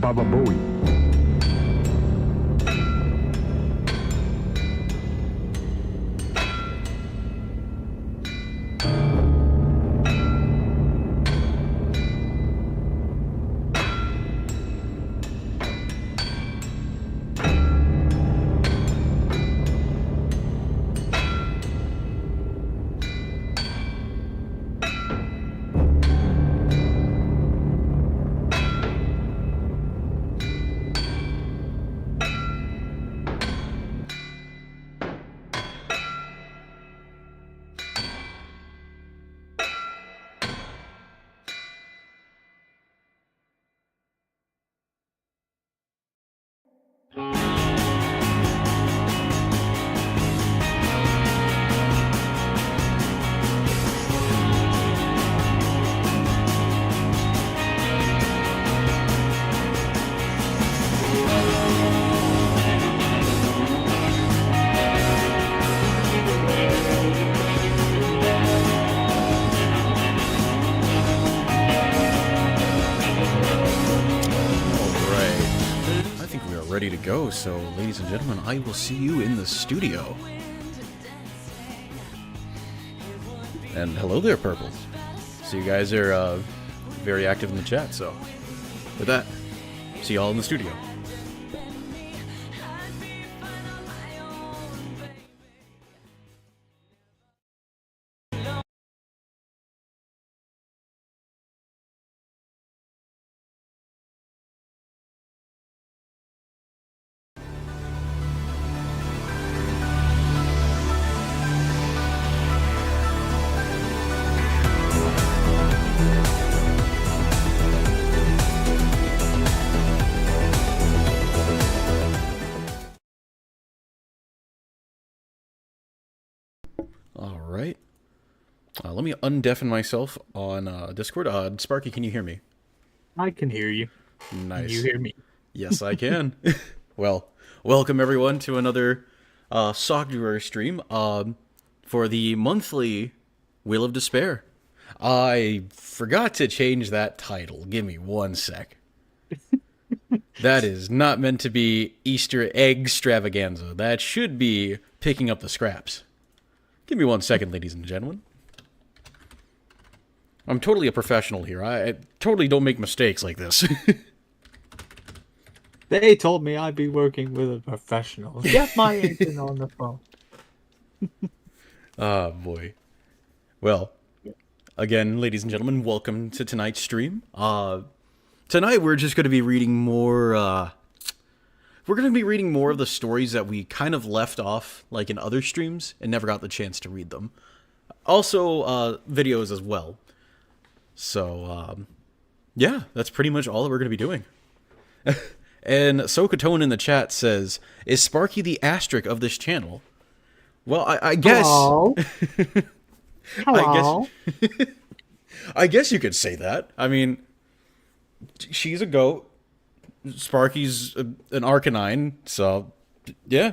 Baba Bowie. Ready to go, so ladies and gentlemen, I will see you in the studio. And hello there, Purple. So you guys are very active in the chat, so with that, see y'all in the studio. Alright. Let me undeafen myself on Discord. Sparky, can you hear me? I can hear you. Nice. Can you hear me? Yes, I can. Well, welcome everyone to another Software stream for the monthly Wheel of Despair. I forgot to change that title. Give me one sec. That is not meant to be Easter egg extravaganza. That should be picking up the scraps. Give me 1 second, ladies and gentlemen. I'm totally a professional here. I totally don't make mistakes like this. They told me I'd be working with a professional. Get my agent on the phone. Oh, boy. Well, again, ladies and gentlemen, welcome to tonight's stream. Tonight we're just going to be reading more, we're going to be reading more of the stories that we kind of left off, like in other streams, and never got the chance to read them. Also, videos as well. So, yeah, that's pretty much all that we're going to be doing. And Sokatone in the chat says, "Is Sparky the asterisk of this channel?" Well, I guess. Hello. Hello. I guess you could say that. I mean, she's a goat. Sparky's an Arcanine, so yeah.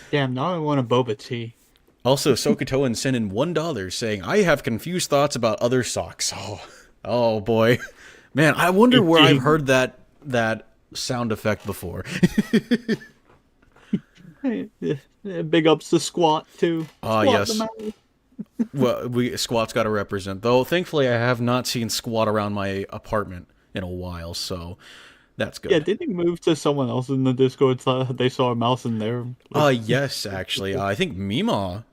Damn, now I want a boba tea. Also, Sokatoan sent in $1 saying, "I have confused thoughts about other socks." Oh boy, man, I wonder where I've heard that sound effect before. Big ups to Squat too. Squat Yes. Well, Squat's got to represent. Though, thankfully, I have not seen Squat around my apartment in a while, so that's good. Yeah, didn't he move to someone else in the Discord? They saw a mouse in there. Yes, actually. I think Mima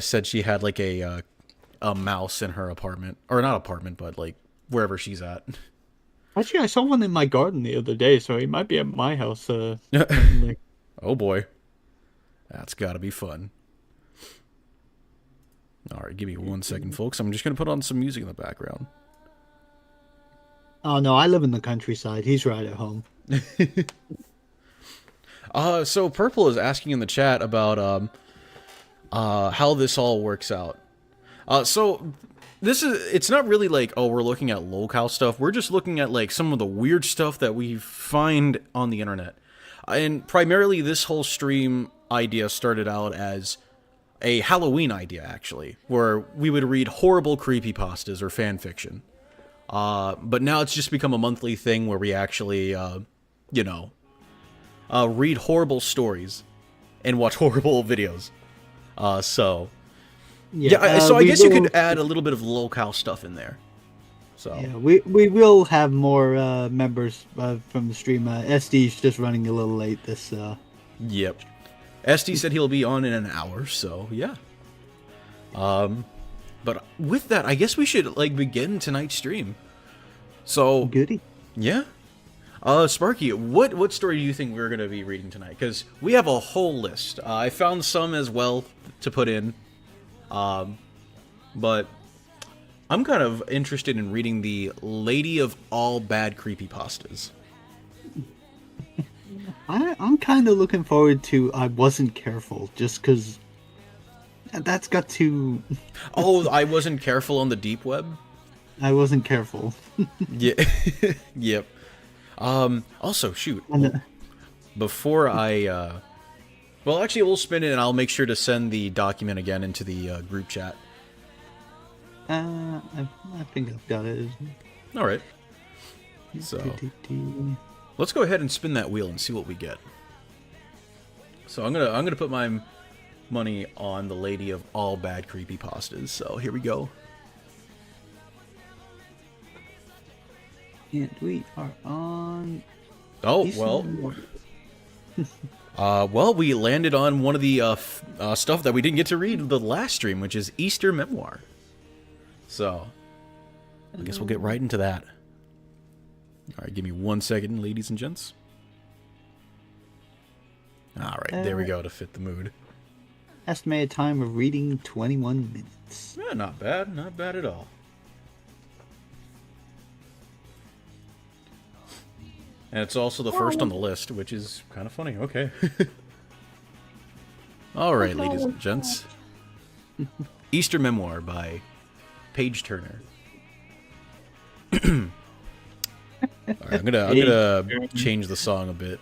said she had like a mouse in her apartment, or not apartment, but like wherever she's at. Actually, I saw one in my garden the other day, so he might be at my house. Oh boy, that's got to be fun. All right, give me 1 second, folks. I'm just gonna put on some music in the background. Oh no, I live in the countryside. He's right at home. So Purple is asking in the chat about how this all works out. So it's not really like, oh, we're looking at locale stuff. We're just looking at like some of the weird stuff that we find on the internet. And primarily this whole stream idea started out as a Halloween idea, actually, where we would read horrible creepypastas or fan fiction. But now it's just become a monthly thing where we actually, read horrible stories and watch horrible videos. So I guess you could add a little bit of locale stuff in there. So yeah, we will have more members from the stream. SD's just running a little late this. Yep. SD said he'll be on in an hour, so yeah. But with that, I guess we should like begin tonight's stream. So Goody. Yeah. Sparky, what story do you think we're gonna be reading tonight? Because we have a whole list. I found some as well to put in. But I'm kind of interested in reading the Lady of All Bad Creepypastas. I'm kind of looking forward to I Wasn't Careful, just because that's got to... Oh, I wasn't careful on the deep web? I wasn't careful. Yeah. Yep. Also, shoot. Before I... Well, actually, we'll spin it, and I'll make sure to send the document again into the group chat. I think I've got it. All right. So... let's go ahead and spin that wheel and see what we get. So I'm gonna put my money on the Lady of All Bad Creepypastas. So here we go. And we are on. Oh well. Well, we landed on one of the stuff that we didn't get to read the last stream, which is Easter Memoir. So I guess we'll get right into that. All right, give me 1 second, ladies and gents. All right, there we go to fit the mood. Estimated time of reading 21 minutes. Yeah, not bad at all. And it's also the first on the list, which is kind of funny. Okay. All right, ladies and gents. Easter Memoir by Paige Turner. All right, I'm gonna change the song a bit.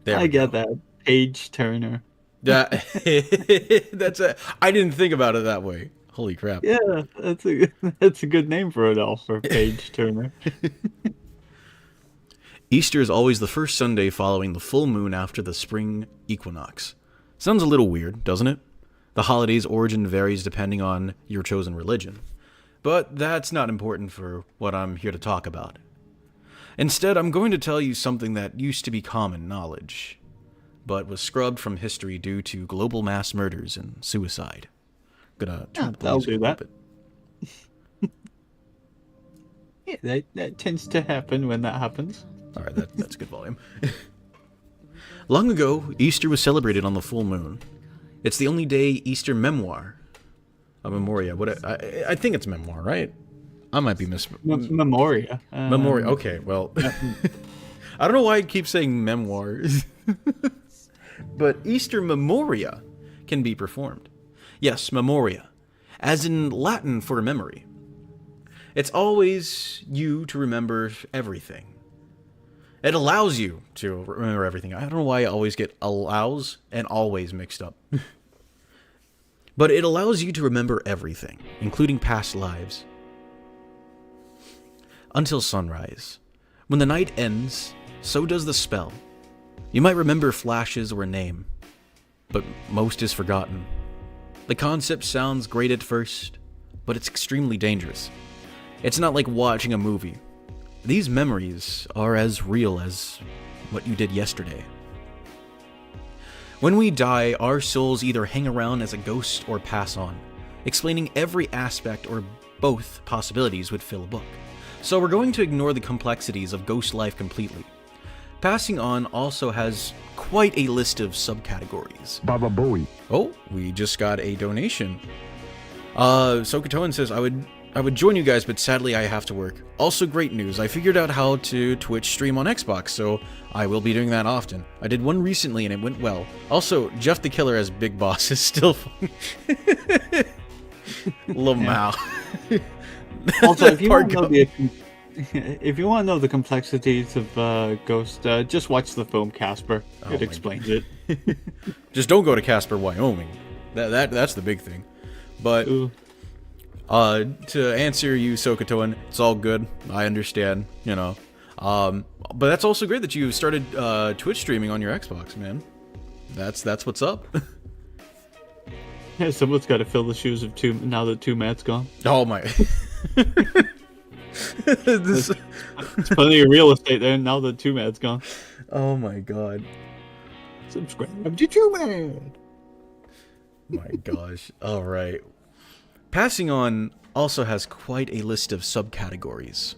There I get that. Paige Turner. That's I didn't think about it that way. Holy crap. Yeah, that's a good name for it all, for Paige Turner. Easter is always the first Sunday following the full moon after the spring equinox. Sounds a little weird, doesn't it? The holiday's origin varies depending on your chosen religion. But that's not important for what I'm here to talk about. Instead, I'm going to tell you something that used to be common knowledge, but was scrubbed from history due to global mass murders and suicide. Gonna turn the that'll music do up a that. bit. Yeah, that tends to happen when that happens. Alright, that's good volume. Long ago, Easter was celebrated on the full moon. It's the only day Easter memoir. A memoria. I think it's memoir, right? I might be Memoria. Memoria. Okay, well. I don't know why I keep saying memoir. But Easter memoria can be performed. Yes, memoria. As in Latin for memory. It's always you to remember everything. It allows you to remember everything. I don't know why I always get allows and always mixed up. But it allows you to remember everything, including past lives. Until sunrise. When the night ends, so does the spell. You might remember flashes or a name, but most is forgotten. The concept sounds great at first, but it's extremely dangerous. It's not like watching a movie. These memories are as real as what you did yesterday. When we die, our souls either hang around as a ghost or pass on. Explaining every aspect or both possibilities would fill a book. So we're going to ignore the complexities of ghost life completely. Passing on also has quite a list of subcategories. Baba Booey. Oh, we just got a donation. Sokotoan says, I would join you guys, but sadly I have to work. Also great news, I figured out how to Twitch stream on Xbox, so I will be doing that often. I did one recently and it went well. Also, Jeff the Killer as Big Boss is still fun. Lamau. Also, if you want to know the complexities of Ghost, just watch the film Casper. It explains it. Just don't go to Casper, Wyoming. That's the big thing. But Ooh. to answer you, Sokotoan, it's all good. I understand, you know. But that's also great that you started Twitch streaming on your Xbox, man. That's what's up. Yeah, someone's got to fill the shoes of two now that Two Matt's gone. Oh my. There's plenty of real estate there now that Two Matt's gone. Oh my god. Subscribe to Two Matt. My gosh. All right. Passing on also has quite a list of subcategories.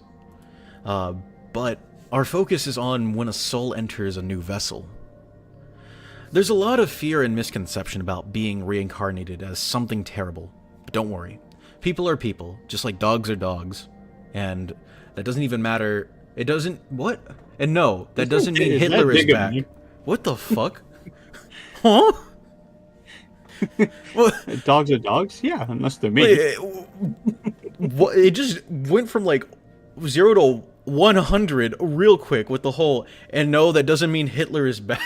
But our focus is on when a soul enters a new vessel. There's a lot of fear and misconception about being reincarnated as something terrible. But don't worry. People are people, just like dogs are dogs. And that doesn't even matter. It doesn't... What? And no, that doesn't mean Hitler is back. What the fuck? Huh? What? Dogs are dogs? Yeah, unless they're me. What? It just went from like 0 to 100 real quick with the whole, and no, that doesn't mean Hitler is back.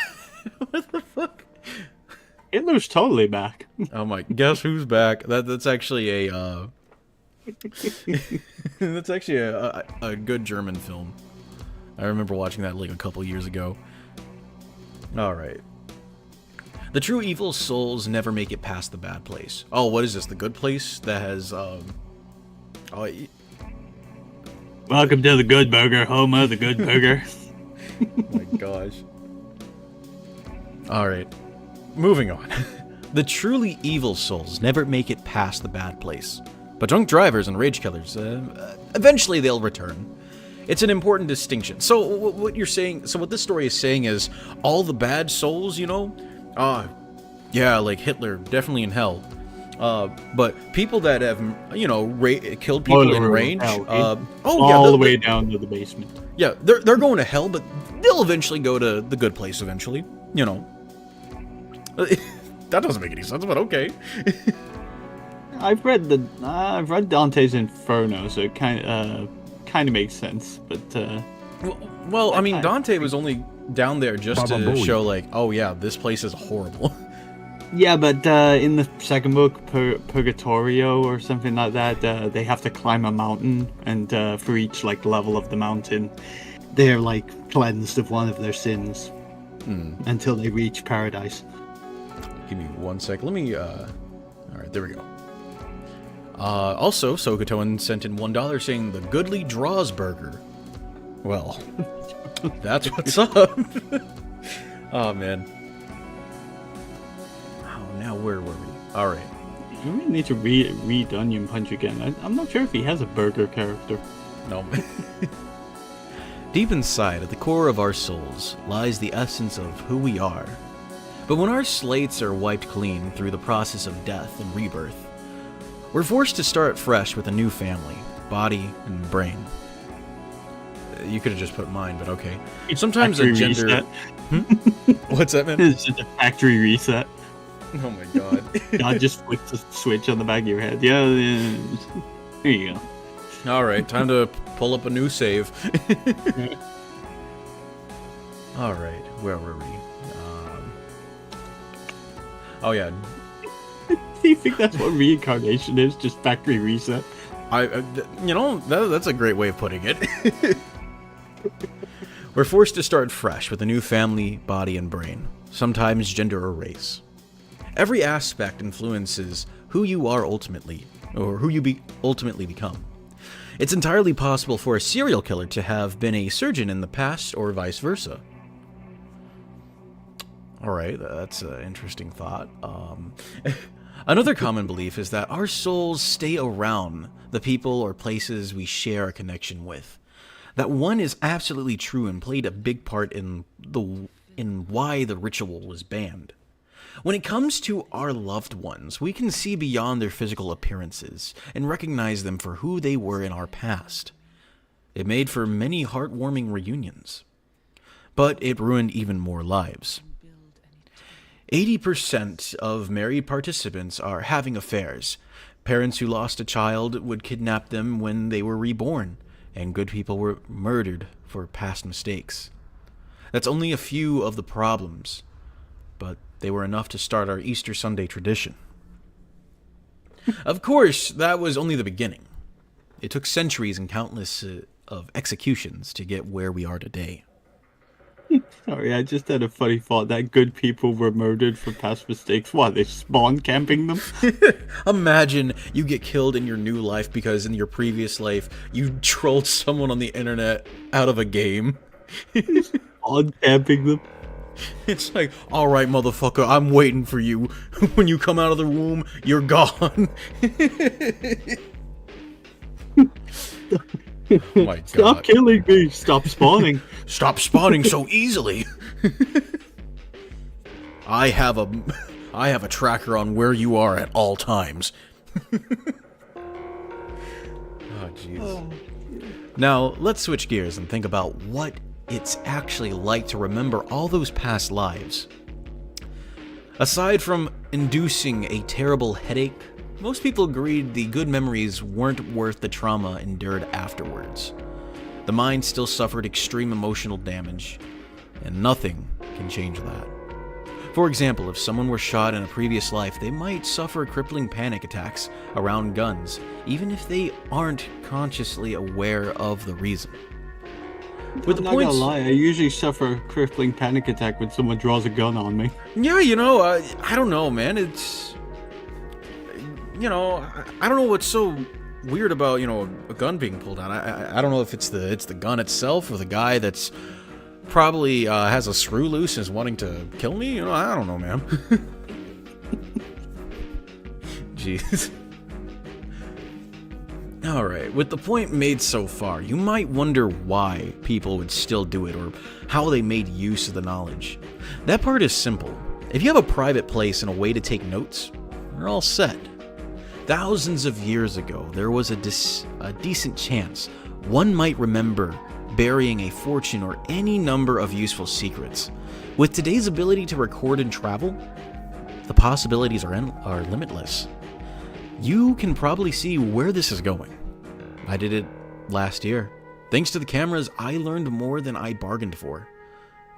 What the fuck? Hitler's totally back. Oh my, guess who's back? That's actually a, that's actually a good German film. I remember watching that like a couple years ago. Alright. The true evil souls never make it past the bad place. Oh, what is this? The good place that has, Welcome to the Good Burger, home of the Good Burger. Oh my gosh. Alright. Moving on. The truly evil souls never make it past the bad place. But drunk drivers and rage killers, eventually they'll return. It's an important distinction. So what you're saying, so what this story is saying is all the bad souls, you know, yeah, like Hitler, definitely in hell. But people that have, you know, killed people in range, all the way down to the basement. Yeah, they're going to hell, but they'll eventually go to the good place eventually, you know. That doesn't make any sense, but okay. I've read Dante's Inferno, so it kind of makes sense. But well, I mean, Dante was only down there just to show, like, oh yeah, this place is horrible. Yeah, but in the second book, Purgatorio or something like that, they have to climb a mountain, and for each like level of the mountain, they're like cleansed of one of their sins until they reach paradise. Give me 1 sec. Let me Alright, there we go. Also, Sokotoan sent in $1 saying the Goodly Draws Burger. Well, that's what's up. Oh, man. Oh, now where were we? Alright. You really need to read Onion Punch again. I'm not sure if he has a burger character. No. Deep inside, at the core of our souls, lies the essence of who we are. But when our slates are wiped clean through the process of death and rebirth, we're forced to start fresh with a new family, body, and brain. You could have just put mine, but okay. Sometimes a gender... Reset. What's that, man? It's just a factory reset. Oh my god. God just flicks a switch on the back of your head. Yeah. There you go. Alright, time to pull up a new save. Alright, where were we? Oh yeah. Do you think that's what reincarnation is? Just factory reset? That's a great way of putting it. We're forced to start fresh with a new family, body, and brain. Sometimes gender or race. Every aspect influences who you are ultimately, or who you ultimately become. It's entirely possible for a serial killer to have been a surgeon in the past, or vice versa. Alright, that's an interesting thought. Another common belief is that our souls stay around the people or places we share a connection with. That one is absolutely true and played a big part in why the ritual was banned. When it comes to our loved ones, we can see beyond their physical appearances and recognize them for who they were in our past. It made for many heartwarming reunions, but it ruined even more lives. 80% of married participants are having affairs. Parents who lost a child would kidnap them when they were reborn, and good people were murdered for past mistakes. That's only a few of the problems, but they were enough to start our Easter Sunday tradition. Of course, that was only the beginning. It took centuries and countless of executions to get where we are today. Sorry, I just had a funny thought that good people were murdered for past mistakes. What, they spawn camping them? Imagine you get killed in your new life because in your previous life you trolled someone on the internet out of a game. Spawn camping them? It's like, alright motherfucker, I'm waiting for you. When you come out of the womb, you're gone. Oh my god. Stop killing me! Stop spawning! Stop spawning so easily. I have a tracker on where you are at all times. Oh jeez. Now, let's switch gears and think about what it's actually like to remember all those past lives. Aside from inducing a terrible headache, most people agreed the good memories weren't worth the trauma endured afterwards. The mind still suffered extreme emotional damage, and nothing can change that. For example, if someone were shot in a previous life, they might suffer crippling panic attacks around guns, even if they aren't consciously aware of the reason. I'm not gonna lie, I usually suffer a crippling panic attack when someone draws a gun on me. Yeah, I don't know, man. It's... I don't know what's so weird about, a gun being pulled out. I don't know if it's the gun itself or the guy that's probably has a screw loose and is wanting to kill me. I don't know, man. Jeez. Alright, with the point made so far, you might wonder why people would still do it or how they made use of the knowledge. That part is simple. If you have a private place and a way to take notes, you're all set. Thousands of years ago, there was a decent chance one might remember burying a fortune or any number of useful secrets. With today's ability to record and travel, the possibilities are limitless. You can probably see where this is going. I did it last year. Thanks to the cameras, I learned more than I bargained for.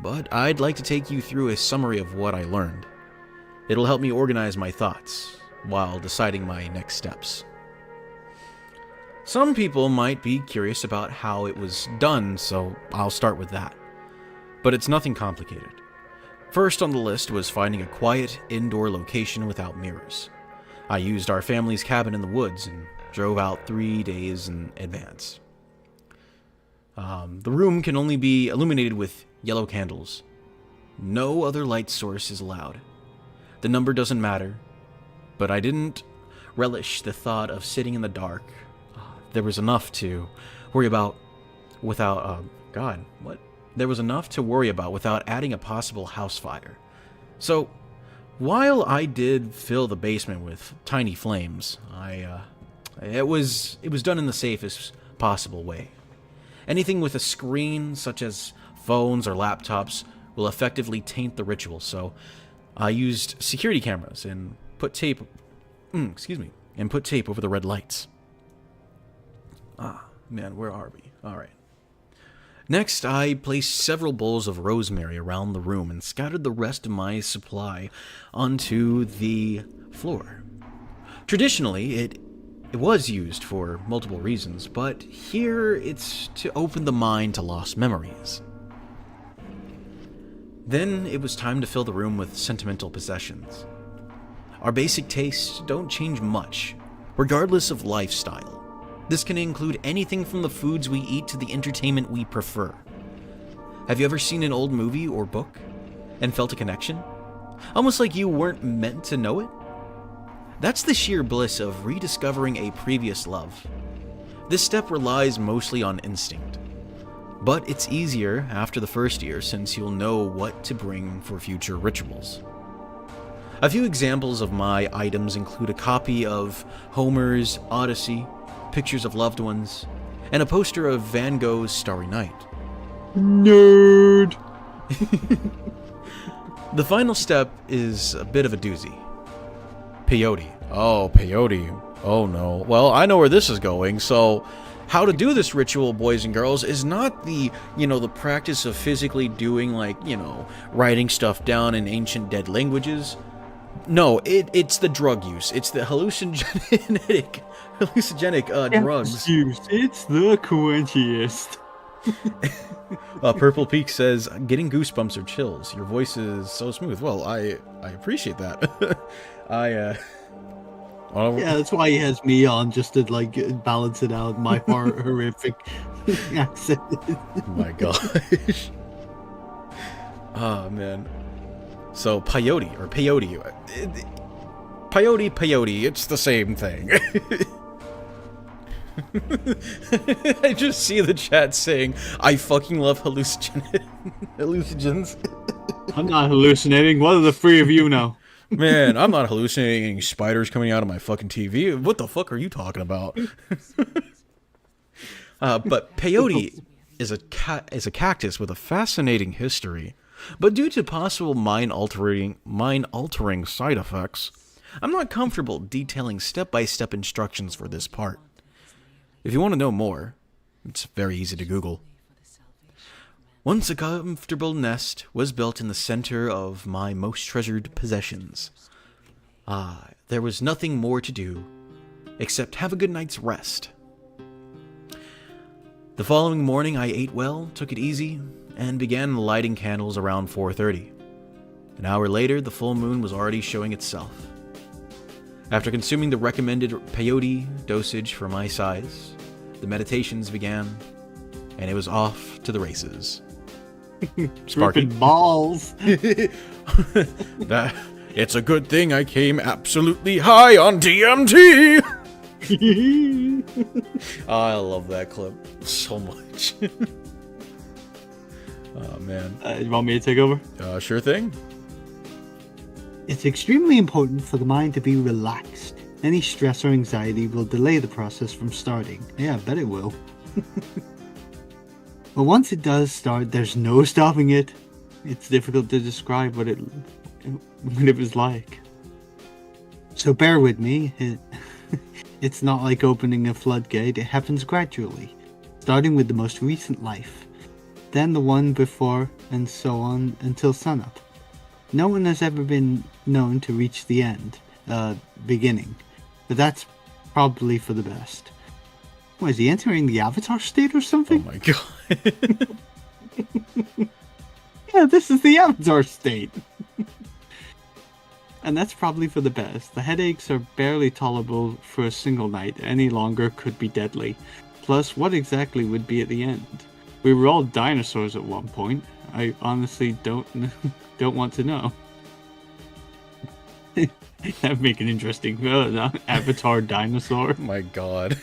But I'd like to take you through a summary of what I learned. It'll help me organize my thoughts while deciding my next steps. Some people might be curious about how it was done, so I'll start with that. But it's nothing complicated. First on the list was finding a quiet, indoor location without mirrors. I used our family's cabin in the woods and drove out 3 days in advance. The room can only be illuminated with yellow candles. No other light source is allowed. The number doesn't matter, but I didn't relish the thought of sitting in the dark. There was enough to worry about without, There was enough to worry about without adding a possible house fire. So, while I did fill the basement with tiny flames, it was done in the safest possible way. Anything with a screen, such as phones or laptops, will effectively taint the ritual, so I used security cameras and put tape over the red lights. Man, where are we? Alright. Next, I placed several bowls of rosemary around the room and scattered the rest of my supply onto the floor. Traditionally, it was used for multiple reasons, but here it's to open the mind to lost memories. Then it was time to fill the room with sentimental possessions. Our basic tastes don't change much, regardless of lifestyle. This can include anything from the foods we eat to the entertainment we prefer. Have you ever seen an old movie or book and felt a connection? Almost like you weren't meant to know it? That's the sheer bliss of rediscovering a previous love. This step relies mostly on instinct. But it's easier after the first year since you'll know what to bring for future rituals. A few examples of my items include a copy of Homer's Odyssey, pictures of loved ones, and a poster of Van Gogh's Starry Night. Nerd! The final step is a bit of a doozy. Peyote. Oh, peyote. Oh no. Well, I know where this is going, so how to do this ritual, boys and girls, is not the practice of physically doing, writing stuff down in ancient dead languages. No, it's the drug use. It's the hallucinogenic drugs. It's the quenchiest. Purple Peak says, getting goosebumps or chills. Your voice is so smooth. Well, I appreciate that. Yeah, that's why he has me on, just to balance it out. My horrific accent. My gosh. Oh man. So peyote, it's the same thing. I just see the chat saying, I fucking love hallucinogens. I'm not hallucinating. What are the three of you now? Man, I'm not hallucinating any spiders coming out of my fucking TV. What the fuck are you talking about? But peyote is a cactus with a fascinating history. But due to possible mind-altering side effects, I'm not comfortable detailing step-by-step instructions for this part. If you want to know more, it's very easy to Google. Once a comfortable nest was built in the center of my most treasured possessions, there was nothing more to do except have a good night's rest. The following morning I ate well, took it easy, and began lighting candles around 4:30. An hour later, the full moon was already showing itself. After consuming the recommended peyote dosage for my size, the meditations began, and it was off to the races. Sparky balls. It's a good thing I came absolutely high on DMT. I love that clip so much. Oh man. You want me to take over? Sure thing. It's extremely important for the mind to be relaxed. Any stress or anxiety will delay the process from starting. Yeah, I bet it will. But once it does start, there's no stopping it. It's difficult to describe what it was like. So bear with me. It's not like opening a floodgate. It happens gradually, starting with the most recent life, then the one before, and so on until sunup. No one has ever been known to reach the end, beginning, but that's probably for the best. What, is he entering the Avatar state or something? Oh my god. Yeah, this is the Avatar state. And that's probably for the best. The headaches are barely tolerable for a single night. Any longer could be deadly. Plus, what exactly would be at the end? We were all dinosaurs at one point. I honestly don't want to know. That'd make an interesting Avatar dinosaur. Oh my god.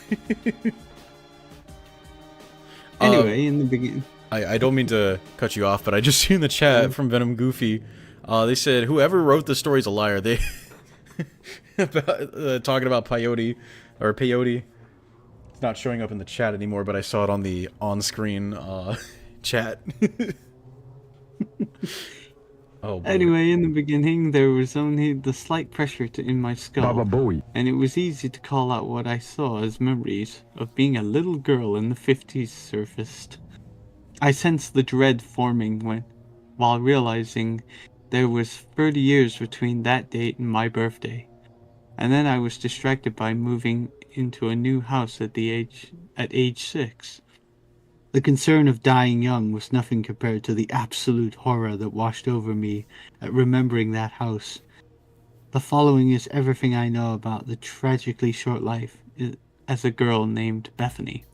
Anyway, in the beginning... I don't mean to cut you off, but I just seen the chat from Venom Goofy. They said, whoever wrote the story's a liar. They... talking about peyote. It's not showing up in the chat anymore, but I saw it on the on-screen chat. Oh, boy. Anyway, in the beginning, there was only the slight pressure in my skull, and it was easy to call out what I saw as memories of being a little girl in the 50s surfaced. I sensed the dread forming while realizing there was 30 years between that date and my birthday, and then I was distracted by moving into a new house at age 6. The concern of dying young was nothing compared to the absolute horror that washed over me at remembering that house. The following is everything I know about the tragically short life as a girl named Bethany.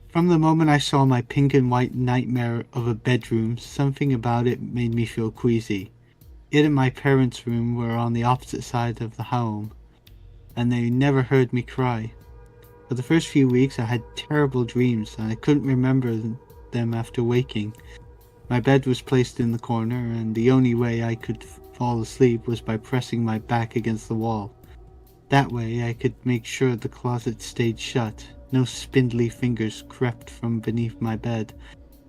From the moment I saw my pink and white nightmare of a bedroom, something about it made me feel queasy. It and my parents' room were on the opposite side of the home, and they never heard me cry. For the first few weeks I had terrible dreams, and I couldn't remember them after waking. My bed was placed in the corner, and the only way I could fall asleep was by pressing my back against the wall. That way I could make sure the closet stayed shut, no spindly fingers crept from beneath my bed,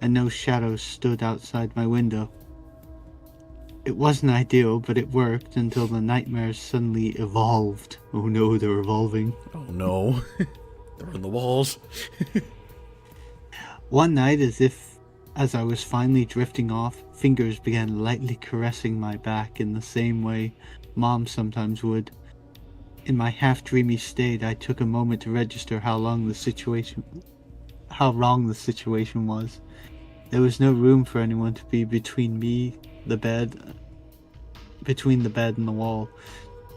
and no shadows stood outside my window. It wasn't ideal, but it worked until the nightmares suddenly evolved. Oh no, they're evolving. Oh no. They're in the walls. One night, as I was finally drifting off, fingers began lightly caressing my back in the same way Mom sometimes would. In my half-dreamy state, I took a moment to register how wrong the situation was. There was no room for anyone to be between the bed and the wall.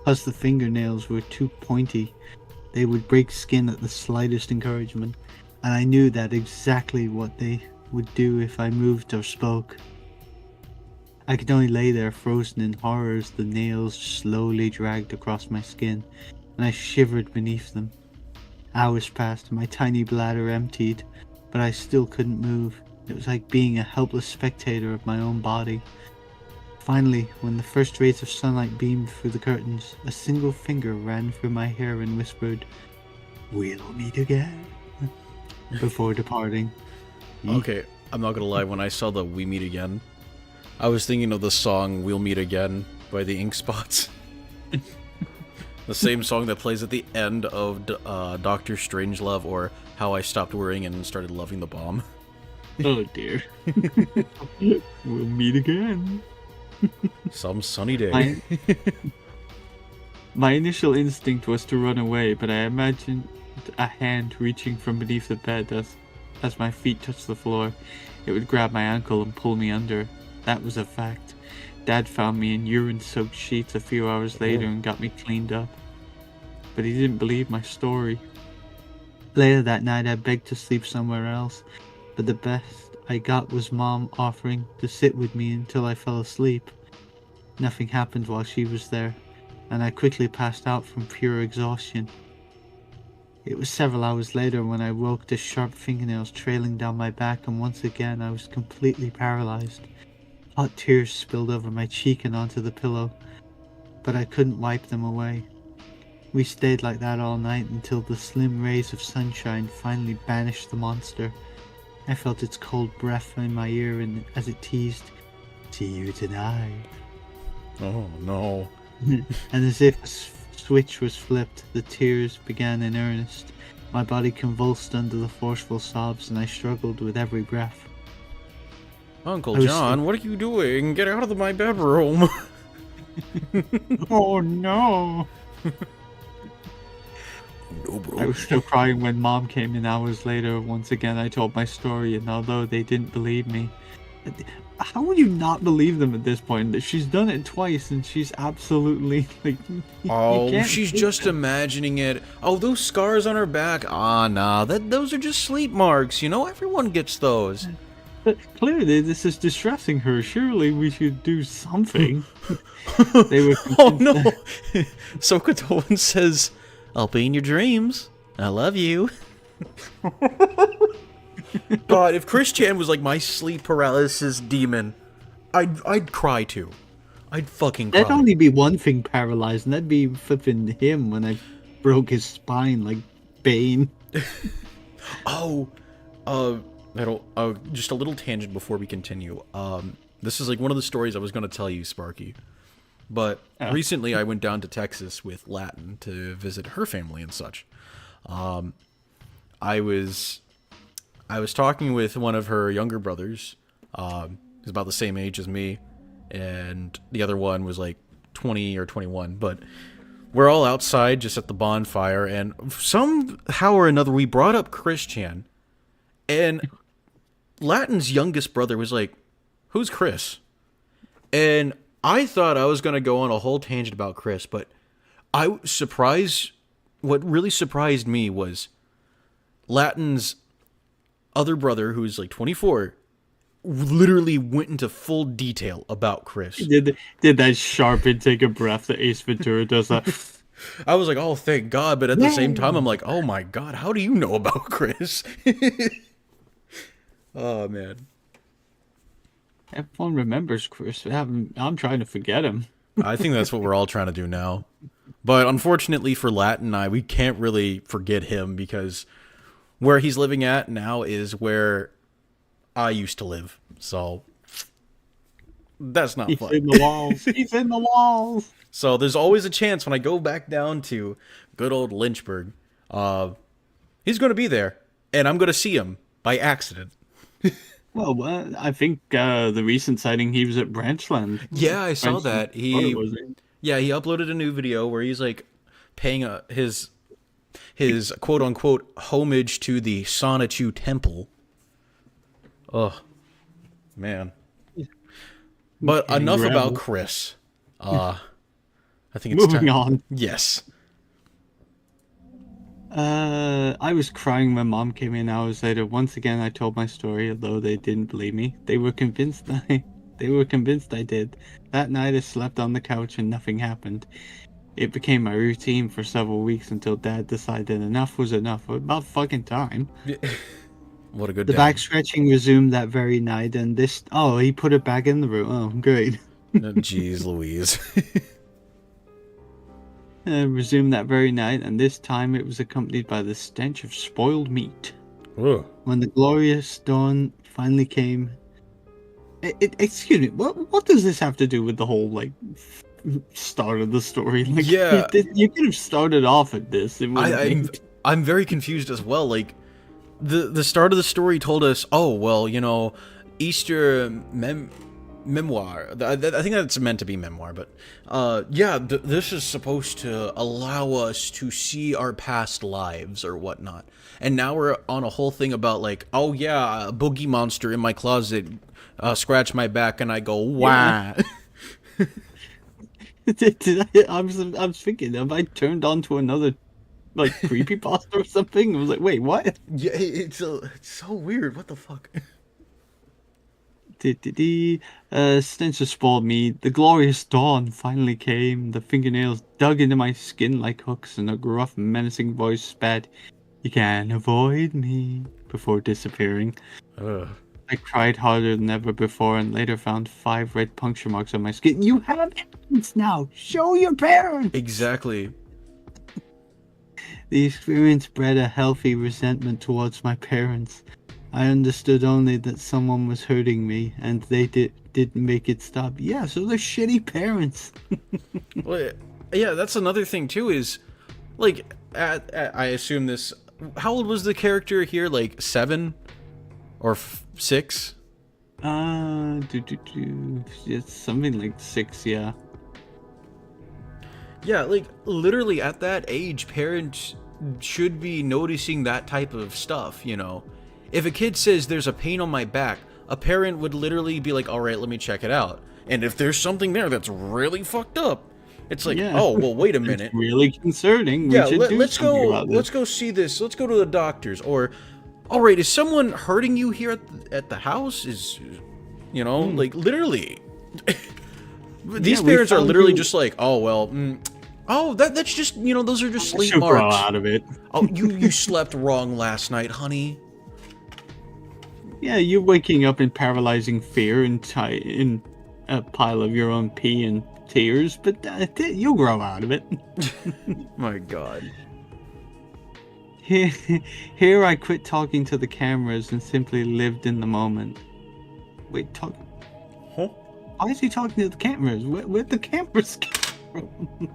Plus the fingernails were too pointy. They would break skin at the slightest encouragement, and I knew that exactly what they would do if I moved or spoke. I could only lay there frozen in horror as the nails slowly dragged across my skin, and I shivered beneath them. Hours passed and my tiny bladder emptied, but I still couldn't move. It was like being a helpless spectator of my own body. Finally, when the first rays of sunlight beamed through the curtains, a single finger ran through my hair and whispered, "We'll meet again," before departing. Okay, I'm not gonna lie, when I saw the "We Meet Again," I was thinking of the song "We'll Meet Again" by the Ink Spots. The same song that plays at the end of Doctor Strangelove, or How I Stopped Worrying and Started Loving the Bomb. Oh dear. We'll meet again. Some sunny day. My initial instinct was to run away, but I imagined a hand reaching from beneath the bed as my feet touched the floor. It would grab my ankle and pull me under. That was a fact. Dad found me in urine-soaked sheets a few hours later and got me cleaned up. But he didn't believe my story. Later that night I begged to sleep somewhere else, but the best I got was Mom offering to sit with me until I fell asleep. Nothing happened while she was there, and I quickly passed out from pure exhaustion. It was several hours later when I woke to sharp fingernails trailing down my back, and once again I was completely paralyzed. Hot tears spilled over my cheek and onto the pillow, but I couldn't wipe them away. We stayed like that all night until the slim rays of sunshine finally banished the monster. I felt its cold breath in my ear and as it teased, "See you tonight." Oh no. And as if a switch was flipped, the tears began in earnest. My body convulsed under the forceful sobs and I struggled with every breath. Uncle John, what are you doing? Get out of my bedroom. Oh no. No, bro. I was still crying when Mom came in hours later. Once again I told my story, and although they didn't believe me, how would you not believe them at this point? She's done it twice, and she's absolutely like. You Oh, can't she's fake just it. imagining it. Oh, those scars on her back. Ah, nah, those are just sleep marks. You know, everyone gets those. But clearly, this is distressing her. Surely we should do something. They were Oh convinced no! that- Sokotoan says, "I'll be in your dreams. I love you." God, if Chris Chan was like my sleep paralysis demon, I'd cry too. I'd fucking cry. That'd only be one thing paralyzed, and that'd be flipping him when I broke his spine like Bane. Oh, just a little tangent before we continue. This is like one of the stories I was going to tell you, Sparky. But recently I went down to Texas with Latin to visit her family and such. I was talking with one of her younger brothers. He's about the same age as me, and the other one was like 20 or 21. But we're all outside just at the bonfire, and somehow or another we brought up Chris Chan, and Latin's youngest brother was like, "Who's Chris?" And I thought I was gonna go on a whole tangent about Chris, but what really surprised me was Latin's other brother, who's like 24, literally went into full detail about Chris. Did that sharp intake of breath that Ace Ventura does that? I was like, oh, thank God, but at the same time, I'm like, oh my God, how do you know about Chris? Oh, man. Everyone remembers Chris. I'm trying to forget him. I think that's what we're all trying to do now. But unfortunately for Latin and I, we can't really forget him because where he's living at now is where I used to live. So that's not He's fun. in the walls. He's in the walls. So there's always a chance when I go back down to good old Lynchburg, he's going to be there, and I'm going to see him by accident. Well, I think the recent sighting, he was at Branchland. Yeah, I saw that. He was it? Yeah, he uploaded a new video where he's like paying his quote unquote homage to the Sonichu Temple. Oh, man. But enough about Chris. I think it's Moving time. on. Yes. I was crying when Mom came in hours later. Once again, I told my story, although they didn't believe me. They were convinced I did. That night, I slept on the couch and nothing happened. It became my routine for several weeks until Dad decided enough was enough. About fucking time. What a good The dad. back scratching resumed that very night, and this. Oh, he put it back in the room. Oh, great. Jeez Louise. Resumed that very night, and this time it was accompanied by the stench of spoiled meat. Ugh. When the glorious dawn finally came. Excuse me, what does this have to do with the whole, like, start of the story? Like, Yeah. you could have started off at this. I'm very confused as well. Like, the start of the story told us, oh, well, you know, Easter memoir. I think that's meant to be memoir, but yeah, this is supposed to allow us to see our past lives or whatnot. And now we're on a whole thing about like, oh yeah, a boogie monster in my closet scratched my back, and I go, wah. I was thinking, have I turned on to another, like, creepypasta or something? I was like, wait, what? Yeah, it's so weird. What the fuck? Stench of spoiled meat. The glorious dawn finally came. The fingernails dug into my skin like hooks, and a gruff, menacing voice spat, "You can't avoid me," before disappearing. Ugh. I cried harder than ever before, and later found 5 red puncture marks on my skin. You have evidence now. Show your parents. Exactly. The experience bred a healthy resentment towards my parents. I understood only that someone was hurting me, and they didn't make it stop. Yeah, so they're shitty parents. Well, yeah, that's another thing too. Is like, I assume this. How old was the character here? Like 7 or 6? It's something like 6, yeah. Yeah, like literally at that age, parents should be noticing that type of stuff. You know, if a kid says there's a pain on my back, a parent would literally be like, all right, let me check it out. And if there's something there that's really fucked up, it's like, Yeah. oh, well, wait a It's minute. really concerning. Yeah, We should do let's something go. about this. Let's go see this. Let's go to the doctors. Or, all right, is someone hurting you here at the house? Like literally. These we parents are found literally you- just like, oh well, oh that's just those are just sleep Should grow marks. out of it. Oh, you slept wrong last night, honey. Yeah, you're waking up in paralyzing fear and in a pile of your own pee and tears, but you'll grow out of it. My God. Here I quit talking to the cameras and simply lived in the moment. Wait, talk. Huh? Why is he talking to the cameras? Where'd the cameras come from?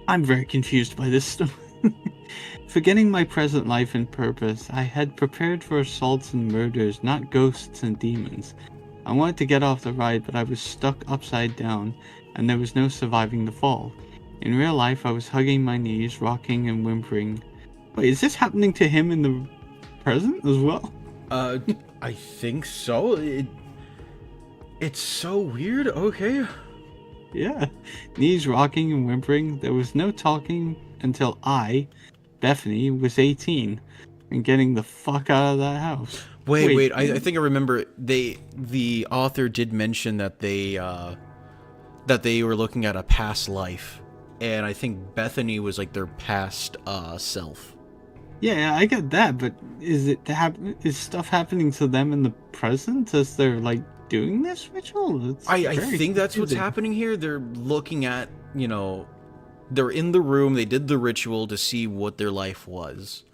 I'm very confused by this stuff. Forgetting my present life and purpose, I had prepared for assaults and murders, not ghosts and demons. I wanted to get off the ride, but I was stuck upside down, and there was no surviving the fall. In real life, I was hugging my knees, rocking and whimpering. Wait, is this happening to him in the present as well? I think so. It's so weird. Okay. Yeah. Knees rocking and whimpering. There was no talking until I, Bethany, was 18 and getting the fuck out of that house. Wait. I think I remember the author did mention that they were looking at a past life, and I think Bethany was like their past self. Yeah, I get that, but is stuff happening to them in the present as they're like doing this ritual? I think that's what's happening here. They're looking at, they're in the room, they did the ritual to see what their life was,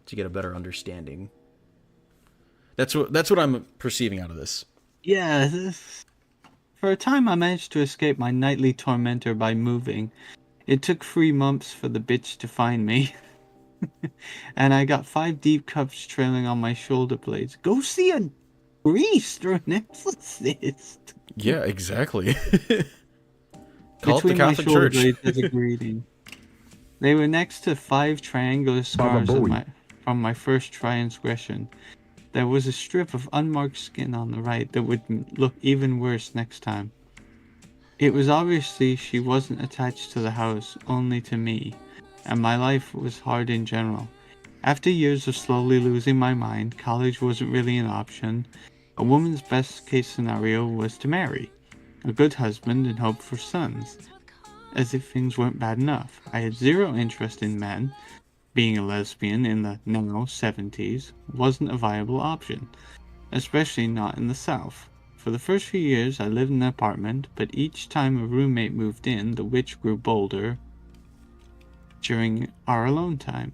to get a better understanding. That's what I'm perceiving out of this. Yeah. For a time I managed to escape my nightly tormentor by moving. It took 3 months for the bitch to find me. And I got 5 deep cups trailing on my shoulder blades. Go see a priest or an exorcist. Yeah, exactly. Call it the Between my Catholic shoulder Church. blades as a greeting. They were next to 5 triangular scars from my first transgression. There was a strip of unmarked skin on the right that would look even worse next time. It was obviously she wasn't attached to the house, only to me, and my life was hard in general. After years of slowly losing my mind, college wasn't really an option. A woman's best case scenario was to marry a good husband and hope for sons, as if things weren't bad enough. I had zero interest in men. Being a lesbian in the now 70s wasn't a viable option, especially not in the South. For the first few years I lived in an apartment, but each time a roommate moved in, the witch grew bolder during our alone time.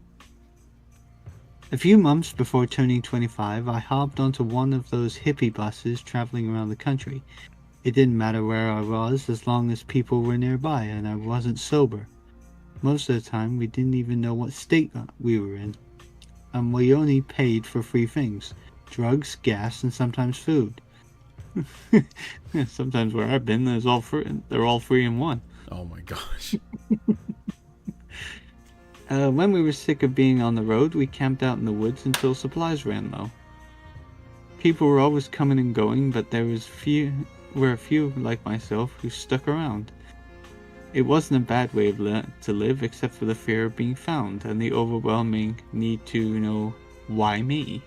A few months before turning 25, I hopped onto one of those hippie buses traveling around the country. It didn't matter where I was as long as people were nearby and I wasn't sober. Most of the time, we didn't even know what state we were in, and we only paid for 3 things: drugs, gas, and sometimes food. Sometimes where I've been, they're all free in one. Oh my gosh. When we were sick of being on the road, we camped out in the woods until supplies ran low. People were always coming and going, but there were a few like myself who stuck around. It wasn't a bad way to live, except for the fear of being found and the overwhelming need to know why me.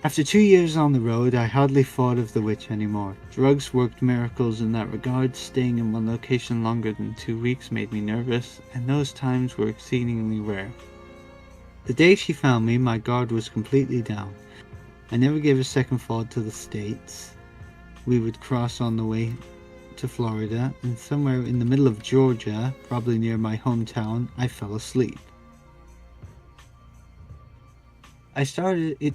After 2 years on the road, I hardly thought of the witch anymore. Drugs worked miracles in that regard. Staying in one location longer than 2 weeks made me nervous, and those times were exceedingly rare. The day she found me, my guard was completely down. I never gave a second thought to the states we would cross on the way to Florida, and somewhere in the middle of Georgia, probably near my hometown, I fell asleep. It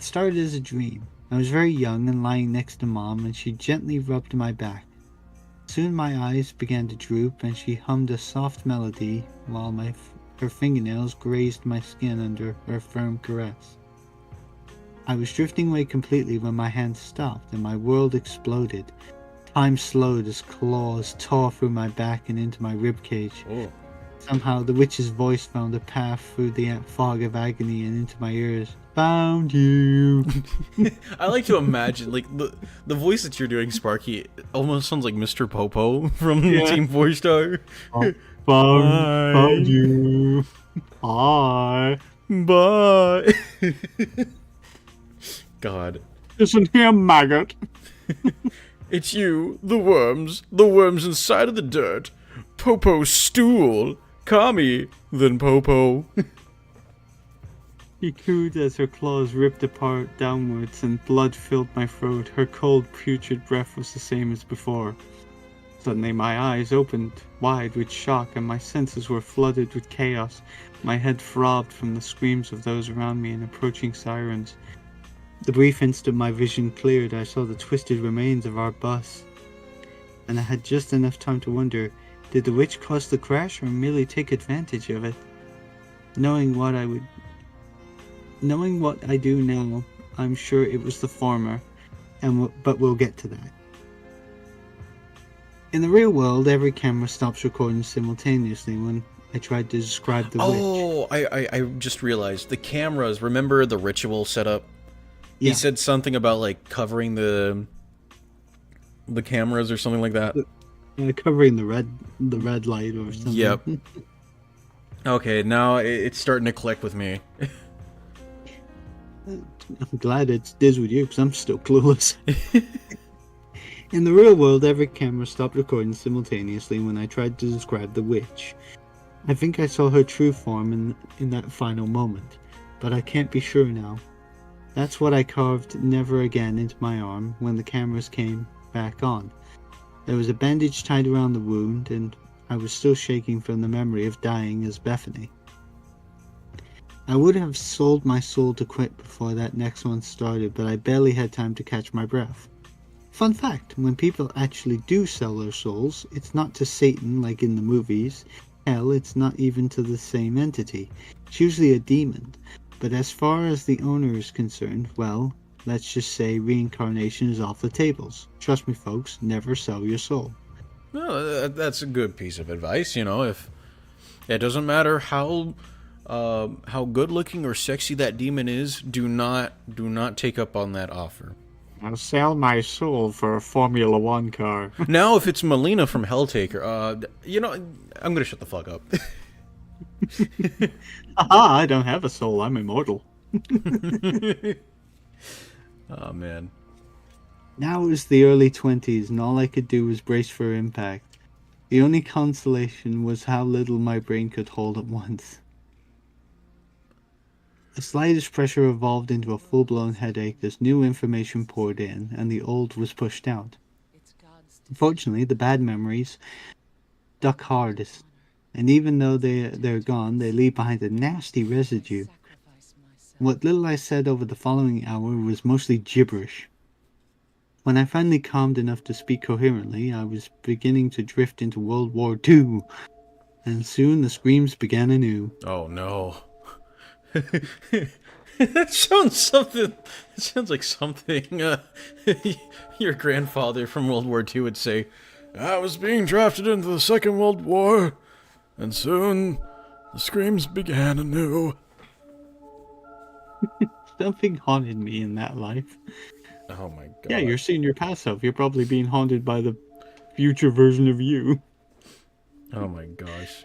started as a dream. I was very young and lying next to Mom, and she gently rubbed my back. Soon my eyes began to droop, and she hummed a soft melody while her fingernails grazed my skin under her firm caress. I was drifting away completely when my hand stopped and my world exploded. Time slowed as claws tore through my back and into my ribcage. Oh. Somehow the witch's voice found a path through the fog of agony and into my ears. Found you. I like to imagine, like, the voice that you're doing, Sparky, almost sounds like Mr. Popo from Yeah. Team 4-Star. Found Bye. you. Hi. Bye. God. Listen here, maggot. It's you, the worms inside of the dirt. Popo's stool. Kami, then Popo. She cooed as her claws ripped apart downwards and blood filled my throat. Her cold, putrid breath was the same as before. Suddenly my eyes opened wide with shock and my senses were flooded with chaos. My head throbbed from the screams of those around me and approaching sirens. The brief instant my vision cleared, I saw the twisted remains of our bus. And I had just enough time to wonder, did the witch cause the crash or merely take advantage of it? Knowing what I do now, I'm sure it was the former, but we'll get to that. In the real world, every camera stops recording simultaneously when I tried to describe the witch. Oh, I just realized. The cameras, remember the ritual setup? Yeah. He said something about, like, covering the cameras or something like that. Covering the red light or something. Yep. Okay, now it's starting to click with me. I'm glad it is with you, because I'm still clueless. In the real world, every camera stopped recording simultaneously when I tried to describe the witch. I think I saw her true form in that final moment, but I can't be sure now. That's what I carved never again into my arm when the cameras came back on. There was a bandage tied around the wound, and I was still shaking from the memory of dying as Bethany. I would have sold my soul to quit before that next one started, but I barely had time to catch my breath. Fun fact, when people actually do sell their souls, it's not to Satan like in the movies. Hell, it's not even to the same entity. It's usually a demon. But as far as the owner is concerned, well, let's just say reincarnation is off the tables. Trust me folks, never sell your soul. No, that's a good piece of advice, you know, if it doesn't matter how good looking or sexy that demon is, do not take up on that offer. I'll sell my soul for a Formula One car. Now, if it's Melina from Helltaker, you know, I'm gonna shut the fuck up. Aha, I don't have a soul, I'm immortal. Oh, man. Now it was the early 20s, and all I could do was brace for impact. The only consolation was how little my brain could hold at once. The slightest pressure evolved into a full-blown headache as new information poured in, and the old was pushed out. Unfortunately, the bad memories stuck hardest, and even though they're gone, they leave behind a nasty residue. What little I said over the following hour was mostly gibberish. When I finally calmed enough to speak coherently, I was beginning to drift into World War II, and soon the screams began anew. Oh, no. That sounds like something your grandfather from World War II would say. I was being drafted into the Second World War, and soon the screams began anew. Something haunted me in that life. Oh my god. Yeah, you're seeing your past self. You're probably being haunted by the future version of you. Oh my gosh.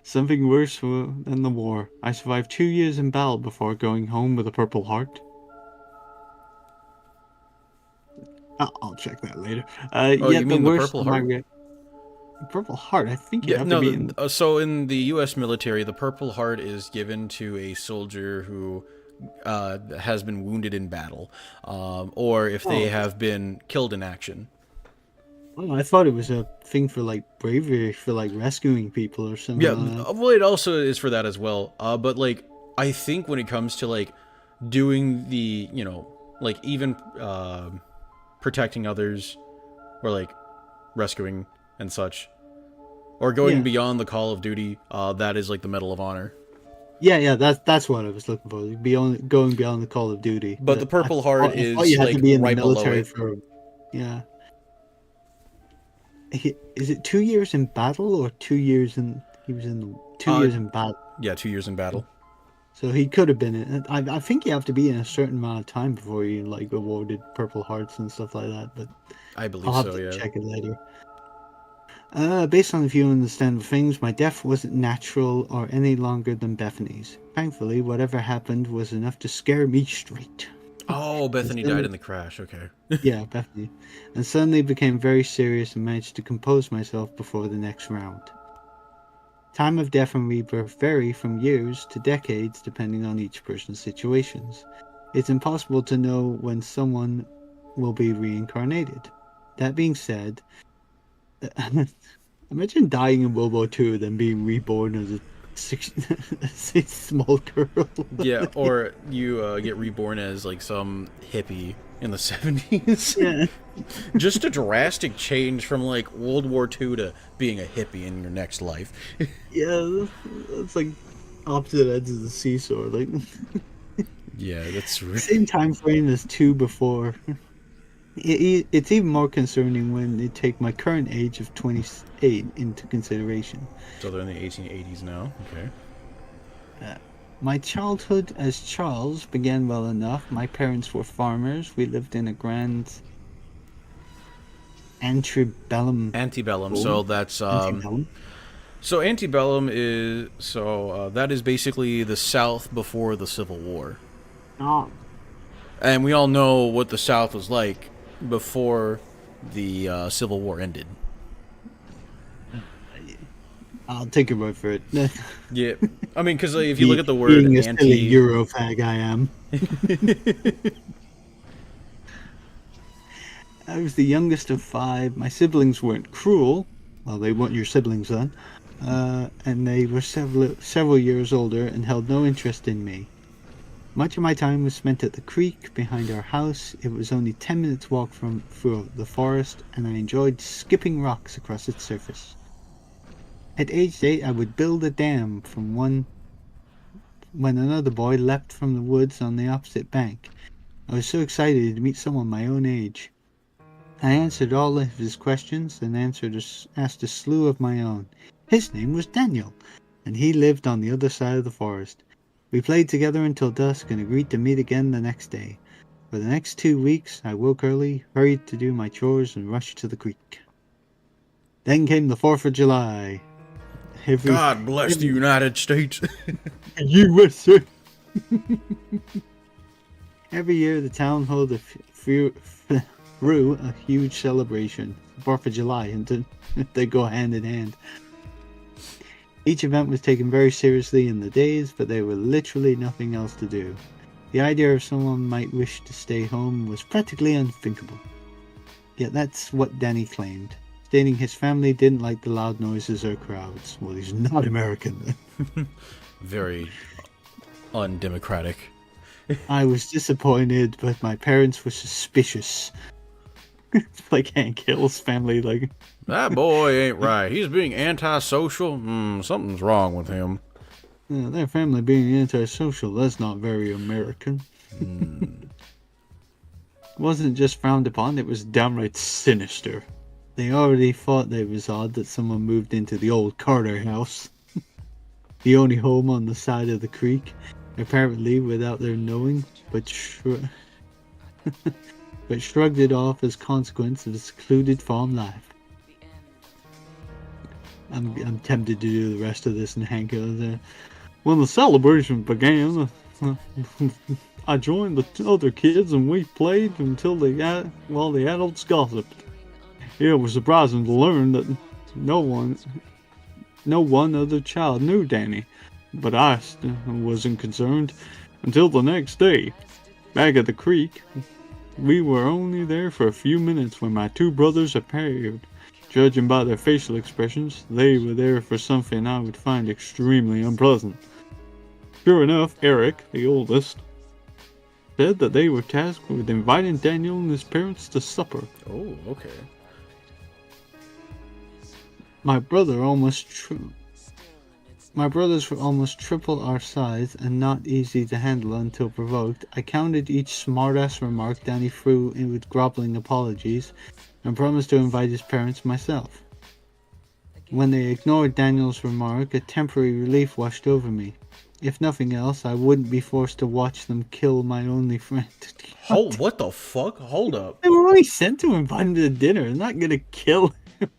Something worse than the war. I survived 2 years in battle before going home with a Purple Heart. I'll check that later. You mean the Purple Heart? Purple Heart, I think you have to be in... So in the U.S. military, the Purple Heart is given to a soldier who has been wounded in battle, or if they have been killed in action. Oh, I thought it was a thing for, like, bravery, for, like, rescuing people or something. Yeah, well, it also is for that as well. But, like, I think when it comes to, like, doing the, you know, like, even protecting others, or, like, rescuing and such, or going beyond the call of duty, that is, like, the Medal of Honor. Yeah, that's what I was looking for. Going beyond the call of duty. But the Purple Heart is, you had like, to be in right the below military it. for... Yeah. Is it 2 years in battle or 2 years in He was in the 2 years in battle. Yeah, 2 years in battle. So he could have been in. I think you have to be in a certain amount of time before you like awarded Purple Hearts and stuff like that. But I I'll believe have so, to yeah. check it later. Based on a few understandable things, my death wasn't natural or any longer than Bethany's. Thankfully, whatever happened was enough to scare me straight. Oh, And Bethany died suddenly- in the crash. Okay. yeah, Bethany. And suddenly became very serious and managed to compose myself before the next round. Time of death and rebirth vary from years to decades depending on each person's situations. It's impossible to know when someone will be reincarnated. That being said, imagine dying in World War II, then being reborn as a small girl. Yeah, or you get reborn as like some hippie in the 70s. Yeah, Just a drastic change from like World War II to being a hippie in your next life. yeah, it's like opposite ends of the seesaw. Like Yeah, that's same time frame as two before. It's even more concerning when you take my current age of 28 into consideration. so they're in the 1880s now. Okay. My childhood as Charles began well enough. My parents were farmers. We lived in a grand antebellum. Antebellum. home. So that's Antebellum. so antebellum is that is basically the South before the Civil War. Oh, And we all know what the South was like before the Civil War ended. I'll take your word for it. Yeah, I mean, because if you look at the word Being a silly anti, Euro fag I am. I was the youngest of five. My siblings weren't cruel. Well, they weren't your siblings then. And they were several years older and held no interest in me. Much of my time was spent at the creek behind our house. It was only 10 minutes walk through the forest, and I enjoyed skipping rocks across its surface. At age 8, I would build a dam from one when another boy leapt from the woods on the opposite bank. I was so excited to meet someone my own age. I answered all of his questions and asked a slew of my own. His name was Daniel, and he lived on the other side of the forest. We played together until dusk and agreed to meet again the next day. For the next 2 weeks, I woke early, hurried to do my chores, and rushed to the creek. Then came the 4th of July. God bless the United States. USA. Every year, the town holds through a huge celebration. 4th of July, and they go hand in hand. Each event was taken very seriously in the days, but there were literally nothing else to do. The idea of someone might wish to stay home was practically unthinkable. Yet that's what Danny claimed, stating his family didn't like the loud noises or crowds. Well, he's not American. Very undemocratic. I was disappointed, but my parents were suspicious. It's like Hank Hill's family, like... That boy ain't right. He's being antisocial. Something's wrong with him. Their family being antisocial, that's not very American. It wasn't just frowned upon, it was downright sinister. They already thought it was odd that someone moved into the old Carter house, the only home on the side of the creek, apparently without their knowing, but shrugged it off as consequence of a secluded farm life. I'm tempted to do the rest of this in Hank Hill there. When the celebration began, I joined the other kids and we played until the adults gossiped. It was surprising to learn that no one other child knew Danny, but I wasn't concerned until the next day. Back at the creek, we were only there for a few minutes when my two brothers appeared. Judging by their facial expressions, they were there for something I would find extremely unpleasant. Sure enough, Eric, the oldest, said that they were tasked with inviting Daniel and his parents to supper. Oh, okay. My brothers were almost triple our size and not easy to handle until provoked. I counted each smartass remark Danny threw in with groveling apologies and promised to invite his parents myself. When they ignored Daniel's remark, a temporary relief washed over me. If nothing else, I wouldn't be forced to watch them kill my only friend. What the fuck? Hold up. They were only sent to invite him to dinner. They're not gonna kill him.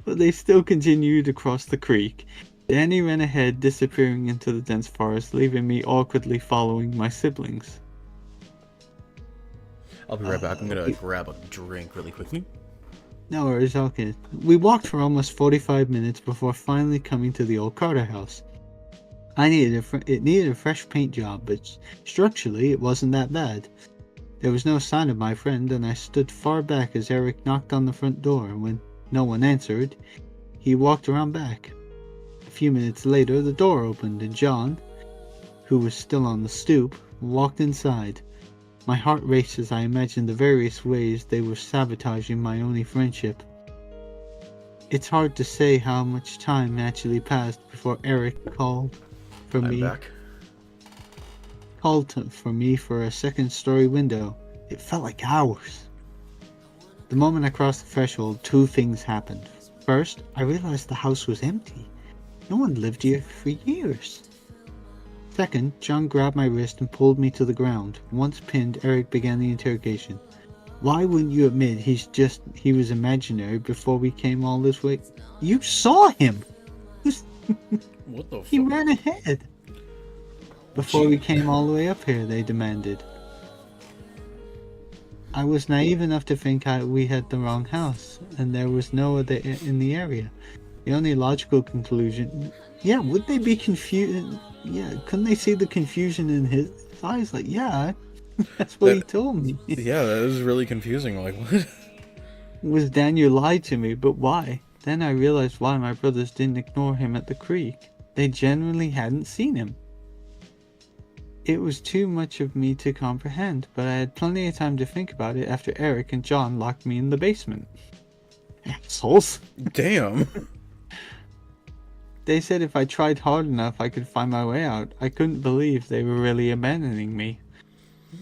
But they still continued across the creek. Danny ran ahead, disappearing into the dense forest, leaving me awkwardly following my siblings. I'll be right back. I'm gonna grab a drink really quickly. No worries, okay. We walked for almost 45 minutes before finally coming to the old Carter house. It needed a fresh paint job, but structurally it wasn't that bad. There was no sign of my friend, and I stood far back as Eric knocked on the front door. When no one answered, he walked around back. A few minutes later, the door opened, and John, who was still on the stoop, walked inside. My heart raced as I imagined the various ways they were sabotaging my only friendship. It's hard to say how much time actually passed before Eric called for me for a second-story window. It felt like hours. The moment I crossed the threshold, two things happened. First, I realized the house was empty. No one lived here for years. Second, John grabbed my wrist and pulled me to the ground. Once pinned, Eric began the interrogation. Why wouldn't you admit he was imaginary before we came all this way? You saw him! What the fuck? He ran ahead. Before we came all the way up here, they demanded. I was naive enough to think we had the wrong house, and there was no other in the area. The only logical conclusion... Yeah, would they be confused? Yeah, couldn't they see the confusion in his eyes? Like, yeah, that's what he told me. Yeah, that is really confusing. Like, what? Was Daniel lied to me, but why? Then I realized why my brothers didn't ignore him at the creek. They genuinely hadn't seen him. It was too much of me to comprehend, but I had plenty of time to think about it after Eric and John locked me in the basement. Assholes. Damn. They said if I tried hard enough, I could find my way out. I couldn't believe they were really abandoning me.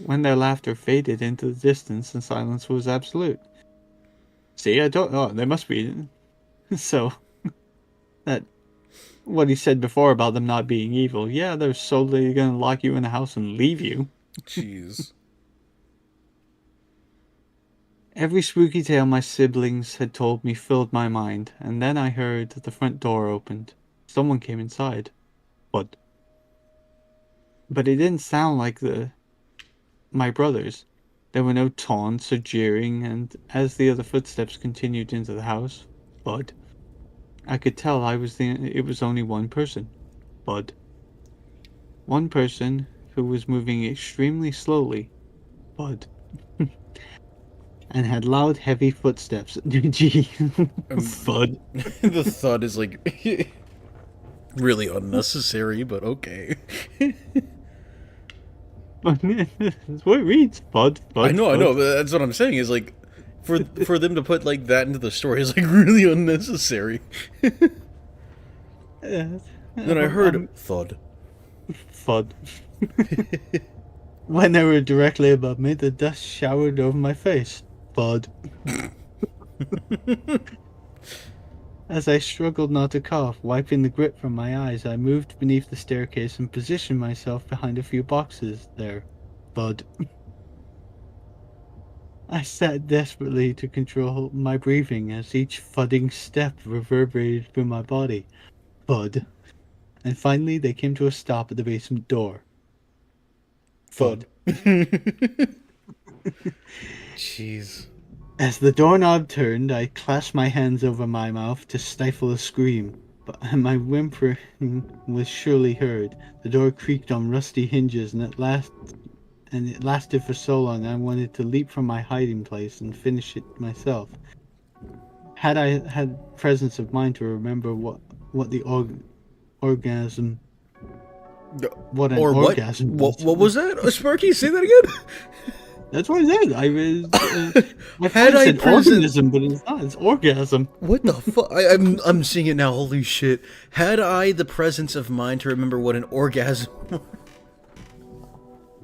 When their laughter faded into the distance and silence was absolute. See, I don't know. They must be. So, that what he said before about them not being evil. Yeah, they're solely going to lock you in a house and leave you. Jeez. Every spooky tale my siblings had told me filled my mind, and then I heard the front door opened. Someone came inside. But it didn't sound like my brothers. There were no taunts or jeering, and as the other footsteps continued into the house, Bud, I could tell it was only one person. Bud. One person who was moving extremely slowly. Bud. And had loud, heavy footsteps. Gee. Bud. The thud is like really unnecessary, but okay. That's what it reads. Bud. I know, but that's what I'm saying is like for them to put like that into the story is like really unnecessary. Then I heard thud. Thud. When they were directly above me, the dust showered over my face. Bud. As I struggled not to cough, wiping the grit from my eyes, I moved beneath the staircase and positioned myself behind a few boxes there. Bud. I sat desperately to control my breathing as each thudding step reverberated through my body. Bud. And finally they came to a stop at the basement door. Thud. Jeez. As the doorknob turned, I clasped my hands over my mouth to stifle a scream, but my whimpering was surely heard. The door creaked on rusty hinges, and it lasted for so long I wanted to leap from my hiding place and finish it myself. Had I had presence of mind to remember what the orgasm... What an orgasm was. What was that? Sparky, say that again? That's what I said. I was. My Had friend I said present- organism, but it's not. It's orgasm. What the fuck? I'm seeing it now. Holy shit! Had I the presence of mind to remember what an orgasm was?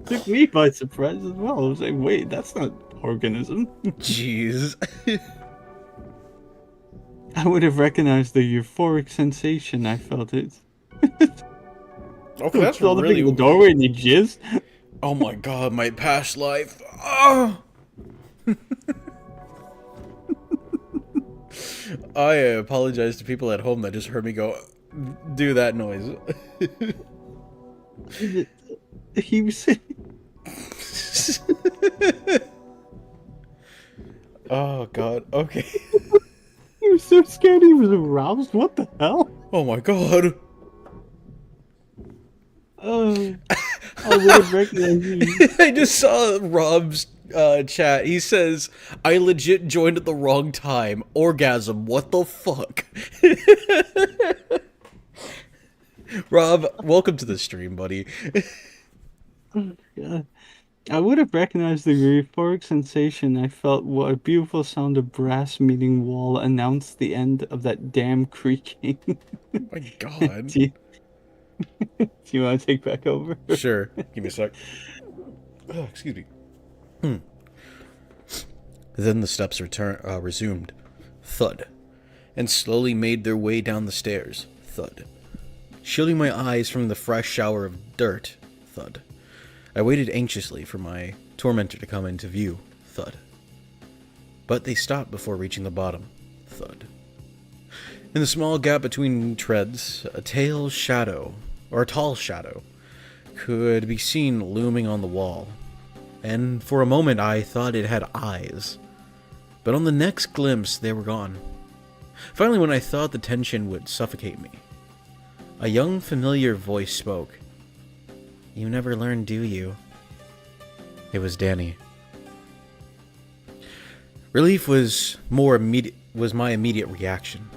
Took me by surprise as well. I was like, wait, that's not organism. Jeez. I would have recognized the euphoric sensation I felt. It. Okay, that's Saw the thing in the really... doorway and you jizz. Oh my god, my past life. Oh! I apologize to people at home that just heard me go do that noise. He was. Oh god, okay. He was so scared he was aroused. What the hell? Oh my god. I would have recognized you. I just saw Rob's chat. He says, I legit joined at the wrong time. Orgasm, what the fuck? Rob, welcome to the stream, buddy. Yeah. I would have recognized the euphoric sensation I felt. What a beautiful sound of brass meeting wall announced the end of that damn creaking. Oh my god. Do you want to take back over? Sure. Give me a sec. Oh, excuse me. Then the steps resumed. Thud. And slowly made their way down the stairs. Thud. Shielding my eyes from the fresh shower of dirt. Thud. I waited anxiously for my tormentor to come into view. Thud. But they stopped before reaching the bottom. Thud. In the small gap between treads, a tall shadow, could be seen looming on the wall. And for a moment I thought it had eyes. But on the next glimpse, they were gone. Finally, when I thought the tension would suffocate me, a young, familiar voice spoke. You never learn, do you? It was Danny. Relief was my immediate reaction,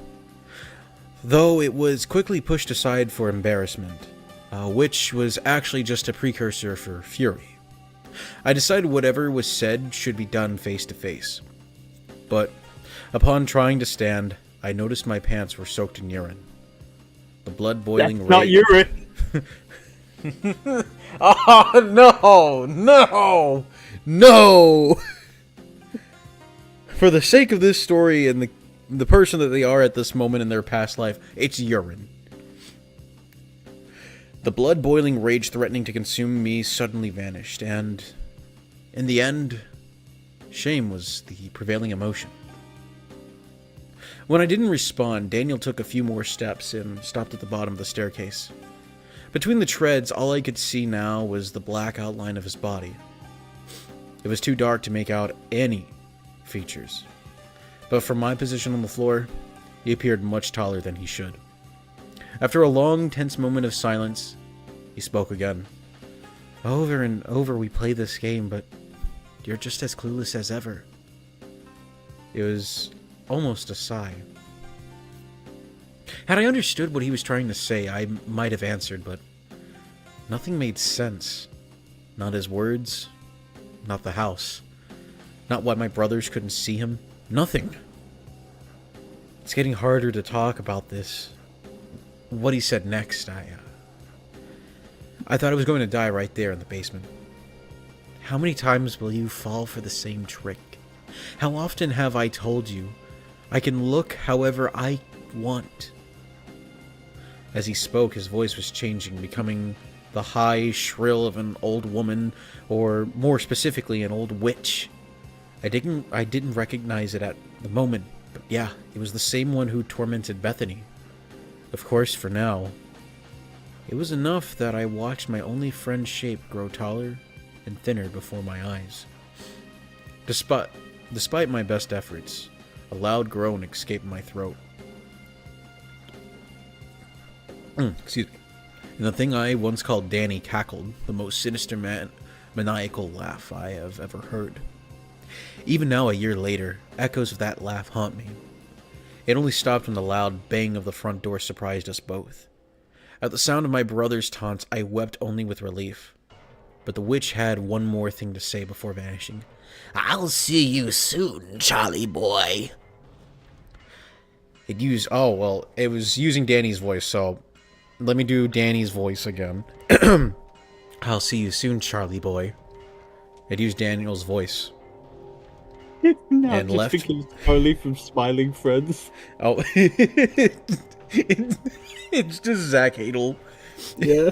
though it was quickly pushed aside for embarrassment, which was actually just a precursor for fury. I decided whatever was said should be done face to face. But upon trying to stand, I noticed my pants were soaked in urine. The blood boiling That's not urine. Oh, no! For the sake of this story and the person that they are at this moment in their past life, it's urine. The blood boiling rage threatening to consume me suddenly vanished, and in the end, shame was the prevailing emotion. When I didn't respond, Daniel took a few more steps and stopped at the bottom of the staircase. Between the treads, all I could see now was the black outline of his body. It was too dark to make out any features, but from my position on the floor, he appeared much taller than he should. After a long, tense moment of silence, he spoke again. Over and over we play this game, but you're just as clueless as ever. It was almost a sigh. Had I understood what he was trying to say, I might have answered, but nothing made sense. Not his words, not the house, not why my brothers couldn't see him, nothing. It's getting harder to talk about this. What he said next, I thought I was going to die right there in the basement. How many times will you fall for the same trick? How often have I told you I can look however I want? As he spoke, his voice was changing, becoming the high shrill of an old woman, or more specifically, an old witch. I didn't recognize it at the moment, but yeah, it was the same one who tormented Bethany. Of course, for now, it was enough that I watched my only friend's shape grow taller and thinner before my eyes. Despite my best efforts, a loud groan escaped my throat. Excuse me. And the thing I once called Danny cackled, the most sinister maniacal laugh I have ever heard. Even now, a year later, echoes of that laugh haunt me. It only stopped when the loud bang of the front door surprised us both. At the sound of my brother's taunts, I wept only with relief. But the witch had one more thing to say before vanishing. I'll see you soon, Charlie boy. It was using Danny's voice, so let me do Danny's voice again. I'll see you soon, Charlie boy. It used Daniel's voice. No, and just left. because Charlie from Smiling Friends. Oh, it's just Zach Hadel. Yeah.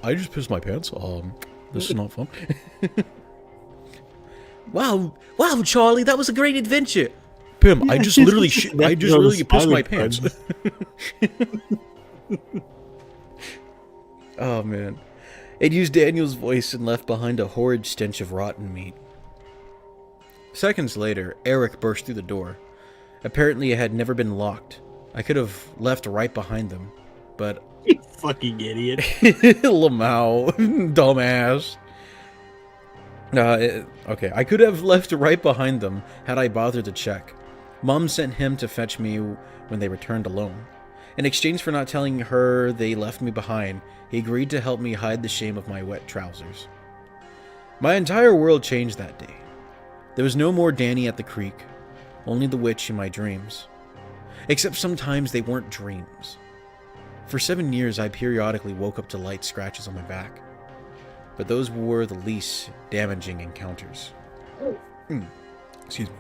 I just pissed my pants. This is not fun. Wow, Charlie, that was a great adventure. Pim, I just literally pissed my pants. Oh man, it used Daniel's voice and left behind a horrid stench of rotten meat. Seconds later, Eric burst through the door. Apparently, it had never been locked. I could have left right behind them, but You fucking idiot. Lamau, dumbass. Okay, I could have left right behind them had I bothered to check. Mom sent him to fetch me when they returned alone. In exchange for not telling her they left me behind, he agreed to help me hide the shame of my wet trousers. My entire world changed that day. There was no more Danny at the creek, only the witch in my dreams. Except sometimes they weren't dreams. For 7 years, I periodically woke up to light scratches on my back. But those were the least damaging encounters. Excuse me.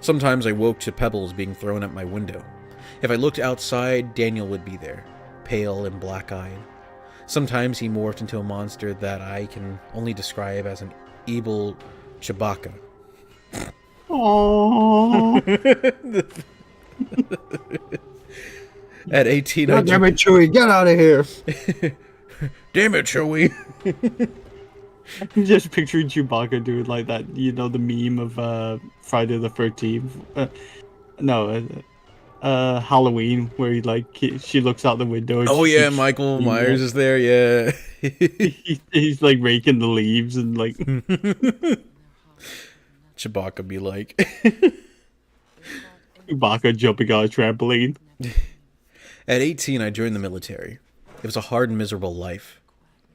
Sometimes I woke to pebbles being thrown at my window. If I looked outside, Daniel would be there, pale and black-eyed. Sometimes he morphed into a monster that I can only describe as an evil Chewbacca. Aww. At 18, God damn it, Chewie, get out of here. Damn it, Chewie. I can just picture Chewbacca doing like that, you know, the meme of Friday the 13th. Halloween, where she looks out the window. And Oh yeah, Michael Myers is there, yeah. he's like raking the leaves and like. Chewbacca be like. Chewbacca jumping on a trampoline. At 18, I joined the military. It was a hard and miserable life,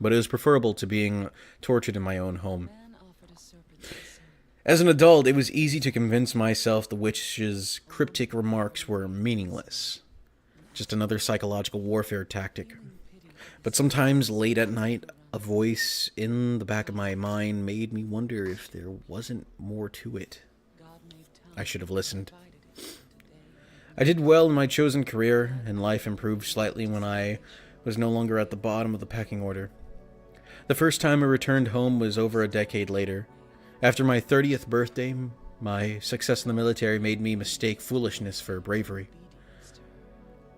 but it was preferable to being tortured in my own home. As an adult, it was easy to convince myself the witch's cryptic remarks were meaningless. Just another psychological warfare tactic. But sometimes, late at night, a voice in the back of my mind made me wonder if there wasn't more to it. I should have listened. I did well in my chosen career, and life improved slightly when I was no longer at the bottom of the pecking order. The first time I returned home was over a decade later. After my 30th birthday, my success in the military made me mistake foolishness for bravery.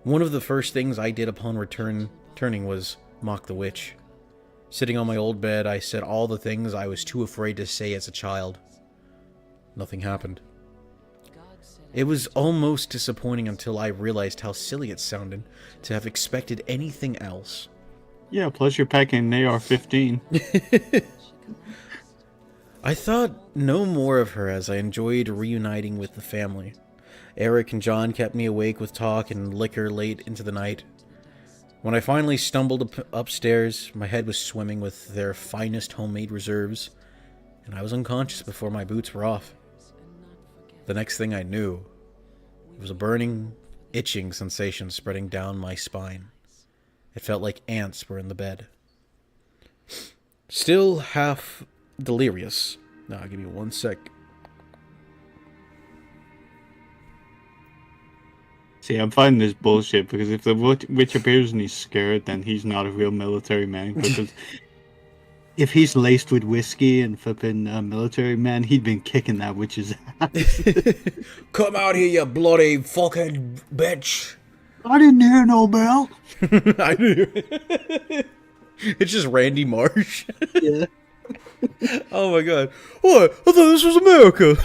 One of the first things I did upon returning was mock the witch. Sitting on my old bed, I said all the things I was too afraid to say as a child. Nothing happened. It was almost disappointing until I realized how silly it sounded to have expected anything else. Yeah, plus you're packing an AR-15. I thought no more of her as I enjoyed reuniting with the family. Eric and John kept me awake with talk and liquor late into the night. When I finally stumbled upstairs, my head was swimming with their finest homemade reserves, and I was unconscious before my boots were off. The next thing I knew, it was a burning, itching sensation spreading down my spine. It felt like ants were in the bed. Still half delirious. Now, give me 1 sec. See, I'm finding this bullshit because if the witch appears and he's scared, then he's not a real military man. Because if he's laced with whiskey and flipping military man, he'd been kicking that witch's ass. Come out here, you bloody fucking bitch! I didn't hear no bell. I knew. It's just Randy Marsh. Yeah. Oh my god. What? I thought this was America.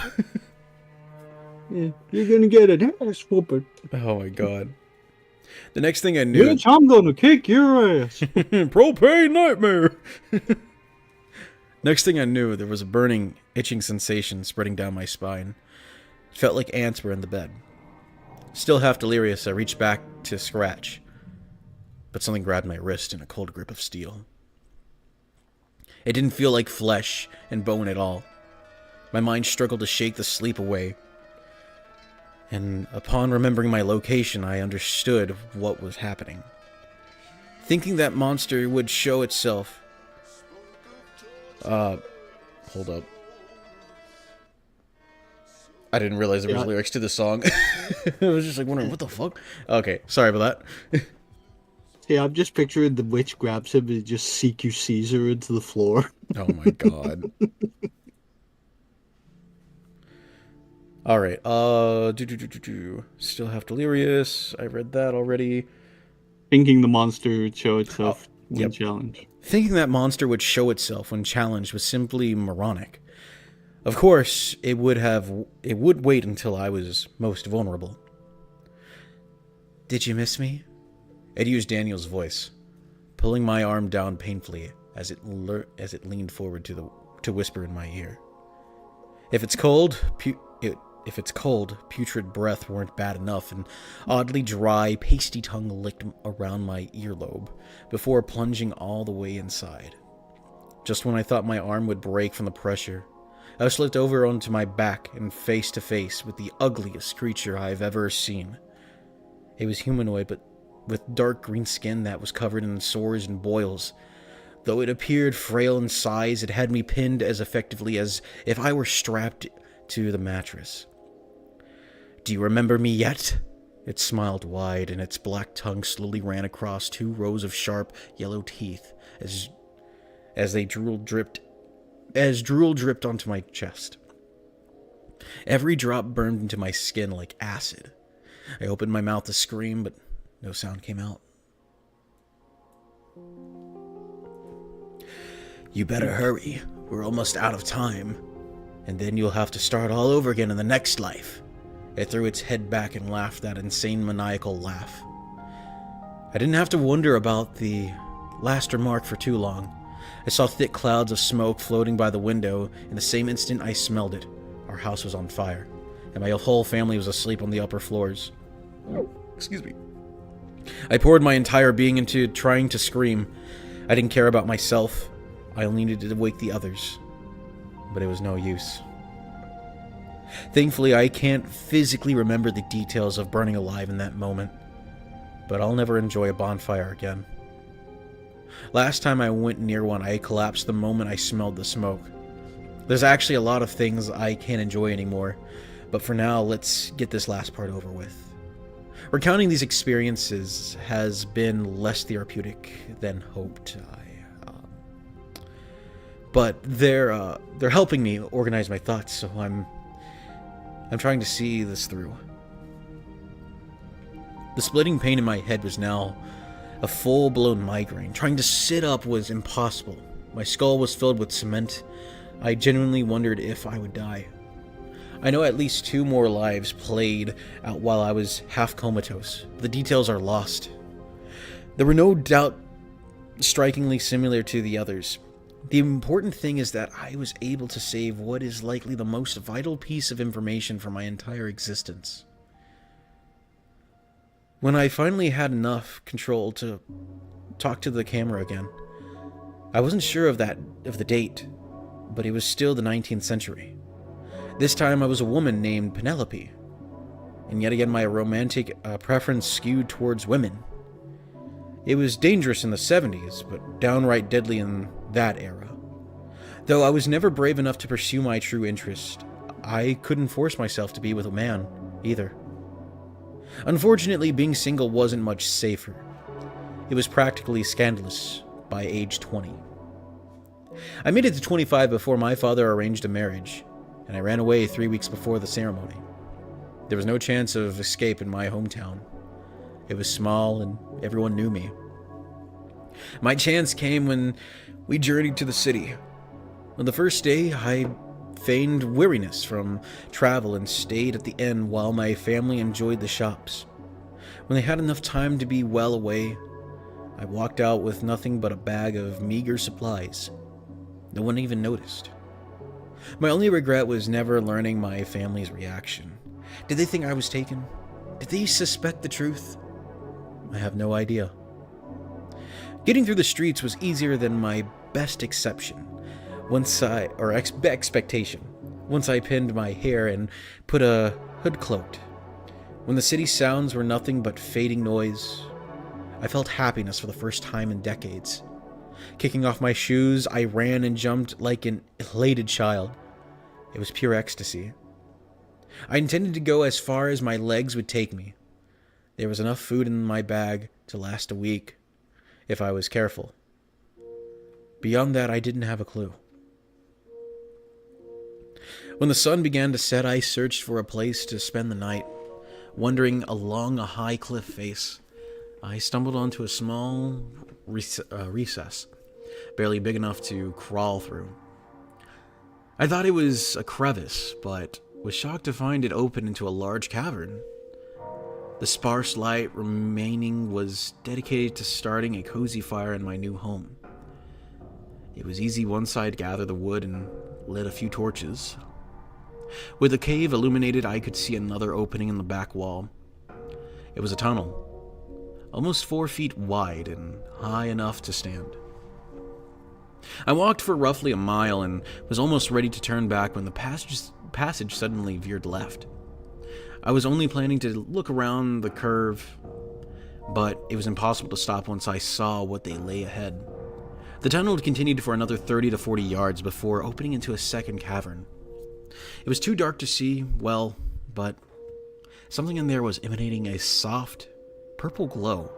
Yeah, you're gonna get an ass whooping. Oh my god. The next thing I knew... Bitch, I'm gonna kick your ass. Propane nightmare. Next thing I knew, there was a burning, itching sensation spreading down my spine. It felt like ants were in the bed. Still half delirious, I reached back to scratch, but something grabbed my wrist in a cold grip of steel. It didn't feel like flesh and bone at all. My mind struggled to shake the sleep away, and upon remembering my location, I understood what was happening. Thinking that monster would show itself... hold up. I didn't realize there was Yeah. lyrics to the song. I was just like wondering, what the fuck? Okay, sorry about that. Yeah, I'm just picturing the witch grabs him and just CQCs her into the floor. Oh my god. Alright, Still have Delirious. I read that already. Thinking the monster would show itself when yep. challenged. Thinking that monster would show itself when challenged was simply moronic. Of course, it would wait until I was most vulnerable. Did you miss me? It used Daniel's voice, pulling my arm down painfully as it leaned forward to whisper in my ear. If it's cold, putrid breath weren't bad enough, and oddly dry, pasty tongue licked around my earlobe before plunging all the way inside. Just when I thought my arm would break from the pressure, I was slipped over onto my back and face to face with the ugliest creature I've ever seen. It was humanoid, but with dark green skin that was covered in sores and boils. Though it appeared frail in size, it had me pinned as effectively as if I were strapped to the mattress. Do you remember me yet? It smiled wide, and its black tongue slowly ran across 2 rows of sharp yellow teeth as drool dripped onto my chest. Every drop burned into my skin like acid. I opened my mouth to scream, but no sound came out. You better hurry. We're almost out of time. And then you'll have to start all over again in the next life. It threw its head back and laughed that insane maniacal laugh. I didn't have to wonder about the last remark for too long. I saw thick clouds of smoke floating by the window. In the same instant I smelled it. Our house was on fire, and my whole family was asleep on the upper floors. Excuse me. I poured my entire being into trying to scream. I didn't care about myself. I only needed to wake the others. But it was no use. Thankfully, I can't physically remember the details of burning alive in that moment. But I'll never enjoy a bonfire again. Last time I went near one, I collapsed the moment I smelled the smoke. There's actually a lot of things I can't enjoy anymore. But for now, let's get this last part over with. Recounting these experiences has been less therapeutic than hoped. But they're helping me organize my thoughts, so I'm trying to see this through. The splitting pain in my head was now a full-blown migraine. Trying to sit up was impossible. My skull was filled with cement. I genuinely wondered if I would die. I know at least 2 more lives played out while I was half comatose. The details are lost. There were no doubt strikingly similar to the others. The important thing is that I was able to save what is likely the most vital piece of information for my entire existence. When I finally had enough control to talk to the camera again, I wasn't sure of the date, but it was still the 19th century. This time I was a woman named Penelope, and yet again my romantic preference skewed towards women. It was dangerous in the 70s, but downright deadly in that era. Though I was never brave enough to pursue my true interest, I couldn't force myself to be with a man, either. Unfortunately, being single wasn't much safer. It was practically scandalous by age 20. I made it to 25 before my father arranged a marriage, and I ran away 3 weeks before the ceremony. There was no chance of escape in my hometown. It was small, and everyone knew me. My chance came when we journeyed to the city. On the first day, I feigned weariness from travel and stayed at the inn while my family enjoyed the shops. When they had enough time to be well away, I walked out with nothing but a bag of meager supplies. No one even noticed. My only regret was never learning my family's reaction. Did they think I was taken? Did they suspect the truth? I have no idea. Getting through the streets was easier than my best expectation. Once I pinned my hair and put a hood cloaked. When the city sounds were nothing but fading noise, I felt happiness for the first time in decades. Kicking off my shoes, I ran and jumped like an elated child. It was pure ecstasy. I intended to go as far as my legs would take me. There was enough food in my bag to last a week, if I was careful. Beyond that, I didn't have a clue. When the sun began to set, I searched for a place to spend the night. Wandering along a high cliff face, I stumbled onto a small recess, barely big enough to crawl through. I thought it was a crevice, but was shocked to find it open into a large cavern. The sparse light remaining was dedicated to starting a cozy fire in my new home. It was easy once I'd gathered the wood and lit a few torches. With the cave illuminated, I could see another opening in the back wall. It was a tunnel, almost 4 feet wide and high enough to stand. I walked for roughly a mile and was almost ready to turn back when the passage suddenly veered left. I was only planning to look around the curve, but it was impossible to stop once I saw what they lay ahead. The tunnel continued for another 30 to 40 yards before opening into a second cavern. It was too dark to see well, but something in there was emanating a soft, purple glow.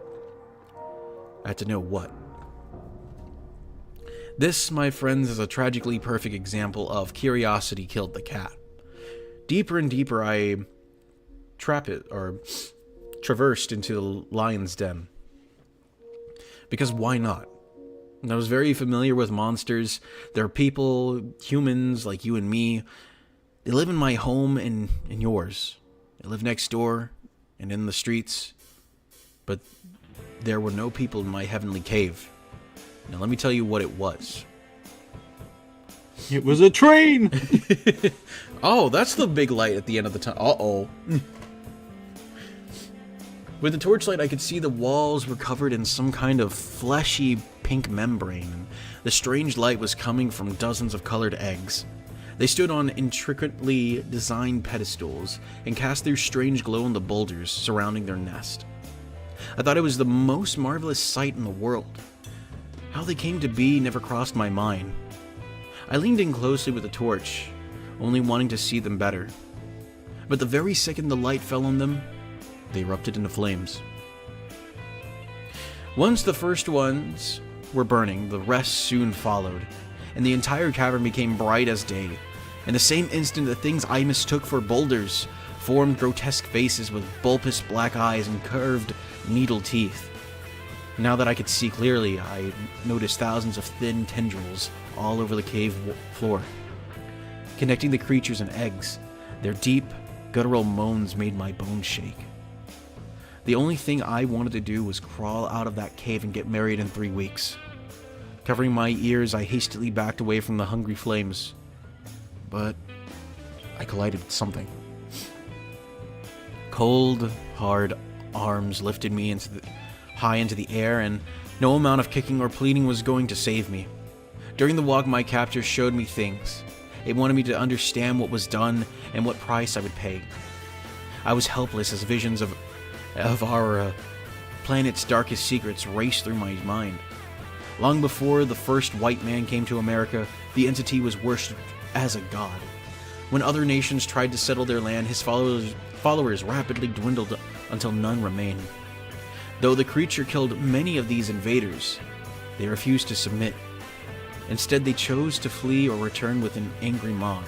I had to know what. This, my friends, is a tragically perfect example of curiosity killed the cat. Deeper and deeper I traversed into the lion's den. Because why not? And I was very familiar with monsters. There are people, humans like you and me. They live in my home and in yours. They live next door and in the streets. But there were no people in my heavenly cave. Now let me tell you what it was. It was a train! Oh, that's the big light at the end of the tunnel. Uh-oh. With the torchlight, I could see the walls were covered in some kind of fleshy pink membrane. The strange light was coming from dozens of colored eggs. They stood on intricately designed pedestals and cast their strange glow on the boulders surrounding their nest. I thought it was the most marvelous sight in the world. How they came to be never crossed my mind. I leaned in closely with the torch, only wanting to see them better. But the very second the light fell on them, they erupted into flames. Once the first ones were burning, the rest soon followed, and the entire cavern became bright as day. In the same instant, the things I mistook for boulders formed grotesque faces with bulbous black eyes and curved needle teeth. Now that I could see clearly, I noticed thousands of thin tendrils all over the cave floor, connecting the creatures and eggs. Their deep, guttural moans made my bones shake. The only thing I wanted to do was crawl out of that cave and get married in 3 weeks. Covering my ears, I hastily backed away from the hungry flames. But I collided with something. Cold, hard arms lifted me high into the air, and no amount of kicking or pleading was going to save me. During the walk, my captor showed me things. It wanted me to understand what was done and what price I would pay. I was helpless as visions of our planet's darkest secrets raced through my mind. Long before the first white man came to America, the entity was worshipped as a god. When other nations tried to settle their land, his followers rapidly dwindled until none remained. Though the creature killed many of these invaders, they refused to submit. Instead, they chose to flee or return with an angry mob.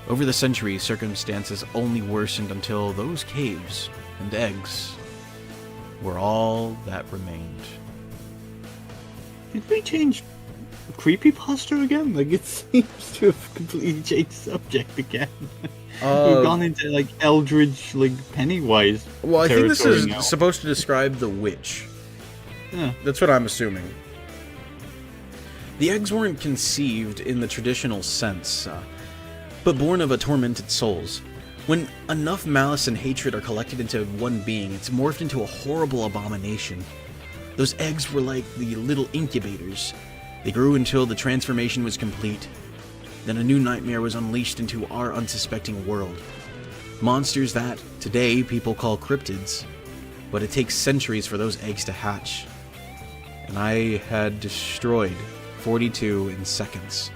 Over the centuries, circumstances only worsened until those caves and eggs were all that remained. Did we change creepypasta again? Like, it seems to have completely changed subject again. We've gone into, like, Eldritch, like, Pennywise. Well, I think this is now. supposed to describe the witch. Yeah. That's what I'm assuming. The eggs weren't conceived in the traditional sense, but born of a tormented souls. When enough malice and hatred are collected into one being, it's morphed into a horrible abomination. Those eggs were like the little incubators. They grew until the transformation was complete. Then a new nightmare was unleashed into our unsuspecting world. Monsters that, today, people call cryptids. But it takes centuries for those eggs to hatch. And I had destroyed 42 in seconds.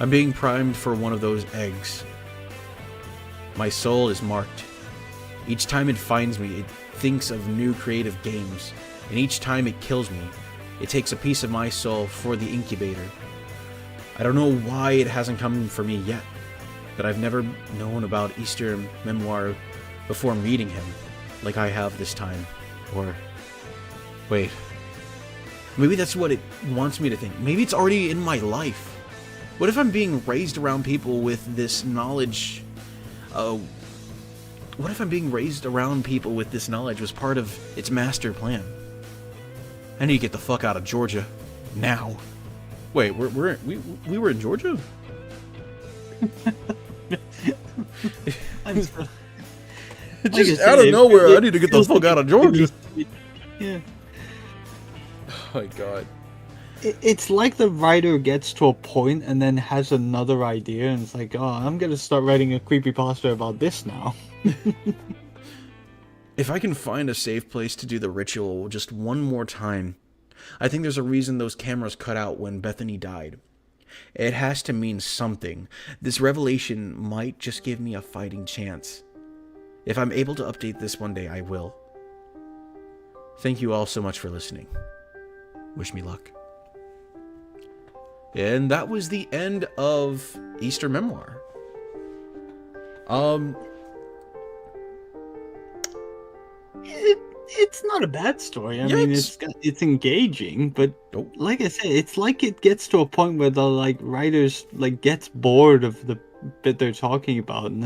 I'm being primed for one of those eggs. My soul is marked. Each time it finds me, it thinks of new creative games, and each time it kills me, it takes a piece of my soul for the incubator. I don't know why it hasn't come for me yet, but I've never known about Easter Memoir before meeting him, like I have this time. Or, wait, maybe that's what it wants me to think. Maybe it's already in my life. What if I'm being raised around people with this knowledge? What if I'm being raised around people with this knowledge was part of its master plan? I need to get the fuck out of Georgia now. Wait, we were in Georgia? Just out of nowhere, I need to get the fuck out of Georgia. Yeah. Oh my god. It's like the writer gets to a point and then has another idea, and it's like, oh, I'm gonna start writing a creepypasta about this now. If I can find a safe place to do the ritual just one more time, I think there's a reason those cameras cut out when Bethany died. It has to mean something. This revelation might just give me a fighting chance. If I'm able to update this one day, I will. Thank you all so much for listening. Wish me luck. And that was the end of Easter Memoir. It's not a bad story. I mean, it's engaging, but like I said, it's like it gets to a point where the writers gets bored of the bit they're talking about, and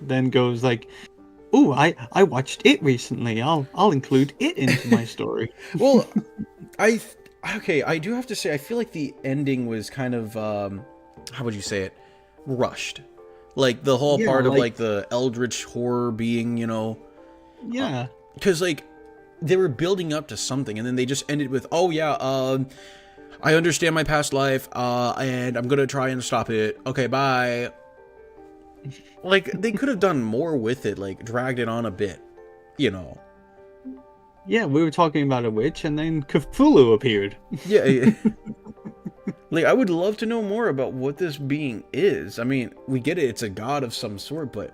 then goes like, "Ooh, I watched it recently. I'll include it into my story." Well, I do have to say, I feel like the ending was kind of how would you say it? Rushed. Like the whole part of the eldritch horror being, Yeah. Because they were building up to something, and then they just ended with, "Oh yeah, I understand my past life, and I'm gonna try and stop it. Okay, bye." They could have done more with it, dragged it on a bit, Yeah, we were talking about a witch, and then Cthulhu appeared. Yeah. I would love to know more about what this being is. I mean, we get it, it's a god of some sort, but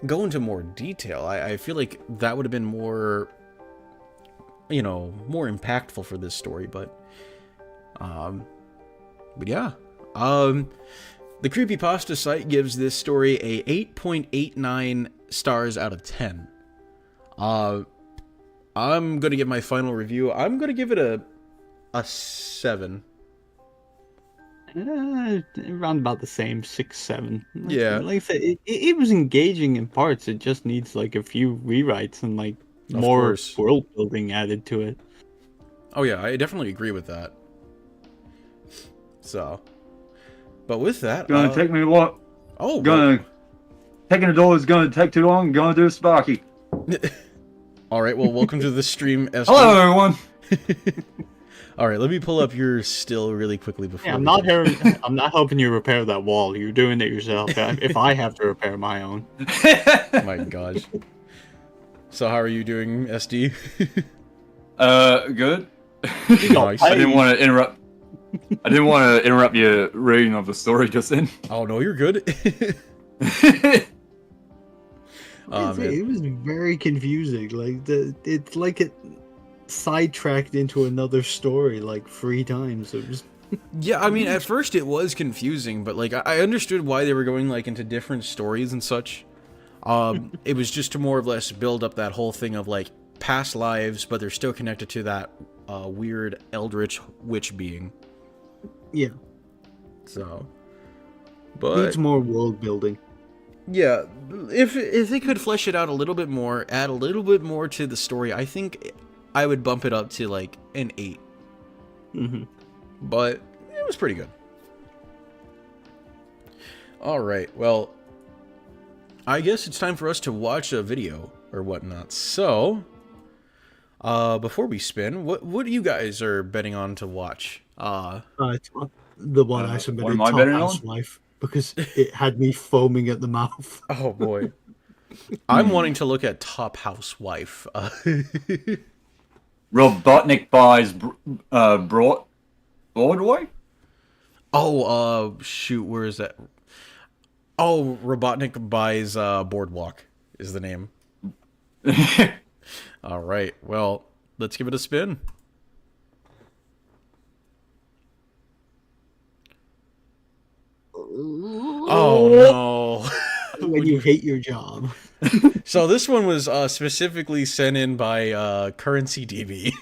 go into more detail. I feel like that would have been more, more impactful for this story, but yeah. The Creepypasta site gives this story a 8.89 stars out of 10. I'm gonna give my final review. I'm gonna give it a 7. Around about the same, 6, 7. Yeah. Like I said, it was engaging in parts. It just needs a few rewrites and more world building added to it. Oh yeah, I definitely agree with that. So, but with that, gonna take me what? Oh, taking the door is gonna take too long. Gonna do Sparky. All right. Well, welcome to the stream. Hello, everyone. All right, let me pull up your still really quickly before. Yeah, I'm not helping you repair that wall. You're doing it yourself. If I have to repair my own. My gosh. So how are you doing, SD? Good. Nice. I didn't want to interrupt. I didn't want to interrupt your reading of the story just then. Oh no, you're good. It was very confusing. It's like it sidetracked into another story 3 times. It was. Yeah, I mean, at first it was confusing, but I understood why they were going into different stories and such. It was just to more or less build up that whole thing of past lives, but they're still connected to that weird eldritch witch being. Yeah. So, but needs more world building. Yeah, if they could flesh it out a little bit more, add a little bit more to the story, I think I would bump it up to an 8. Mm-hmm. But it was pretty good. All right, well, I guess it's time for us to watch a video or whatnot. So, before we spin, what you guys are betting on to watch? It's the one I submitted, Top Housewife, because it had me foaming at the mouth. Oh boy, I'm wanting to look at Top Housewife. Robotnik buys Broadway. Oh, shoot, where is that? Oh, Robotnik buys Boardwalk is the name. All right, well, let's give it a spin. Oh no. When you hate your job. So this one was specifically sent in by Currency DB.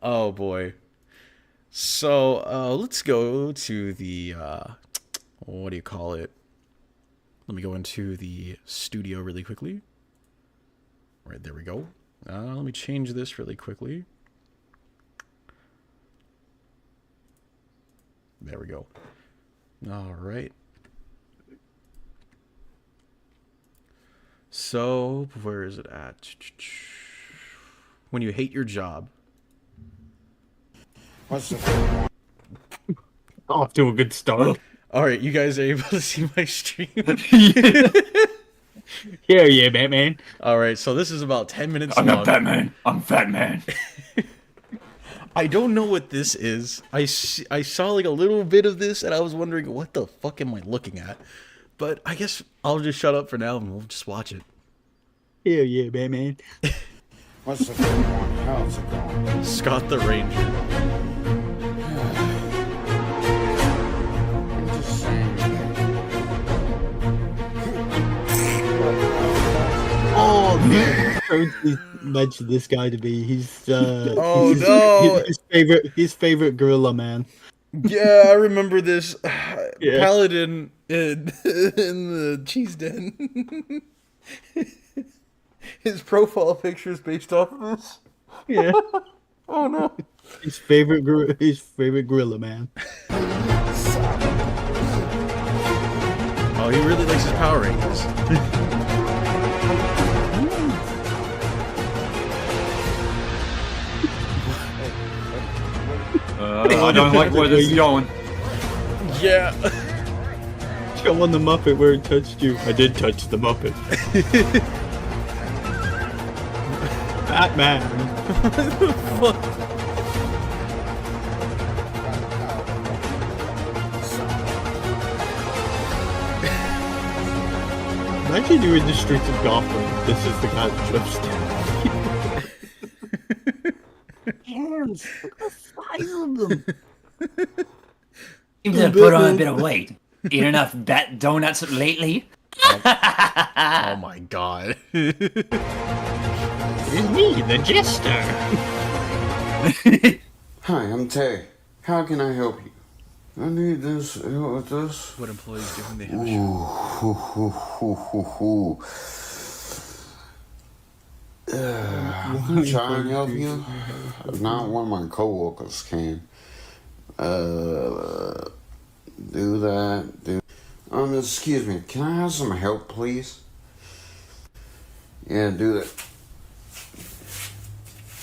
Oh boy. So let's go to the what do you call it? Let me go into the studio really quickly. All right, there we go. Let me change this really quickly. There we go. All right. So, where is it at? When you hate your job. What's the Off to a good start. All right, you guys are able to see my stream. Yeah, Batman. All right, so this is about 10 minutes I'm long. not Batman. I'm Fat Man. I don't know what this is. I saw like a little bit of this, and I was wondering, what the fuck am I looking at? But I guess I'll just shut up for now, and we'll just watch it. Yeah, Batman. What's the going on? How's it going? Scott the Ranger. I'm just saying. Oh man, Currency mentioned this guy to be. He's Oh, he's, no. his favorite gorilla man. Yeah, I remember this. Yeah. Paladin in the cheese den. His profile picture is based off of this. Yeah, Oh no. his favorite gorilla man. Oh, he really likes his Power Rangers. I don't like where this is going. Yeah. Show on the Muppet where it touched you. I did touch the Muppet. Batman. Imagine you in the streets of Gotham. This is the guy that drives down. Hands! Look at the size of them! Seem to have put on a bit of weight. Eat enough bat donuts lately? Oh my god. It's me, the Jester! Hi, I'm Tay. How can I help you? I need this. Help with this. What employees do when they have a Ooh, show? hoo, hoo, hoo, hoo, hoo. I'm gonna try and help you. Not one of my coworkers can. Do that. Excuse me. Can I have some help, please? Yeah, do that.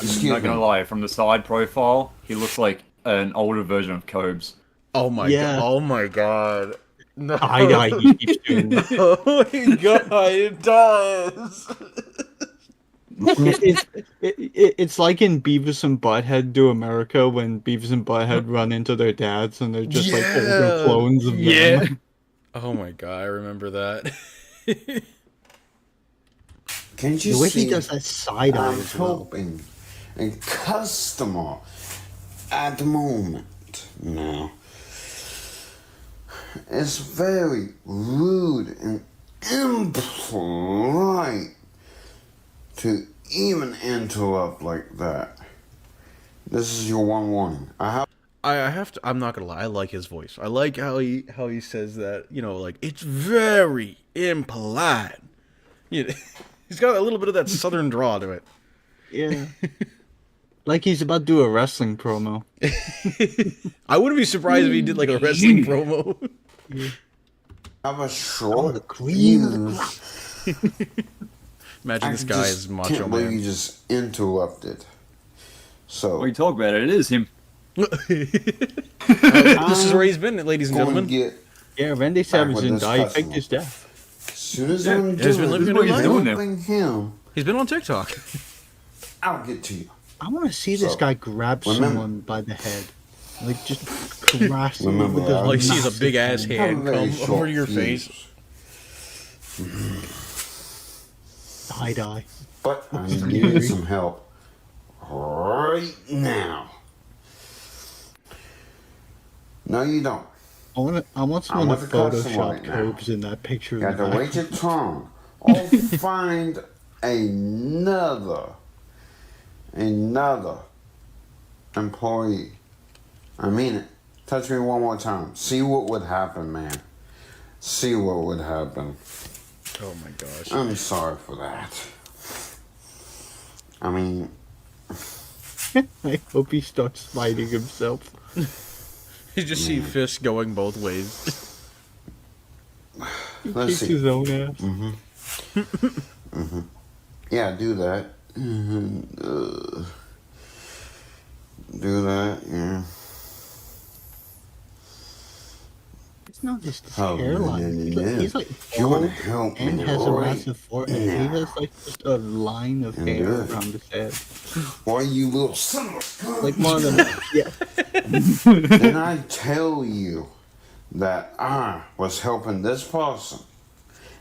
I'm not gonna lie, from the side profile, he looks like an older version of Cobes. Oh my Yeah. god. Oh my god. No. I he keeps doing that. Oh my god, it does. It's like in Beavis and Butthead Do America when Beavis and Butthead run into their dads and they're just like older Yeah. clones of them. Oh my god, I remember that. Can't you The way see? he does that side eye I'm as well. helping a customer at the moment now. It's very rude and impolite to even interrupt like that. This is your one warning. I have to. I'm not gonna lie. I like his voice. I like how he says that. You know, like it's very impolite. You know, he's got a little bit of that southern draw to it. Yeah. Like he's about to do a wrestling promo. I wouldn't be surprised if he did like a wrestling promo. have a short the cream of the fuse. Imagine this guy is Macho can't believe you Man. just interrupted. So When you talk about it, it is him. This is where he's been, ladies and going to gentlemen. get Yeah, Randy Savage with didn't this die. He customer. faked his death. as soon as I'm he's been done living This is what he's doing now. helping him, He's been on TikTok. I'll get to you. I want to see this So, guy grab remember- someone by the head. Like, just crashing Remember, with the All you see is a massive big ass hand. Have a hand very come short over to your fuse. face. Side-eye. But I Scary. need some help right now. No, you don't. I want someone with to the customer Photoshop right now. Cobes in that picture. You in got the to wait your background. turn. Or find another employee. I mean it. Touch me one more time. See what would happen, man. See what would happen. Oh my gosh. I'm sorry for that. I mean, I hope he starts fighting himself. You just see fists going both ways. He Let's kicks see. his own ass. yeah, do that. Do that, yeah. It's not just his Oh, hairline. no. He's like You want to bald help and me has a right massive forehead. He now. has like just a line of And hair good. around his head. Why you little son of a gun? Like one of them. Yeah. Did I tell you that I was helping this person?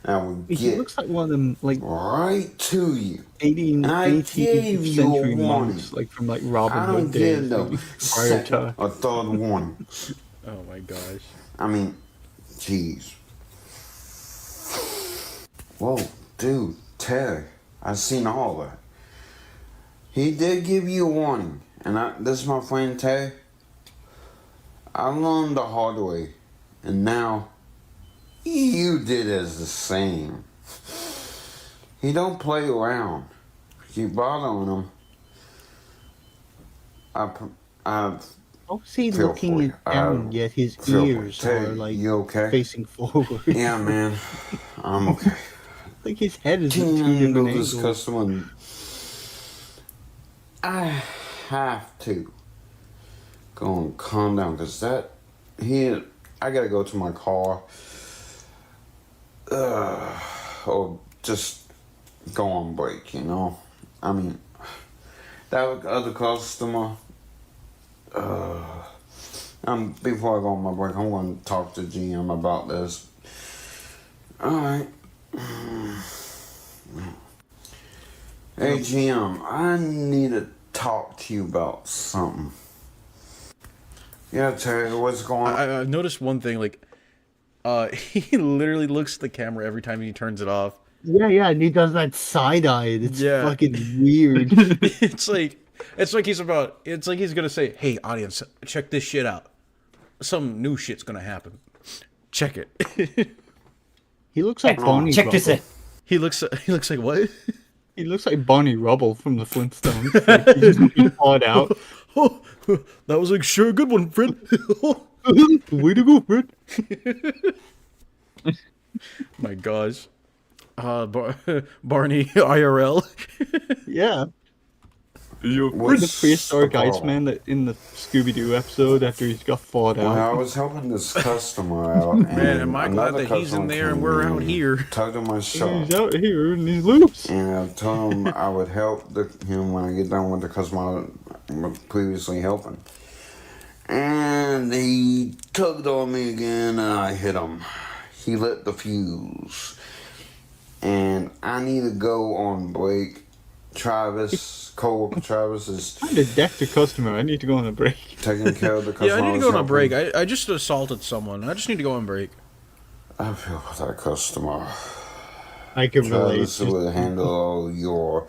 And I would He get looks like one of them like right to you. 18th I gave you a century warning. monks, like from like Robin I Hood don't give days. no like, prior second to or third warning. Oh my gosh. I mean, jeez. Whoa, dude, Terry, I seen all that. He did give you a warning, and this is my friend Terry. I learned the hard way, and now you did as the same. He don't play around. You bothering him. I how is he Feel looking for it you. down, yet his feel for you. ears Terry, are like you okay? facing forward? Yeah, man, I'm okay. Like his head is Can in you two handle different this angles. customer? I have to go and calm down because I gotta go to my car, or just go on break. You know, I mean, that other customer. Before I go on my break, I'm going to talk to GM about this. All right. Hey, GM, I need to talk to you about something. Yeah, Terry, what's going on? I've noticed one thing, like, he literally looks at the camera every time he turns it off. Yeah, and he does that side eye. It's Yeah. fucking weird. It's like he's gonna say, "Hey, audience, check this shit out. Some new shit's gonna happen. Check it." He looks like Hey, Barney check Rubble. this out. He looks like what? He looks like Barney Rubble from the Flintstones. Like, he's just being pawed out. Oh, that was like sure a good one, Fred. Way to go, Fred. My gosh. Barney IRL. Yeah. You The What's prehistoric the problem? Iceman that in the Scooby-Doo episode after he's got fought Well, I out. was helping this customer out. Man, am I glad that he's in there and we're out here. Tugged on my shirt. He's out here and he's loose. And I told him I would help him when I get done with the customer I was previously helping. And he tugged on me again and I hit him. He lit the fuse. And I need to go on break. Co-worker Travis is I'm the Dexter customer. I need to go on a break. taking care of the customer. Yeah, I need to was go on a helping. break. I just assaulted someone. I just need to go on break. I feel for that customer. I can relate. Travis will handle all your...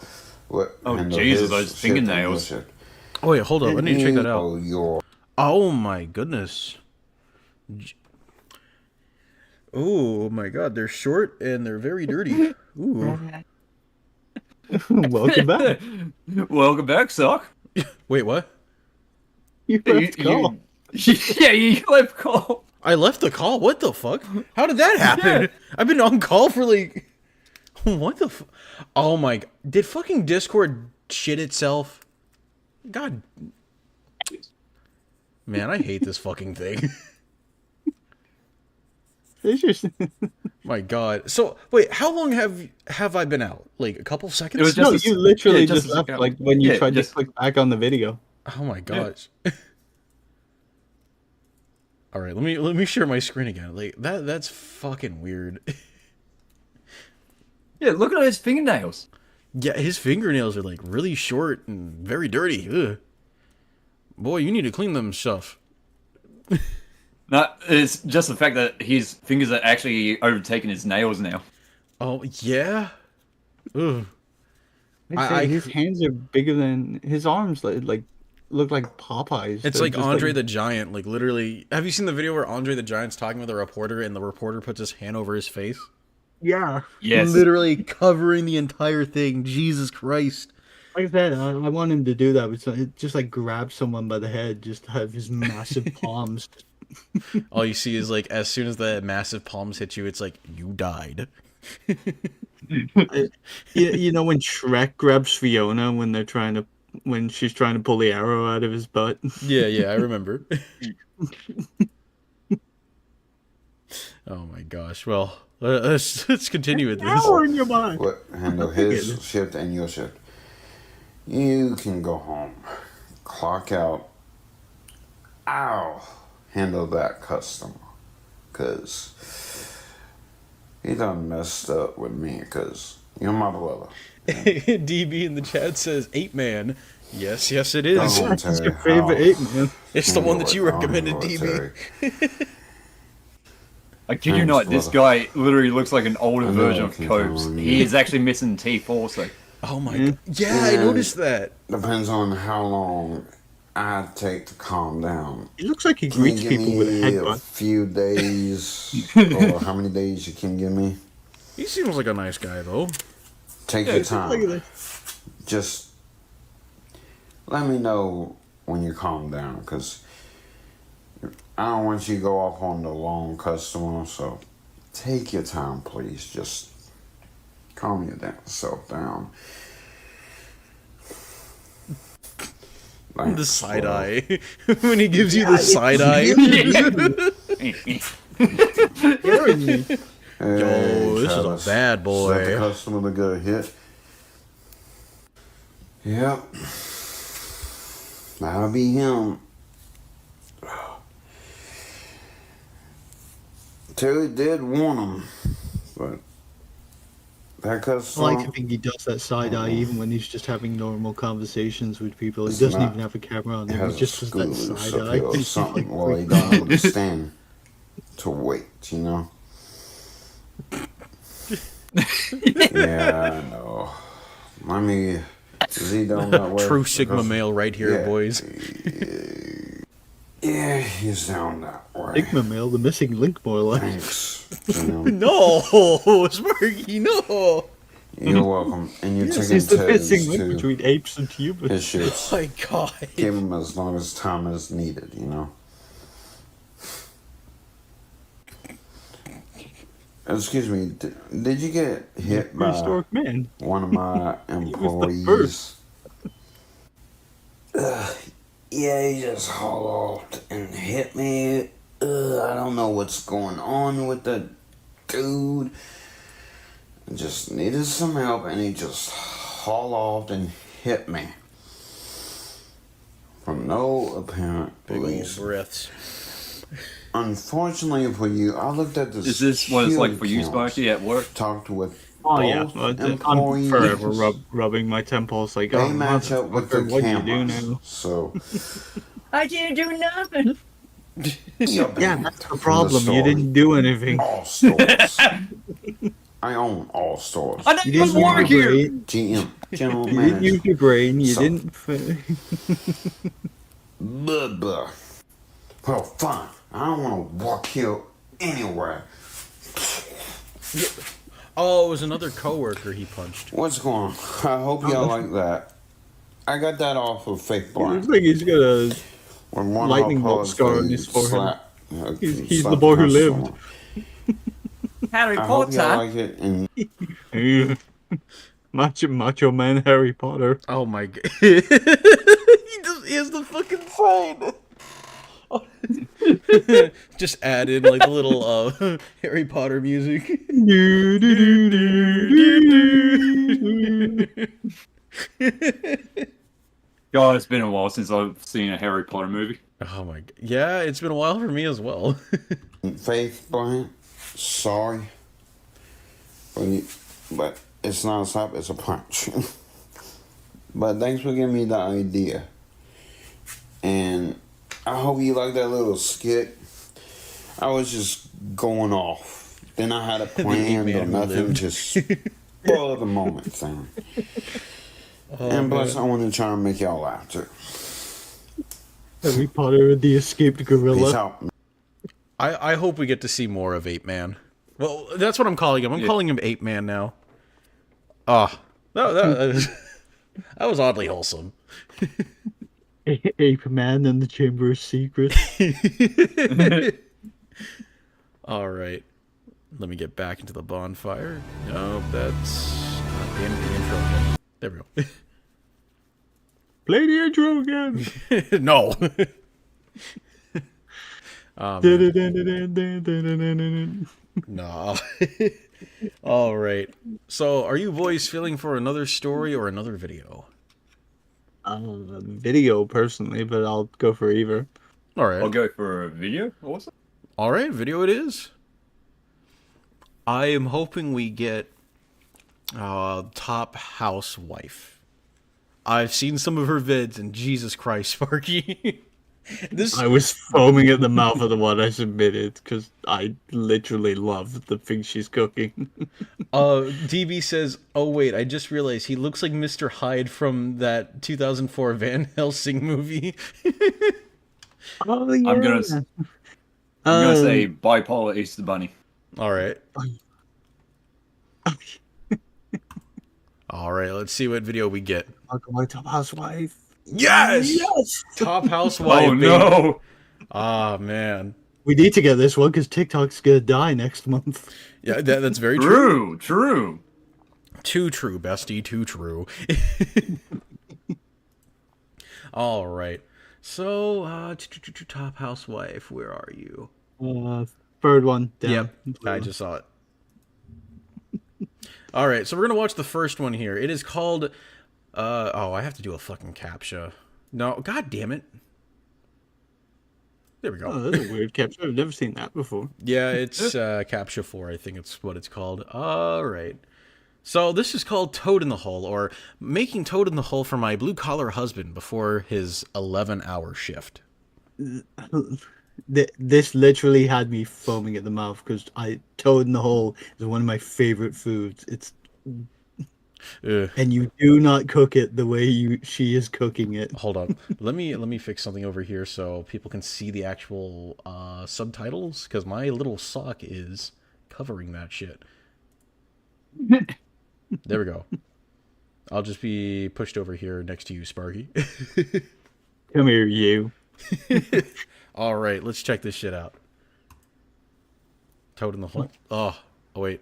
Oh, handle Jesus, his those shit and fingernails. your shit. Oh wait, hold up. I need to check that out. Handle your... Oh my goodness. Oh my god, they're short and they're very dirty. Ooh. Welcome back. Welcome back, Sock. Wait, what? You left call. Yeah, you left call. I left the call? What the fuck? How did that happen? Yeah. I've been on call for like... What the fuck? Oh my... Did fucking Discord shit itself? God... Man, I hate this fucking thing. It's just... My god. So, wait, how long have I been out? Like, a couple seconds? It was No, just you literally yeah, just just- left yeah. like when you Yeah, tried just- to click back on the video. Oh my gosh. All right, let me share my screen again. Like that's fucking weird. Yeah, look at his fingernails. Yeah, his fingernails are like really short and very dirty. Ugh. Boy, you need to clean them stuff. No, it's just the fact that his fingers are actually overtaking his nails now. Oh yeah. Ugh. His hands are bigger than his arms. Like look like Popeyes. It's They're like just Andre the Giant. Like literally, have you seen the video where Andre the Giant's talking with a reporter and the reporter puts his hand over his face? Yeah. Yes. Literally covering the entire thing. Jesus Christ. Like I said, I want him to do that. But just like grab someone by the head, just have his massive palms. All you see is like as soon as the massive palms hit you, it's like you died. You know when Shrek grabs Fiona when she's trying to pull the arrow out of his butt. Yeah, I remember. Oh my gosh. Well, let's continue with this. Arrow in your butt. What handle his shift and your shift. You can go home. Clock out. I'll handle that customer. Cause he done messed up with me, cause you're my brother. DB in the chat says 8-man. Yes, it is. Don't That's Terry, your favorite I'll 8-man. It's the one that you handle it. I'll recommended, handle it, DB. Terry. I kid you Thanks, not, this guy literally looks like an older I know, version of keep Copes. going. He is actually missing teeth also. Oh my god. Yeah, I noticed that. Depends on how long I take to calm down. He looks like he Can you greets give people with a me a headbutt. few days, or how many days you can give me? He seems like a nice guy though. Take your Look at time. this. Just let me know when you calm down, because I don't want you to go off on the long customer. So take your time, please. Just calm yourself down. The Thanks, side well, eye. When he gives you the side eye. Scaring me. Hey, Yo, this is Travis, a bad Set boy. the customer to get a hit. Yep. That'll be him. Terry did warn him, but that I customer. like to think he does that side eye even when he's just having normal conversations with people. He It's doesn't not- even have a camera on him. has He just a does that screw side loose up eye. here or He's something. like, Well, he don't understand to wait, you know. Yeah, I know. I mean, is he down that way? True Sigma Because- male right here, yeah. boys. Yeah, he's down that way. Sigma male, the missing link, more like. Thanks. You know, No, Sparky, no. you're welcome. And you're Yes, taking he's the Ted's missing link to between apes and humans. his shifts. My God. Give him as long as time is needed, you know. Excuse me, did you get hit by Prehistoric man. one of my the employees? first. Yeah, he just hauled off and hit me. I don't know what's going on with the dude. I just needed some help, and he just hauled off and hit me. For no apparent Big old reason. breaths. Unfortunately for you, I looked at this. Is this what it's like kill for you, counts, Sparky, at work? Talked with Oh yeah, both I'm employees. forever rubbing my temples like, They oh, match up with the motherfucker, what do you do cameras. now? So I didn't do nothing. Yeah, that's the problem. You didn't do anything. All stores. I own all stores. I don't You even didn't work use your here! brain. GM, general You didn't manager. use your brain. You So- didn't. Blah, blah. Well, fine. I don't want to walk here anywhere. Oh, it was another coworker he punched. What's going on? I hope y'all like that. I got that off of Fake It Blind. looks like he's got a. When one lightning of our bolt scar on pods, his they forehead. slap- He's slap the boy who customer. lived. Harry I hope y'all Potter. like it. And Macho Man Harry Potter. Oh my God. He has the fucking sign. Just add in like a little Harry Potter music. God, it's been a while since I've seen a Harry Potter movie. Oh my. Yeah, it's been a while for me as well. Faith Bryant, sorry. But it's not a slap, it's a punch. But thanks for giving me the idea. And I hope you like that little skit. I was just going off. Then I had a plan or nothing, just spoil the moment thing. And plus, I want to try and make y'all laugh too. Harry Potter and the escaped Peace gorilla. out. I hope we get to see more of Ape Man. Well, that's what I'm calling him. I'm calling him Ape Man now. Ah, that was oddly wholesome. Ape Man and the Chamber of Secrets. All right, let me get back into the bonfire. No, that's not the end of the intro again. There we go. Play the intro again. No. Nah. All right. So, are you boys feeling for another story or another video? Video personally, but I'll go for either. All right. I'll go for a video. Awesome. All right, video it is. I am hoping we get Top Housewife. I've seen some of her vids, and Jesus Christ, Sparky. I was foaming at the mouth of the one I submitted because I literally love the things she's cooking. DB says, "Oh wait, I just realized he looks like Mr. Hyde from that 2004 Van Helsing movie." Oh yeah. I'm gonna say bipolar Easter Bunny. All right. All right, let's see what video we get. Welcome my Top Housewife. Yes! Yes! Top Housewife. Oh baby. no! Ah, man. We need to get this one because TikTok's gonna die next month. Yeah, that's very true. True. Too true, bestie. Too true. All right. So, Top Housewife, where are you? Third one down. Yep, I just saw it. All right, so we're gonna watch the first one here. It is called. Oh, I have to do a fucking captcha. No, god damn it. There we go. Oh, that's a weird capture. I've never seen that before. Yeah, it's captcha 4. I think it's what it's called. All right. So this is called Toad in the Hole, or making Toad in the Hole for my blue-collar husband before his 11-hour shift. This literally had me foaming at the mouth because Toad in the Hole is one of my favorite foods. It's and you do not cook it the way she is cooking it. Hold up. Let me fix something over here so people can see the actual subtitles, because my little sock is covering that shit. There we go. I'll just be pushed over here next to you, Sparky. Come here, you. All right, let's check this shit out. Toad in the Hole. Oh wait.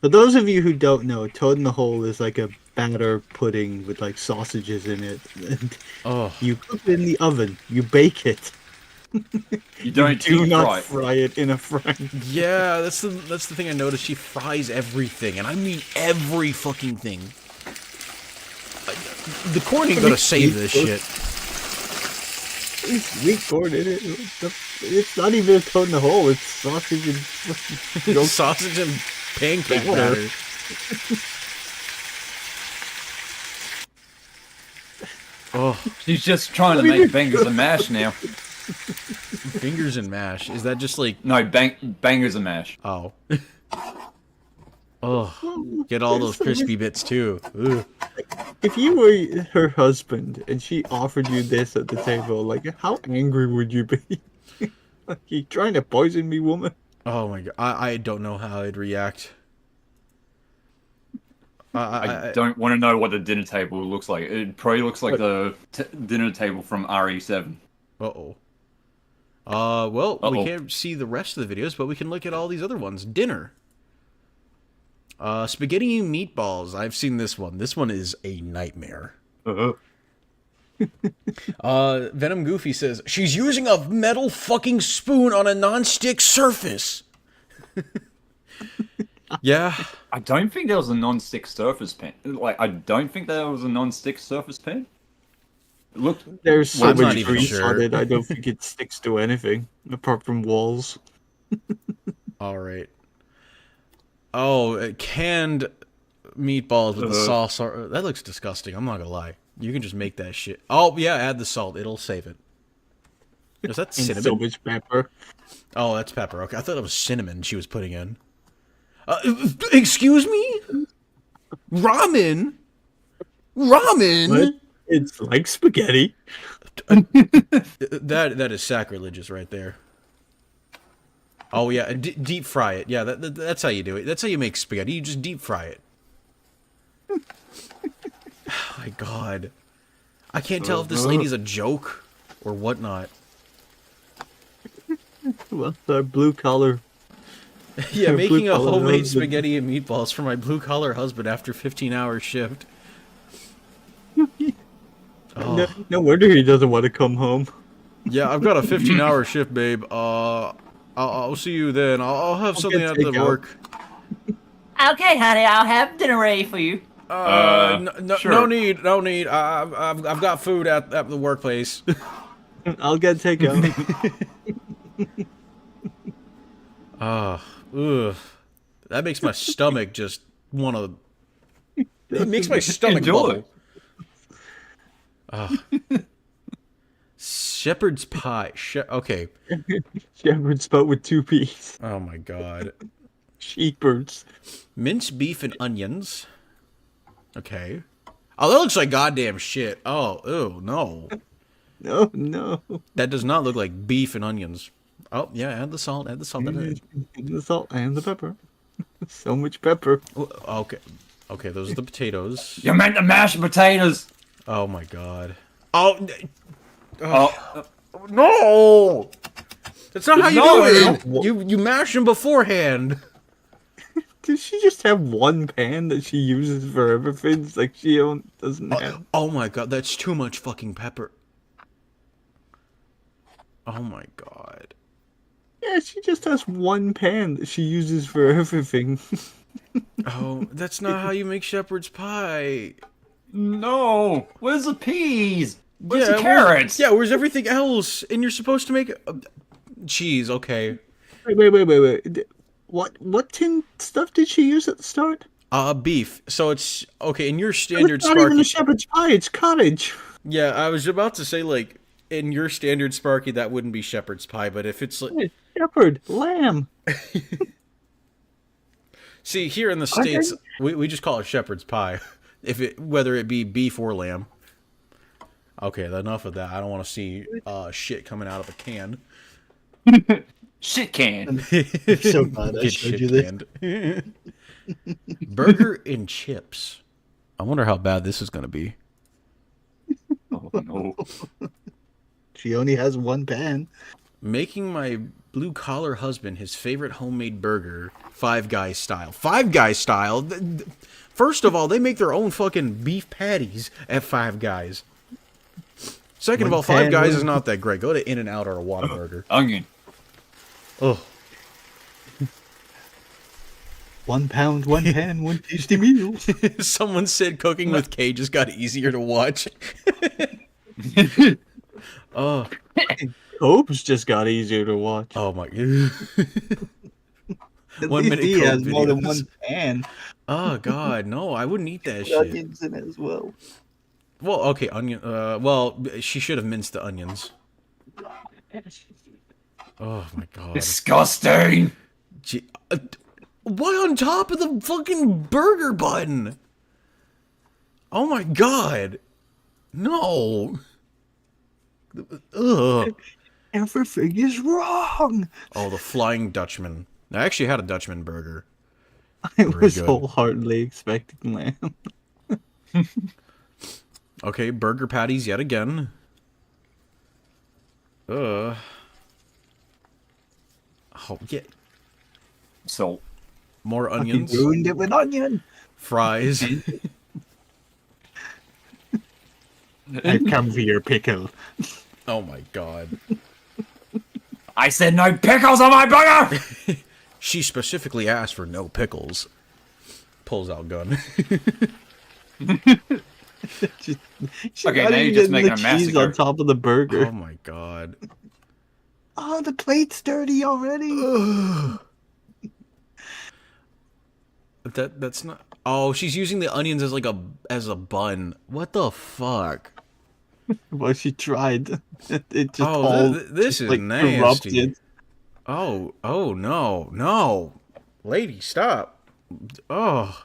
For those of you who don't know, Toad in the Hole is like a batter pudding with like sausages in it. And you cook it in the oven. You bake it. You don't Do deep not fry. fry it in a frying. Yeah, that's the thing I noticed. She fries everything, and I mean every fucking thing. The corn ain't gonna save this shit. It's sweet corn in it. It's not even a Toad in the Hole. It's sausage and Sausage and pancake Batter. batter. Oh, She's just trying to make bangers and mash now. fingers and mash. Is that just like No, bangers and mash. oh? Oh, get all those crispy bits too. Ugh. If you were her husband and she offered you this at the table, like how angry would you be? Like, you trying to poison me, woman? Oh my god, I don't know how I'd react. I don't want to know what the dinner table looks like. It probably looks like the dinner table from RE7. Uh-oh. Well, we Uh-oh. can't see the rest of the videos, but we can look at all these other ones. Dinner. Spaghetti and meatballs. I've seen this one. This one is a nightmare. Venom Goofy says, she's using a metal fucking spoon on a non-stick surface. Yeah. I don't think there was a non-stick surface pan. Like, I don't think there was a non-stick surface pan. Look, There's so Well, I'm not much even grease sure. on it. I don't think it sticks to anything apart from walls. All right. Oh, canned meatballs with the sauce. That looks disgusting. I'm not gonna lie. You can just make that shit. Oh yeah, add the salt. It'll save it. Is that And so cinnamon? much pepper. Oh, that's pepper. Okay, I thought it was cinnamon she was putting in. Excuse me? Ramen? Ramen? What? It's like spaghetti. That is sacrilegious right there. Oh yeah, deep fry it. Yeah, that's how you do it. That's how you make spaghetti. You just deep fry it. Oh my god. I can't tell if this lady's a joke or whatnot. Well, the blue collar. Yeah, Her making a blue-collar homemade husband. spaghetti and meatballs for my blue-collar husband after 15-hour shift. No wonder he doesn't want to come home. Yeah, I've got a 15-hour shift, babe. I'll see you then. I'll have something get after takeout. work. Okay, honey, I'll have dinner ready for you. Sure. No need. I've got food at the workplace. I'll get takeout. Ugh. That makes my stomach just want to... It makes my stomach Enjoy. bubble. Shepherd's pie. Okay. Shepherd's spelt with 2 P's. Oh my god. Sheepers. Minced beef and onions. Okay. Oh, that looks like goddamn shit. Oh, ew, no. Oh no. That does not look like beef and onions. Oh, yeah, add the salt, add the salt. And the salt and the pepper. So much pepper. Okay. Okay, those are the potatoes. You meant the mashed potatoes. Oh my god. Oh, Oh, no! That's not how you No, do it! You mash them beforehand. Does she just have one pan that she uses for everything? It's like she doesn't have. Oh my god, that's too much fucking pepper. Oh my god. Yeah, she just has one pan that she uses for everything. Oh, that's not how you make shepherd's pie. no. Where's the peas? Where's Yeah, the carrots? Yeah, where's everything else? And you're supposed to make cheese, okay. Wait. What tin stuff did she use at the start? Beef. So it's okay in your standard It's not even Sparky. a shepherd's pie. It's cottage. Yeah, I was about to say like in your standard Sparky that wouldn't be shepherd's pie, but if it's like Shepherd, lamb. see here in the States we just call it shepherd's pie. If it whether it be beef or lamb. Okay, enough of that. I don't want to see shit coming out of a can. Shit can. So glad I Get showed shit you this. canned. Burger and chips. I wonder how bad this is gonna be. Oh, no. She only has one pan. Making my blue collar husband his favorite homemade burger, Five Guys style. Five Guys style. First of all, they make their own fucking beef patties at Five Guys. Second of all, Five Guys is not that great. Go to In-N-Out or a Whataburger. Onion. Oh, 1 pound, 1 pan, 1 tasty meal. someone said cooking with Kay just got easier to watch. Oh, Cope's just got easier to watch. oh my. At 1 least minute he has Cope more than videos. one pan. Oh god, no! I wouldn't eat that shit. Onions in it as well. Well, okay, onion. Well, she should have minced the onions. Oh my god. Disgusting. Gee, what on top of the fucking burger bun? Oh my god. No. Ugh. Everything is wrong. Oh, the Flying Dutchman. I actually had a Dutchman burger. I Very was good. wholeheartedly expecting lamb. Okay, burger patties yet again. Oh, yeah. So, More You onions. ruined it with onion. Fries. I've come for your pickle. Oh my god. I said no pickles on my burger. She specifically asked for no pickles. Pulls out gun. Just- she's Okay, not now even you're just getting making the a cheese massacre. on top of the burger. Oh my god. Oh, the plate's dirty already. That's not. Oh, she's using the onions as like a bun. What the fuck? Well, she tried. It just Oh, all this just, is like, nasty. erupted. Oh no, lady, stop. Oh,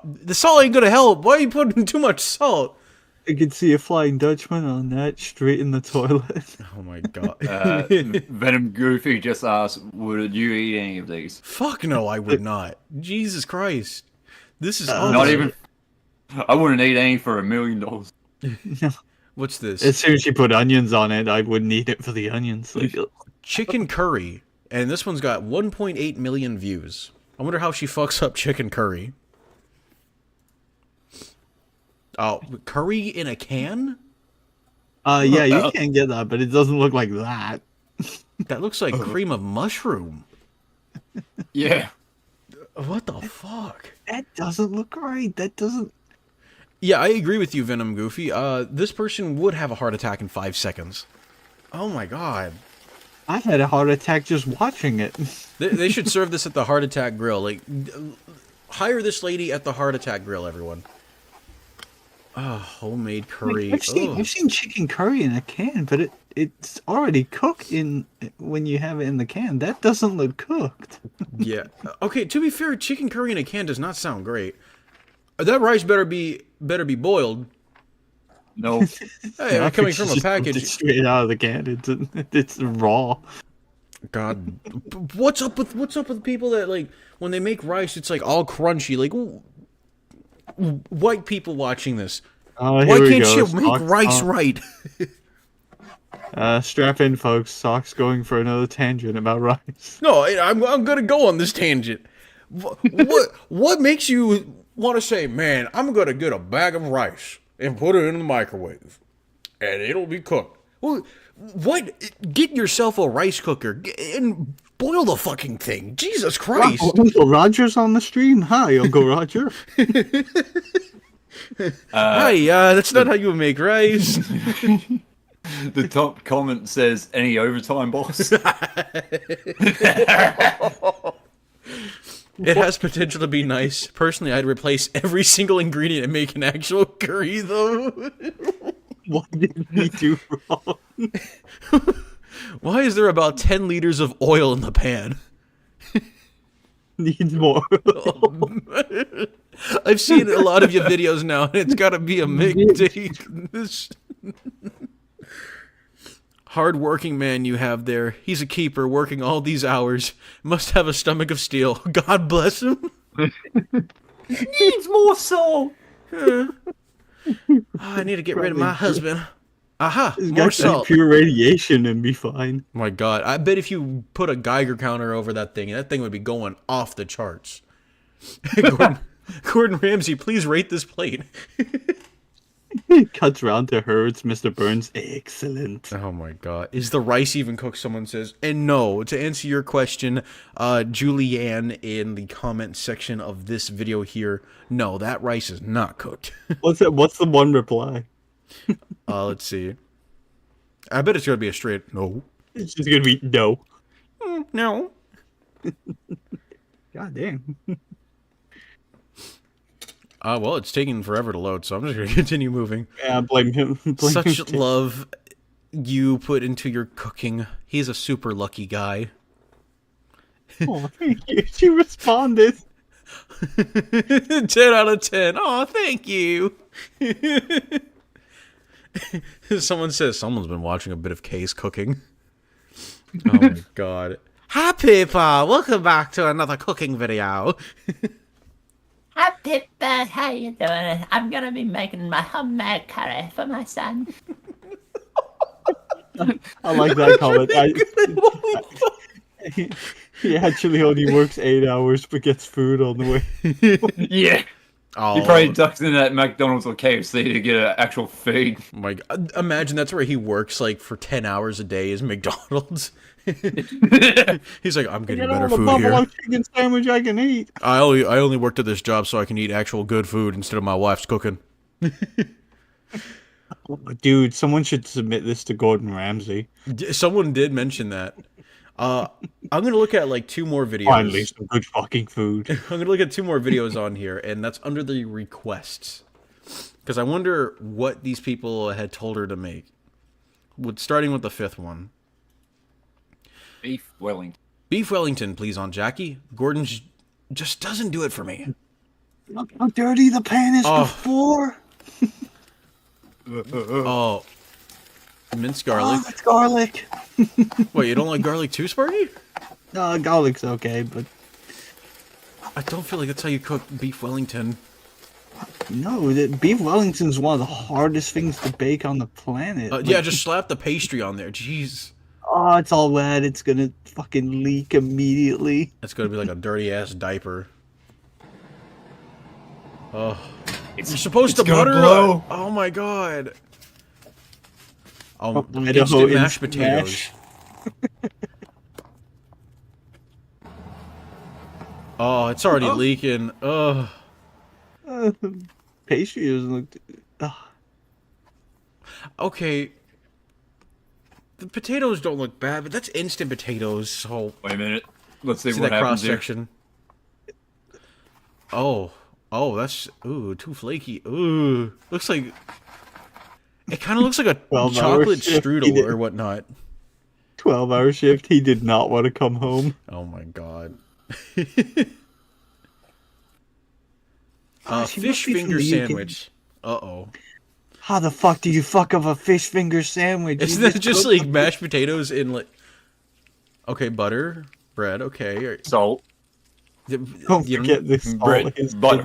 the salt ain't gonna help. Why are you putting too much salt? I could see a Flying Dutchman on that straight in the toilet. Oh my god. Venom Goofy just asked, would you eat any of these? Fuck no, I would not. Jesus Christ, this is Not ugly. even. I wouldn't eat any for $1 million. What's this? As soon as she put onions on it, I wouldn't eat it for the onions. Like, Chicken curry, and this one's got 1.8 million views. I wonder how she fucks up chicken curry. Oh, curry in a can? yeah, you can get that, but it doesn't look like that. That looks like cream of mushroom. Yeah. What the fuck? That doesn't look right. That doesn't. Yeah, I agree with you, Venom Goofy. This person would have a heart attack in 5 seconds. Oh my god. I had a heart attack just watching it. They should serve this at the heart attack grill. Like, hire this lady at the heart attack grill, everyone. Oh, homemade curry. I've seen chicken curry in a can, but it's already cooked when you have it in the can. That doesn't look cooked. Yeah. Okay, to be fair, chicken curry in a can does not sound great. That rice better be boiled. No. Hey, I coming think from she a just cooked package. it straight out of the can. It's raw. God, what's up with people that, like, when they make rice, it's like all crunchy. Like, white people watching this, Oh, why here we can't go. you make Socks rice on. right? Strap in, folks. Socks going for another tangent about rice. No, I'm gonna go on this tangent. What makes you want to say, man, I'm gonna get a bag of rice and put it in the microwave, and it'll be cooked? Well, what? Get yourself a rice cooker and boil the fucking thing. Jesus Christ! Uncle Roger's on the stream. Hi, Uncle Roger. Hi, that's not how you make rice. The top comment says, any overtime, boss? It has potential to be nice. Personally, I'd replace every single ingredient and make an actual curry, though. What did we do wrong? Why is there about 10 liters of oil in the pan? Needs more. I've seen a lot of your videos now, and it's gotta be a mistake. This hard-working man you have there. He's a keeper working all these hours. Must have a stomach of steel. God bless him. Needs more salt. I need to get rid of my husband. Aha, He's more got some salt. pure radiation and be fine. My god, I bet if you put a Geiger counter over that thing would be going off the charts. Gordon Ramsay, please rate this plate. Cuts round to her. It's Mr. Burns. Excellent. Oh my god. Is the rice even cooked, someone says? And no, to answer your question, Julianne, in the comment section of this video here, no, that rice is not cooked. What's the one reply? Let's see. I bet it's gonna be a straight no. It's just gonna be no. No. God damn. Well, it's taking forever to load, so I'm just gonna continue moving. Yeah, blame him. Blame Such him. love you put into your cooking. He's a super lucky guy. Oh, thank you. She responded. 10 out of 10. Oh, thank you. Someone says someone's been watching a bit of Kay's cooking. Oh my god. Hi people, welcome back to another cooking video. Hi Pippa, how you doing? I'm gonna be making my homemade curry for my son. I like that comment. He actually only works 8 hours but gets food on the way. Yeah. Oh He probably ducks into that McDonald's or KFC to get an actual feed. my god. Imagine that's where he works like for 10 hours a day is McDonald's. He's like, I'm getting Get better all the food buffalo here. chicken sandwich I can eat. I only worked at this job so I can eat actual good food instead of my wife's cooking. Dude, someone should submit this to Gordon Ramsay. Someone did mention that. I'm gonna look at like 2 more Finally, videos. some good fucking food. I'm gonna look at 2 more videos on here, and that's under the requests. Because I wonder what these people had told her to make. Starting with the 5th one. Beef Wellington. Beef Wellington, please, Aunt Jackie. Gordon just doesn't do it for me. Look how dirty the pan is before. Oh. Minced garlic. Oh, it's garlic. Wait, you don't like garlic too, Sparky? No, garlic's okay, but I don't feel like that's how you cook beef Wellington. no, beef Wellington's one of the hardest things to bake on the planet. Yeah, just slap the pastry on there. Jeez. Oh, it's all wet. It's gonna fucking leak immediately. That's gonna be like a dirty ass diaper. Oh. You're supposed to butter blow. Oh my god. Idaho Instant mashed instant potatoes. mash. Oh, it's already leaking. Ugh. Pastry doesn't look. Okay. The potatoes don't look bad, but that's instant potatoes, so... Wait a minute. Let's see See what that happens here. cross-section? Oh. Oh, that's... Ooh, too flaky. Ooh. Looks like... It kind of looks like a 12-hour chocolate shift, strudel or whatnot. 12-hour shift. He did not want to come home. Oh my god. She Fish must be from finger the UK. sandwich. Uh-oh. How the fuck do you fuck up a fish finger sandwich? Isn't You that just cook- like mashed potatoes in like... Okay, butter, bread, okay. Salt, Don't you forget this. bread, butter,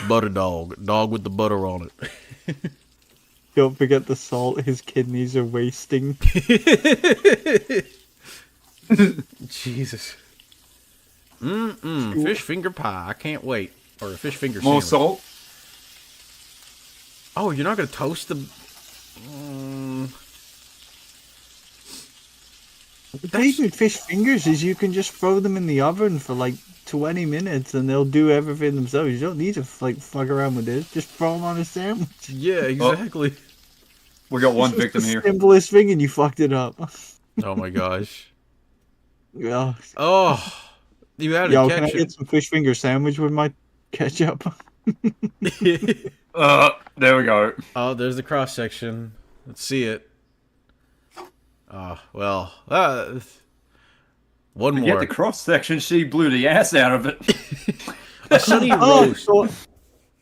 Butter dog. Dog with the butter on it. Don't forget the salt. His kidneys are wasting. Jesus. Fish finger pie. I can't wait. Or a fish finger more sandwich. salt. Oh, you're not gonna toast the... The thing with fish fingers is you can just throw them in the oven for like 20 minutes and they'll do everything themselves. You don't need to like fuck around with this. Just throw them on a sandwich. Yeah, exactly. We got one This was victim the here. simplest thing and you fucked it up. Oh my gosh. Yeah. Oh. You added Yo, can I ketchup. get some fish finger sandwich with my ketchup? There we go. Oh, there's the cross section. Let's see it. Well, one To more. get the cross section, she blew the ass out of it. A sunny Oh, roast. so-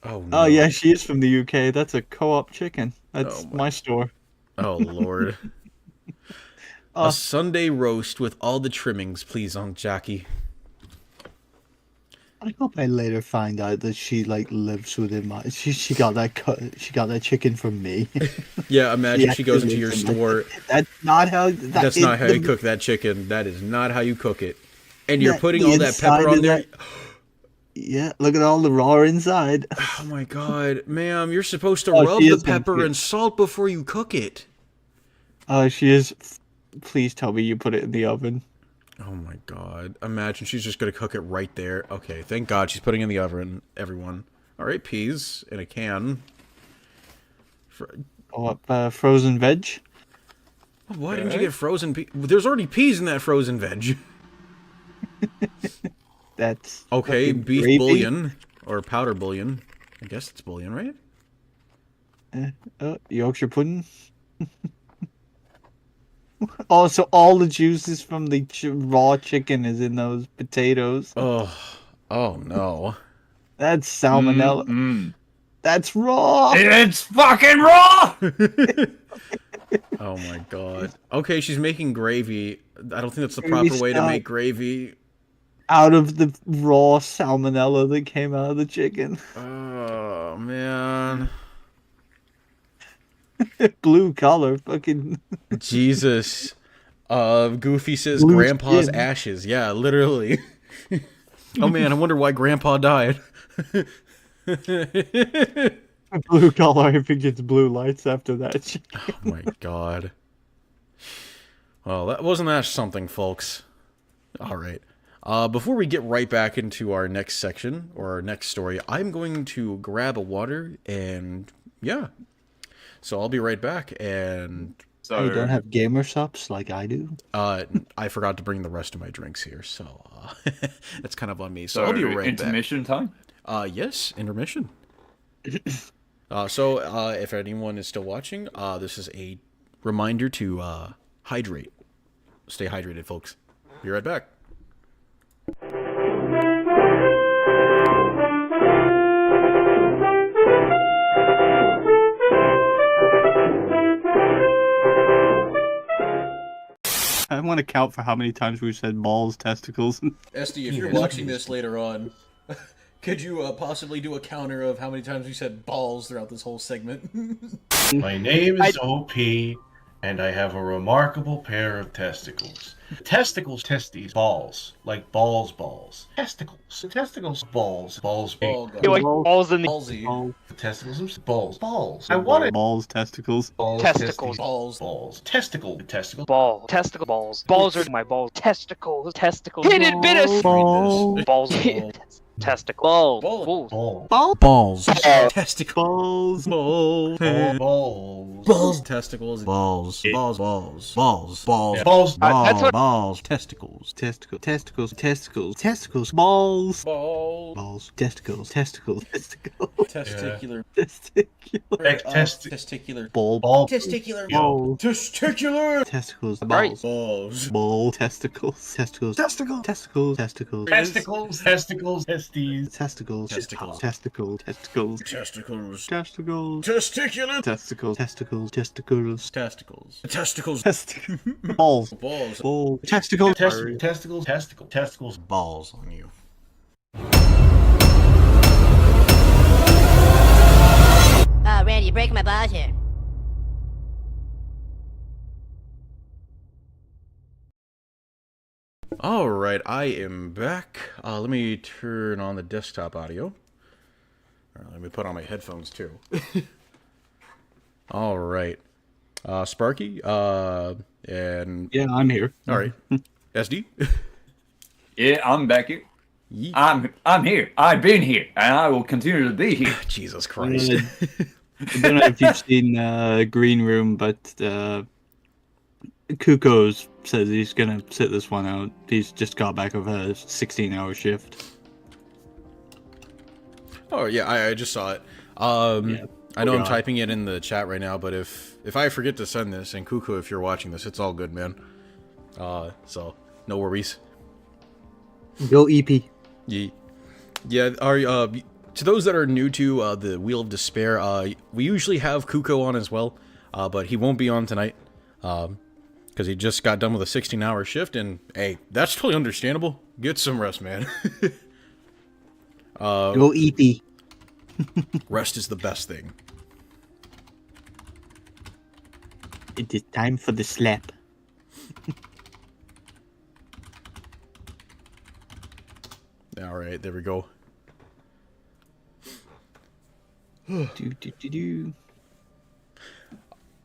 Oh, no. oh yeah, she is from the UK. That's a co-op chicken. That's Oh, my store. Oh, Lord. A Sunday roast with all the trimmings, please, Aunt Jackie. I hope I later find out that she like lives within my. She got that she got that chicken from me. Yeah, imagine she goes into actually your lives in store. That's not how. That's not how you cook that chicken. That is not how you cook it. And you're Yeah, putting the all that inside pepper on of there. that- Yeah, look at all the raw inside. Oh my god, ma'am, you're supposed to Oh, rub she the is gonna pepper cook. and salt before you cook it. She is. Please tell me you put it in the oven. Oh my god. Imagine she's just gonna cook it right there. Okay, thank god she's putting it in the oven, everyone. Alright, peas in a can. Frozen veg. Why didn't you get frozen peas? There's already peas in that frozen veg. That's Okay, fucking beef gravy. bouillon. Or powder bouillon. I guess it's bouillon, right? Yorkshire pudding. Oh, so all the juices from the raw chicken is in those potatoes. Oh no. That's salmonella. That's raw. It's fucking raw! Oh my god. Okay, she's making gravy. I don't think that's the Gravy proper way to stock. make gravy. Out of the raw salmonella that came out of the chicken. Oh man. Blue color, fucking. Jesus. Goofy says Blue Grandpa's skin. ashes. Yeah, literally. Oh man, I wonder why Grandpa died. Blue color, I think it's blue lights after that chicken. Oh my god. Well, wasn't that something, folks? Alright. Before we get right back into our next section, or our next story, I'm going to grab a water and, Yeah. So I'll be right back, and So You don't have gamer subs like I do. I forgot to bring the rest of my drinks here, so that's kind of on me. So I'll be right back. intermission time. Yes, intermission. If anyone is still watching, this is a reminder to hydrate. Stay hydrated, folks. Be right back. I want to count for how many times we've said balls, testicles. Esty, if you're watching this later on, could you possibly do a counter of how many times we said balls throughout this whole segment? My name is OP, and I have a remarkable pair of testicles. Testicles, testes, balls. Like balls. Testicles. Testicles, balls. Ball You're like balls in the Ballsy. Testicles, balls. I want it. Balls, testicles. Balls, Testicles. Balls. Testicle. ball. Testicle balls. Balls are my balls. Testicles. Hidden bitters. Balls. Balls. Testicle. Balls. Balls. Balls. Testicles. Balls. Balls. Testicles. Balls. That's what- Balls. Testicles. Testicles. Balls. Balls. Testicles. Testicular. Testicular. Testicular. Ball. Testicular. Ball. Testicular. Testicles. Right. Balls. Balls. Ball. Testicles. Testicles. Testicles. Testicles. Testicles. Testes. Testicles. Testicles. Testicles. Testicles. Testicles. Testicles. Testicular. Testicles. Testicles. Testicles. Testicles. Testicles. Testicles. Balls. Balls. Ball. Testicles. Testicles. Balls on you. Randy, you're breaking my balls here. All right, I am back. Let me turn on the desktop audio. Let me put on my headphones too. All right, Sparky, and Yeah, I'm here. all right, SD. Yeah, I'm back here. Yeet. I'm here. I've been here, and I will continue to be here. Jesus Christ. I don't know if you've seen Green Room, but Kuko's says he's gonna sit this one out. He's just got back of a 16-hour shift. Oh yeah, I just saw it. I know I'm God. typing it in the chat right now, but if I forget to send this, and Kuko, if you're watching this, it's all good, man. So no worries. Go EP. Yeah. To those that are new to the Wheel of Despair, we usually have Kuko on as well, but he won't be on tonight because he just got done with a 16-hour shift, and hey, that's totally understandable. Get some rest, man. Go EP. Rest is the best thing. It is time for the slap. All right, there we go. Do.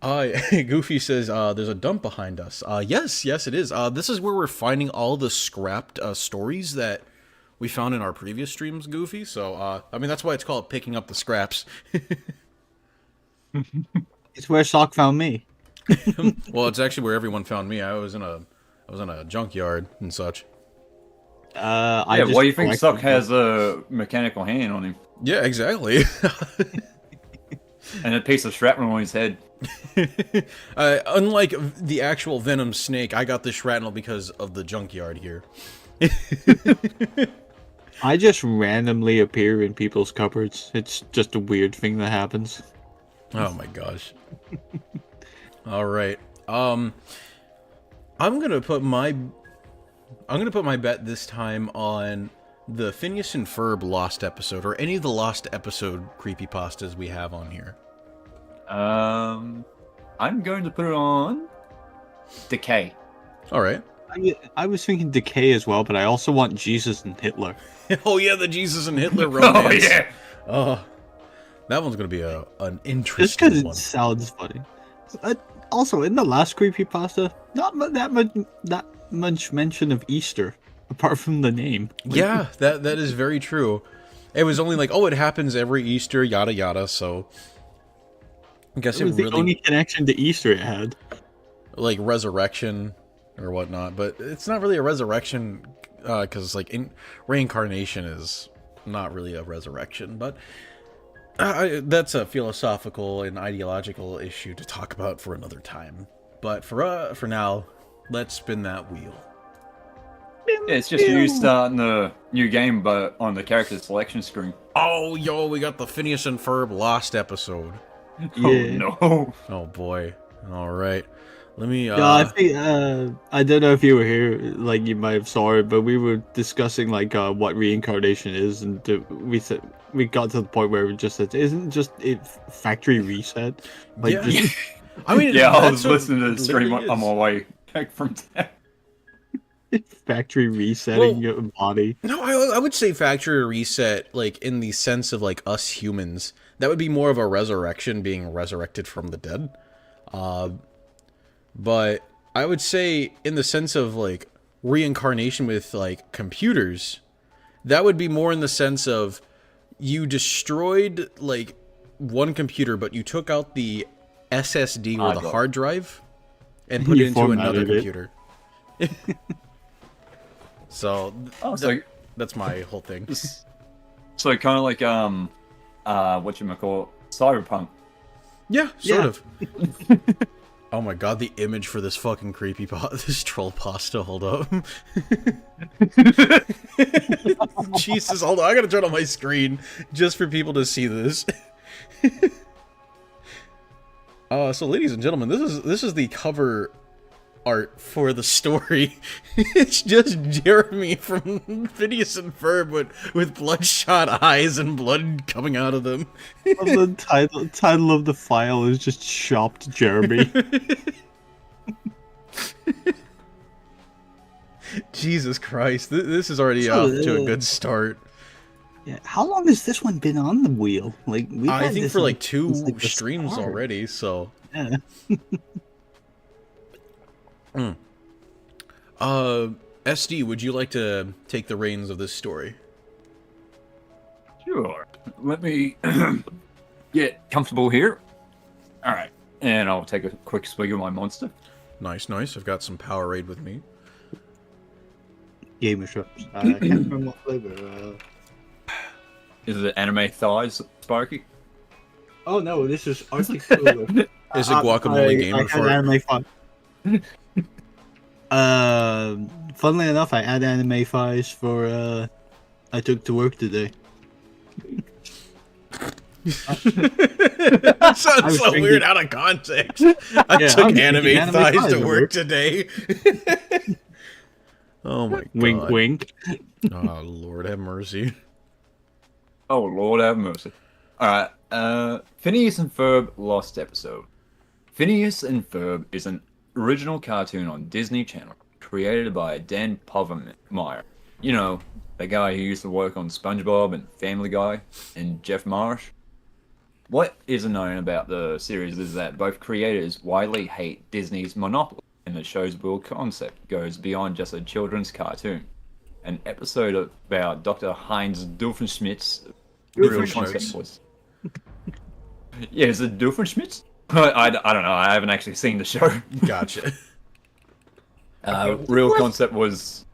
Goofy says there's a dump behind us. Yes, it is. This is where we're finding all the scrapped stories that we found in our previous streams, Goofy. So, I mean, that's why it's called picking up the scraps. It's where Sock found me. Well, it's actually where everyone found me. I was in a junkyard and such. I Yeah, just why do you think collected Suck them. has a mechanical hand on him Yeah, exactly. and a piece of shrapnel on his head? Unlike the actual Venom snake, I got the shrapnel because of the junkyard here. I just randomly appear in people's cupboards. It's just a weird thing that happens. Oh my gosh. All right. I'm gonna put my bet this time on the Phineas and Ferb Lost episode, or any of the Lost episode creepypastas we have on here. I'm going to put it on Decay. All right. I was thinking Decay as well, but I also want Jesus and Hitler. Oh yeah, the Jesus and Hitler romance. Oh yeah. Oh, that one's gonna be an Just interesting because it one. sounds funny. Also, in the last creepypasta, not that much mention of Easter, apart from the name. Yeah, that is very true. It was only like, oh, it happens every Easter, yada yada. So, I guess It was the only connection to Easter it had. like resurrection or whatnot, but it's not really a resurrection because like reincarnation is not really a resurrection. But that's a philosophical and ideological issue to talk about for another time. But for now, let's spin that wheel. Yeah, it's just you starting the new game, but on the character selection screen. Oh, yo, we got the Phineas and Ferb Lost episode. Yeah. Oh no! Oh boy. All right. Let me. Yeah, I think I don't know if you were here, like you might have saw it, but we were discussing like what reincarnation is, and we got to the point where we just said, "Isn't just it factory reset?" Like, Yeah. just, I mean, yeah, I was that's what listening to the stream literally on is. my way back from town. factory resetting your body. No, I would say factory reset, like in the sense of like us humans. That would be more of a resurrection, being resurrected from the dead. But I would say in the sense of like reincarnation with like computers, that would be more in the sense of you destroyed like one computer, but you took out the SSD or the hard drive and put You it into another formatted it. computer. So that's my whole thing. So kind of like whatchamacallit, Cyberpunk. Yeah, sort Yeah. of. Oh my god, the image for this fucking creepy this troll pasta, hold up. Jesus, hold on, I gotta turn on my screen just for people to see this. So ladies and gentlemen, this is the cover art for the story. It's just Jeremy from Phineas and Ferb with bloodshot eyes and blood coming out of them. The title of the file is just "Shopped Jeremy." Jesus Christ, this is already off to a good start. Yeah, how long has this one been on the wheel? Like I think for like two since, the streams start. already, so. Yeah. SD, would you like to take the reins of this story? Sure. Let me get comfortable here. All right, and I'll take a quick swig of my monster. Nice. I've got some Powerade with me. Game of Thrones. I can't remember what flavor. Is it anime thighs, Sparky? Oh no, this is Arctic Cooler. Is it guacamole Game I of had Thrones? anime funnily enough, I had anime files for I took to work today. That sounds so drinking- weird out of context. I Yeah, took I'm anime drinking thighs thighs to at work work. today. Oh my god. Wink, wink. Oh Lord have mercy. Oh, Lord have mercy. Alright, Phineas and Ferb Lost episode. Phineas and Ferb is an original cartoon on Disney Channel, created by Dan Povenmire. You know, the guy who used to work on SpongeBob and Family Guy, and Jeff Marsh. What isn't known about the series is that both creators widely hate Disney's monopoly, and the show's real concept goes beyond just a children's cartoon. An episode about Dr. Heinz Doofenshmirtz's real concept was... Yeah, is it Doofenshmirtz? I don't know, I haven't actually seen the show. Gotcha. Real concept was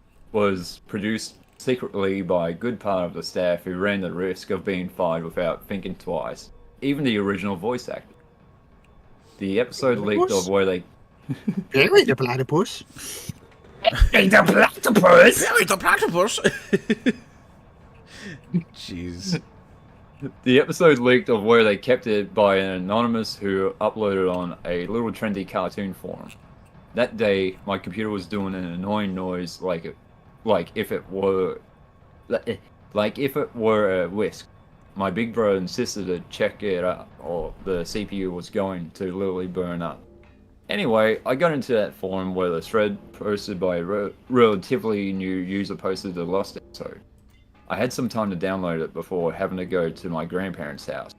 produced secretly by a good part of the staff who ran the risk of being fired without thinking twice. Even the original voice actor. The episode leaked of where they... Really, the platypus? Hey, the platypus! The platypus. Jeez. The episode leaked of where they kept it by an anonymous who uploaded on a little trendy cartoon forum. That day, my computer was doing an annoying noise like if it were a whisk. My big brother insisted to check it out, or the CPU was going to literally burn up. Anyway, I got into that forum where the thread posted by a relatively new user posted the Lost episode. I had some time to download it before having to go to my grandparents' house.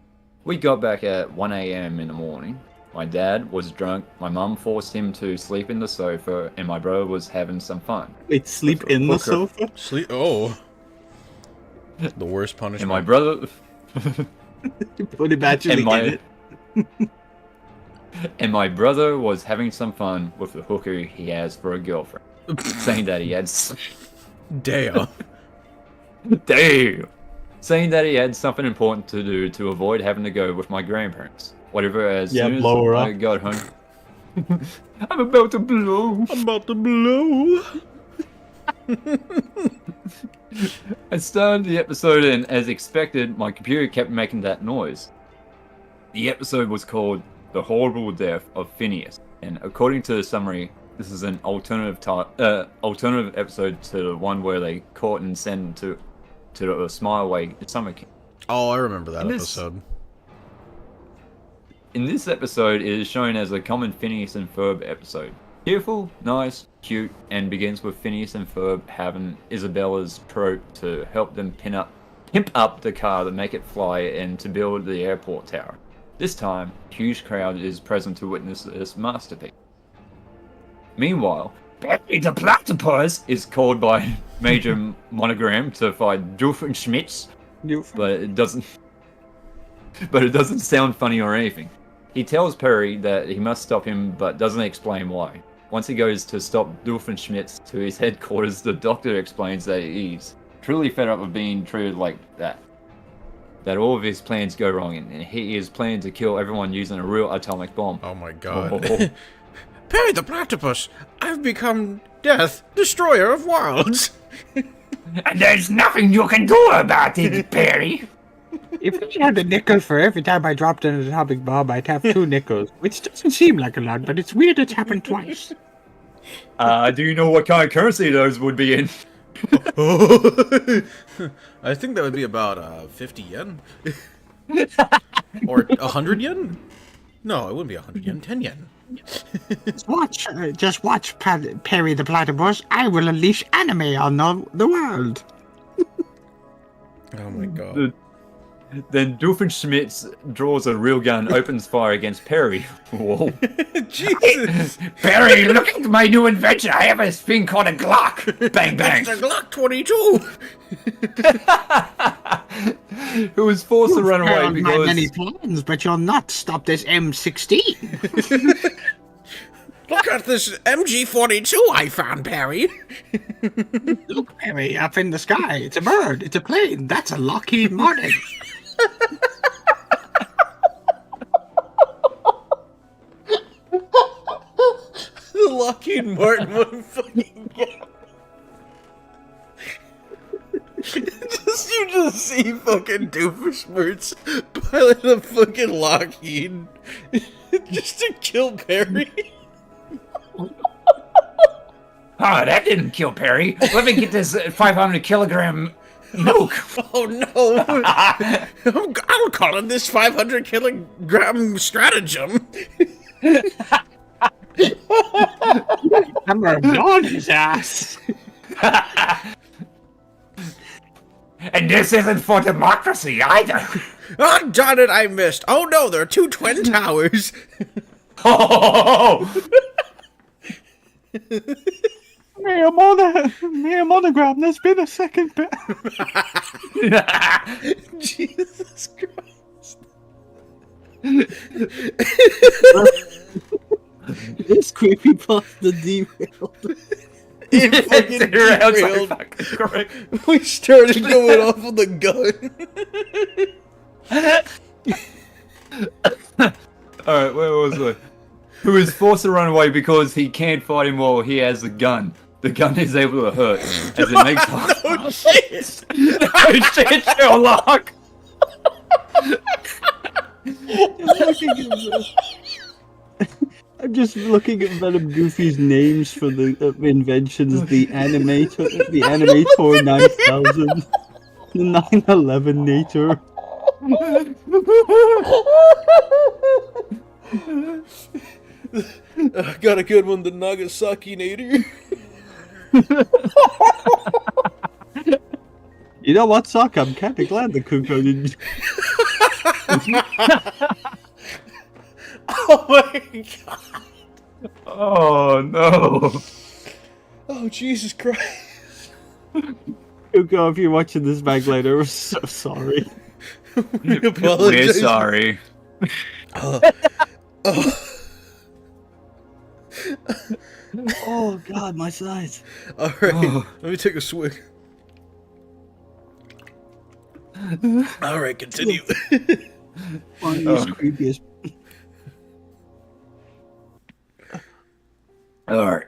We got back at 1 AM in the morning. My dad was drunk, my mum forced him to sleep in the sofa, and my brother was having some fun. Wait, sleep in the sofa? Sleep. Oh. The worst punishment. And my brother... Put it back in and my... it. And my brother was having some fun with the hooker he has for a girlfriend, saying that he had Damn. damn, saying that he had something important to do to avoid having to go with my grandparents. Whatever. As Yeah, soon as blow her I up. got home, I'm about to blow. I'm about to blow. I started the episode, and as expected, my computer kept making that noise. The episode was called "The Horrible Death of Phineas," and according to the summary, this is an alternative episode to the one where they caught and sent to the Smile Away summer camp. Oh, I remember that And this- episode. In this episode, it is shown as a common Phineas and Ferb episode. Cheerful, nice, cute, and begins with Phineas and Ferb having Isabella's trope to help them pimp up the car to make it fly and to build the airport tower. This time, a huge crowd is present to witness this masterpiece. Meanwhile, Perry the Platypus is called by Major Monogram to fight Doofenshmirtz, but it doesn't sound funny or anything. He tells Perry that he must stop him, but doesn't explain why. Once he goes to stop Doofenshmirtz to his headquarters, the doctor explains that he's truly fed up of being treated like that. That all of his plans go wrong, and he is planning to kill everyone using a real atomic bomb. Oh my god. Oh. Perry the Platypus, I've become Death, Destroyer of Worlds. And there's nothing you can do about it, Perry. If I had a nickel for every time I dropped an atomic bomb, I'd have 2 nickels, which doesn't seem like a lot, but it's weird it's happened twice. Do you know what kind of currency those would be in? I think that would be about 50 yen. Or 100 yen? No, it wouldn't be 100 yen, 10 yen. Just watch Perry the Platypus. I will unleash anime on the world. Oh my god. Then Doofenshmirtz draws a real gun, opens fire against Perry. Whoa. Jesus! Perry, look at my new invention. I have a thing called a Glock. Bang, bang. It's a Glock 22! Who was forced to run away Held my because many plans, but you'll not stop this M16. Look at this MG42 I found, Perry! Look, Perry, up in the sky. It's a bird. It's a plane. That's a Lockheed Martin. The Lockheed Martin one fucking you just see fucking Doofenshmirtz pilot a fucking Lockheed just to kill Perry. Oh, that didn't kill Perry. Let me get this 500 kilogram nuke. Oh no! I'm calling this 500 kilogram stratagem. I'm gonna blow his ass. And this isn't for democracy either. Oh darn it! I missed. Oh no! There are 2 twin towers. Oh! Mayor Monogram, there's been a second bit. Jesus Christ! This creepypasta derailed. It fucking derailed. We started going off with a gun. Alright, where was I? Who is forced to run away because he can't fight him while he has a gun. The gun is able to hurt, as it makes Oh shit! No shit, Sherlock! I'm just looking at Venom Goofy's names for the inventions. The Animator 9000, the 911 Nator. Got a good one, the Nagasaki Nader. You know what, Sock? I'm kind of glad the Kuko didn't. Oh my god! Oh no! Oh Jesus Christ! Kuko, if you're watching this back later, we're so sorry. We We're apologize. sorry. Oh. Oh God, my size. All right, let me take a swig. All right, continue. Funniest, creepiest. Alright.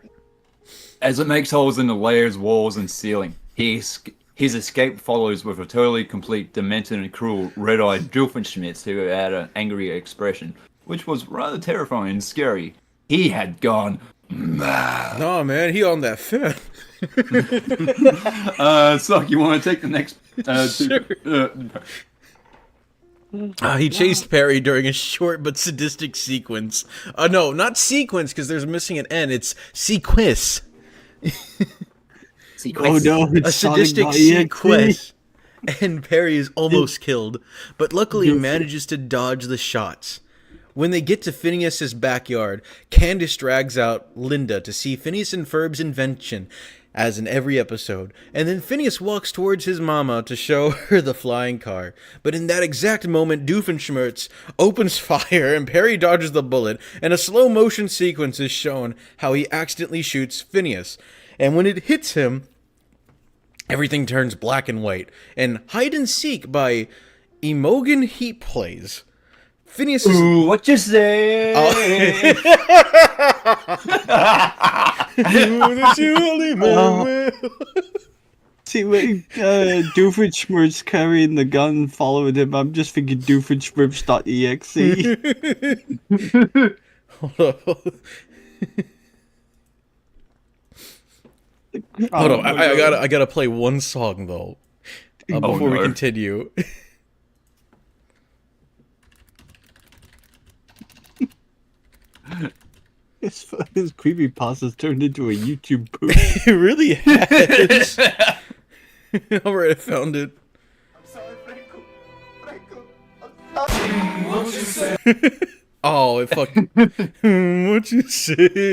As it makes holes in the layers, walls, and ceiling, his escape follows with a totally complete, demented, and cruel, red-eyed Doofenshmirtz who had an angry expression, which was rather terrifying and scary. He had gone mad. Nah, man, he on that fin. Suck, you want to take the next Sure. He chased Perry during a short but sadistic sequence. No, not sequence, because there's missing an N. It's sequence. Oh no, A it's sadistic Sonic.exe. sequence. And Perry is almost killed, but luckily manages to dodge the shots. When they get to Phineas's backyard, Candace drags out Linda to see Phineas and Ferb's invention, as in every episode, and then Phineas walks towards his mama to show her the flying car. But in that exact moment, Doofenshmirtz opens fire and Perry dodges the bullet, and a slow motion sequence is shown how he accidentally shoots Phineas. And when it hits him, everything turns black and white, and Hide and Seek by Imogen Heap plays. Phineas is... Ooh, what you say? See, when Doofenshmirtz carrying the gun following him, I'm just thinking Doofenshmirtz.exe. Hold on, I gotta play one song though before we no. continue. His creepypasta's turned into a YouTube post. It really has. Alright, I found it. Oh, it fucking. What you say?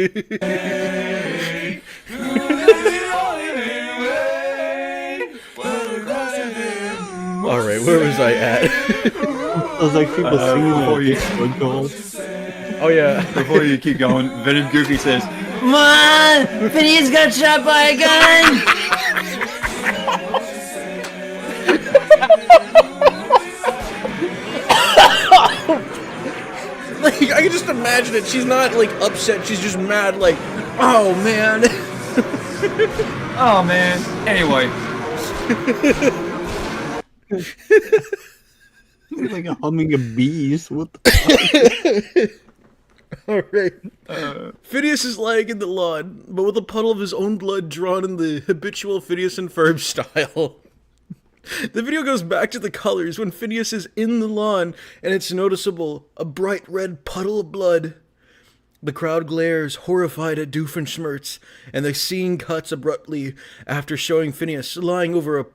Alright, where was I at? I was like people singing before you- Facebook goal. Oh yeah. Before you keep going, Venom Goofy says, Mom! Phineas got shot by a gun! Like, I can just imagine it. She's not like upset, she's just mad, like, oh man. oh man. Anyway, It's like a humming of bees. What the fuck? Alright. Phineas is lying in the lawn, but with a puddle of his own blood drawn in the habitual Phineas and Ferb style. The video goes back to the colors when Phineas is in the lawn, and it's noticeable, a bright red puddle of blood. The crowd glares, horrified at Doofenshmirtz, and the scene cuts abruptly after showing Phineas lying over a...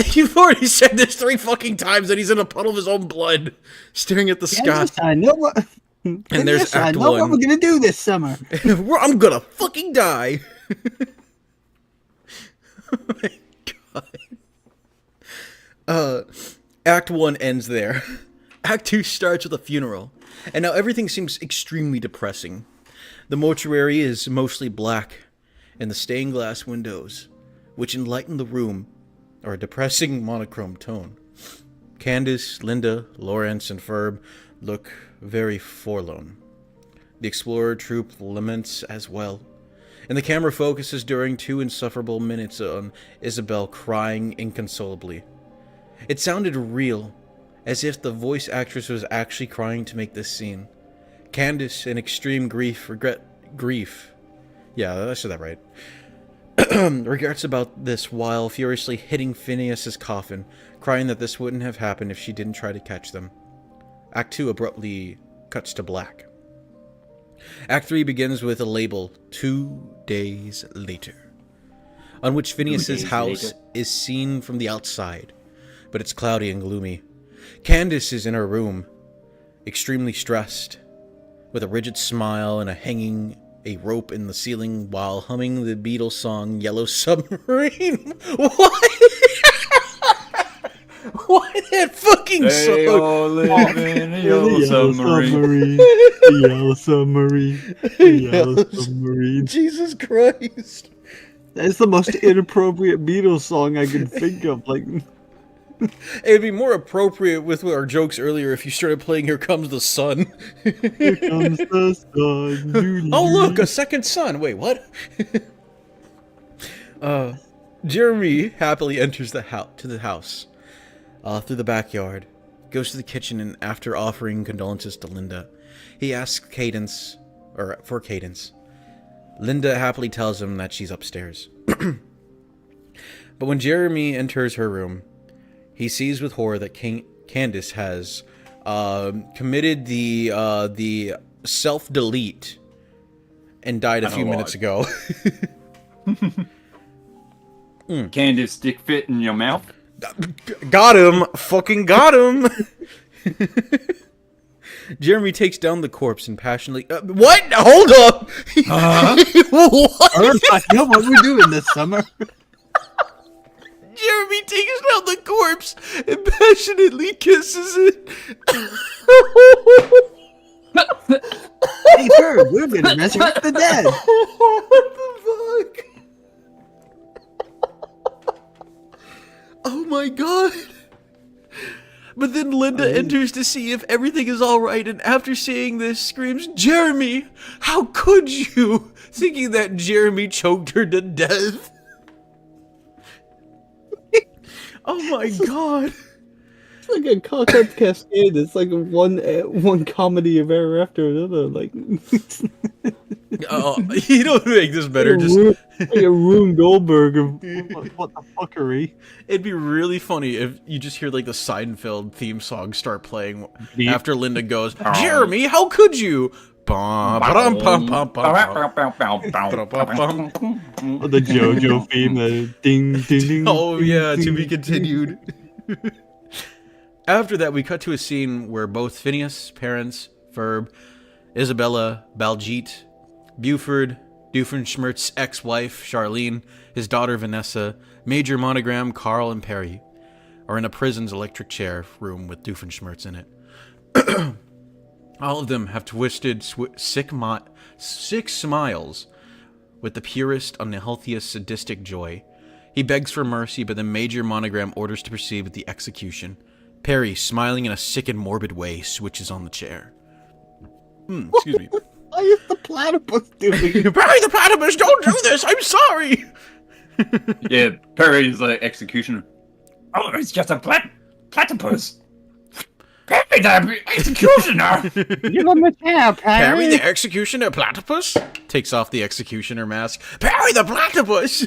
You've already said this 3 fucking times that he's in a puddle of his own blood, staring at the sky. Yes, I know what. And there's I Act know what 1. we're gonna do this summer. I'm gonna fucking die. Oh my god. Act 1 ends there. Act 2 starts with a funeral, and now everything seems extremely depressing. The mortuary is mostly black, and the stained glass windows, which enlighten the room, are a depressing monochrome tone. Candace, Linda, Lawrence, and Ferb look very forlorn. The explorer troop laments as well, and the camera focuses during 2 insufferable minutes on Isabel crying inconsolably. It sounded real, as if the voice actress was actually crying to make this scene. Candace, in extreme grief, yeah, I said that right, regrets about this while furiously hitting Phineas's coffin, crying that this wouldn't have happened if she didn't try to catch them. Act 2 abruptly cuts to black. Act 3 begins with a label, 2 days later, on which Phineas's house is seen from the outside, but it's cloudy and gloomy. Candace is in her room, extremely stressed, with a rigid smile and hanging a rope in the ceiling while humming the Beatles song Yellow Submarine. What? Why that fucking They song? all live in a yellow submarine. The yellow submarine. The yellow submarine. Jesus Christ. That's the most inappropriate Beatles song I can think of. Like, It'd be more appropriate with our jokes earlier if you started playing Here Comes the Sun. here comes the sun. Oh look, a second sun. Wait, what? Jeremy happily enters the house through the backyard, goes to the kitchen, and after offering condolences to Linda, he asks for Cadence. Linda happily tells him that she's upstairs. But when Jeremy enters her room, he sees with horror that Candace has committed the self-delete and died a few minutes ago. Candace stick fit in your mouth? Got him! Fucking got him! Jeremy takes down the corpse and passionately... what? Hold up! What? What are we doing this summer? Jeremy takes down the corpse and passionately kisses it. Hey, Herb, we're gonna resurrect the dead. What the fuck? Oh my god. But then Linda enters to see if everything is alright, and after seeing this, screams, "Jeremy, how could you?" Thinking that Jeremy choked her to death. Oh my god. It's like a cock-up cascade. It's like one comedy of error after another. Like, Oh, you don't make this better. like a Rube Goldberg of what the fuckery. It'd be really funny if you just hear like the Seinfeld theme song start playing Beep. after Linda goes, "Jeremy, how could you?" Bum, ba-dum, bum, bum, bum, bum. Or the JoJo theme, the ding, ding, ding. Oh ding, yeah, to ding, be continued. After that, we cut to a scene where both Phineas' parents, Ferb, Isabella, Baljeet, Buford, Doofenshmirtz's ex-wife, Charlene, his daughter, Vanessa, Major Monogram, Carl, and Perry, are in a prison's electric chair room with Doofenshmirtz in it. All of them have twisted, sick smiles with the purest, unhealthiest, sadistic joy. He begs for mercy, but the Major Monogram orders to proceed with the execution. Perry, smiling in a sick and morbid way, switches on the chair. Excuse me. Why is the platypus doing it? Perry the platypus, don't do this! I'm sorry! Yeah, Perry's like executioner. Oh, it's just a platypus. Perry the executioner! Give him a chair, Perry the executioner platypus takes off the executioner mask. Perry the platypus!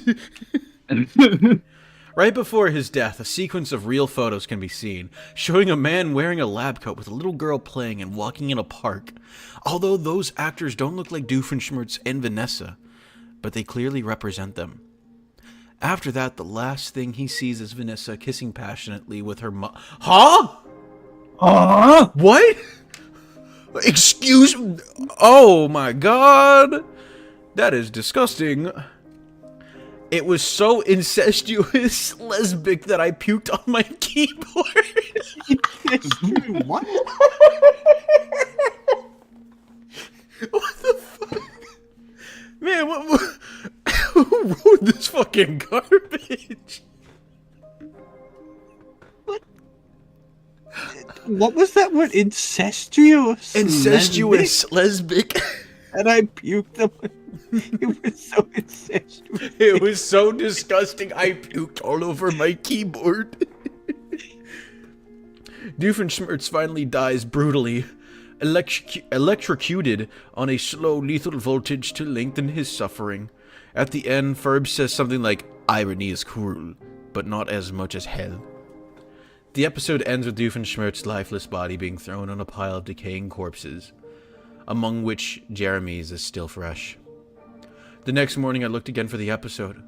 Right before his death, a sequence of real photos can be seen, showing a man wearing a lab coat with a little girl playing and walking in a park. Although those actors don't look like Doofenshmirtz and Vanessa, but they clearly represent them. After that, the last thing he sees is Vanessa kissing passionately with her Huh? What? Excuse me? Oh my god! That is disgusting. It was so incestuous, lesbic, that I puked on my keyboard. What? What the fuck? Man, who wrote this fucking garbage? What was that word? Incestuous? Incestuous, lesbic. And I puked them. It was so incestuous. It was so disgusting, I puked all over my keyboard. Doofenshmirtz finally dies brutally, electrocuted on a slow, lethal voltage to lengthen his suffering. At the end, Ferb says something like, "Irony is cruel, but not as much as hell." The episode ends with Doofenshmirtz's lifeless body being thrown on a pile of decaying corpses, among which Jeremy's is still fresh. The next morning I looked again for the episode.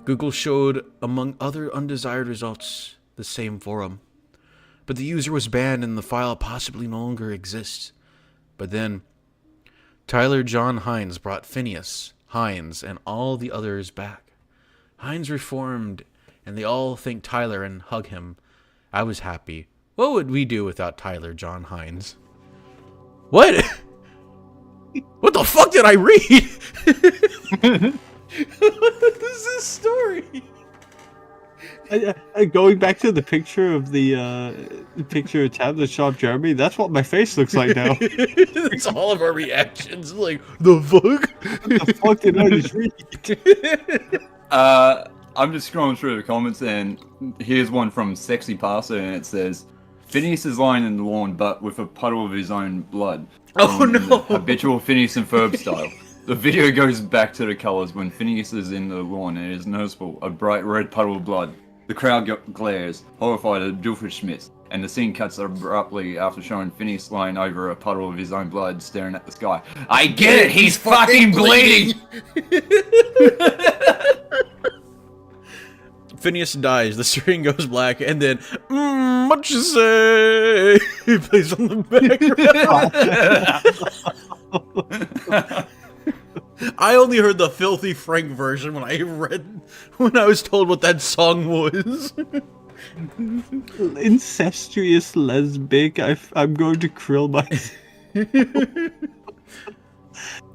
Google showed, among other undesired results, the same forum. But the user was banned and the file possibly no longer exists. But then, Tyler John Hines brought Phineas, Hines, and all the others back. Hines reformed, and they all thank Tyler and hug him, I was happy. What would we do without Tyler John Hines? What? What the fuck did I read? What is this story? Going back to the picture of the picture of Tab, the Sharp Jeremy, that's what my face looks like now. It's all of our reactions. Like, the fuck? What the fuck did I just read? I'm just scrolling through the comments, and here's one from Sexy Passer, and it says, Phineas is lying in the lawn, but with a puddle of his own blood. Oh, in the no. habitual Phineas and Ferb style. The video goes back to the colors when Phineas is in the lawn, and it is noticeable, a bright red puddle of blood. The crowd glares, horrified at Doofenshmirtz, and the scene cuts abruptly after showing Phineas lying over a puddle of his own blood, staring at the sky. I get it, he's fucking bleeding! Phineas dies, the screen goes black, and then, what you say? He plays on the background. I only heard the Filthy Frank version when I was told what that song was. Incestuous lesbic. I'm going to krill my.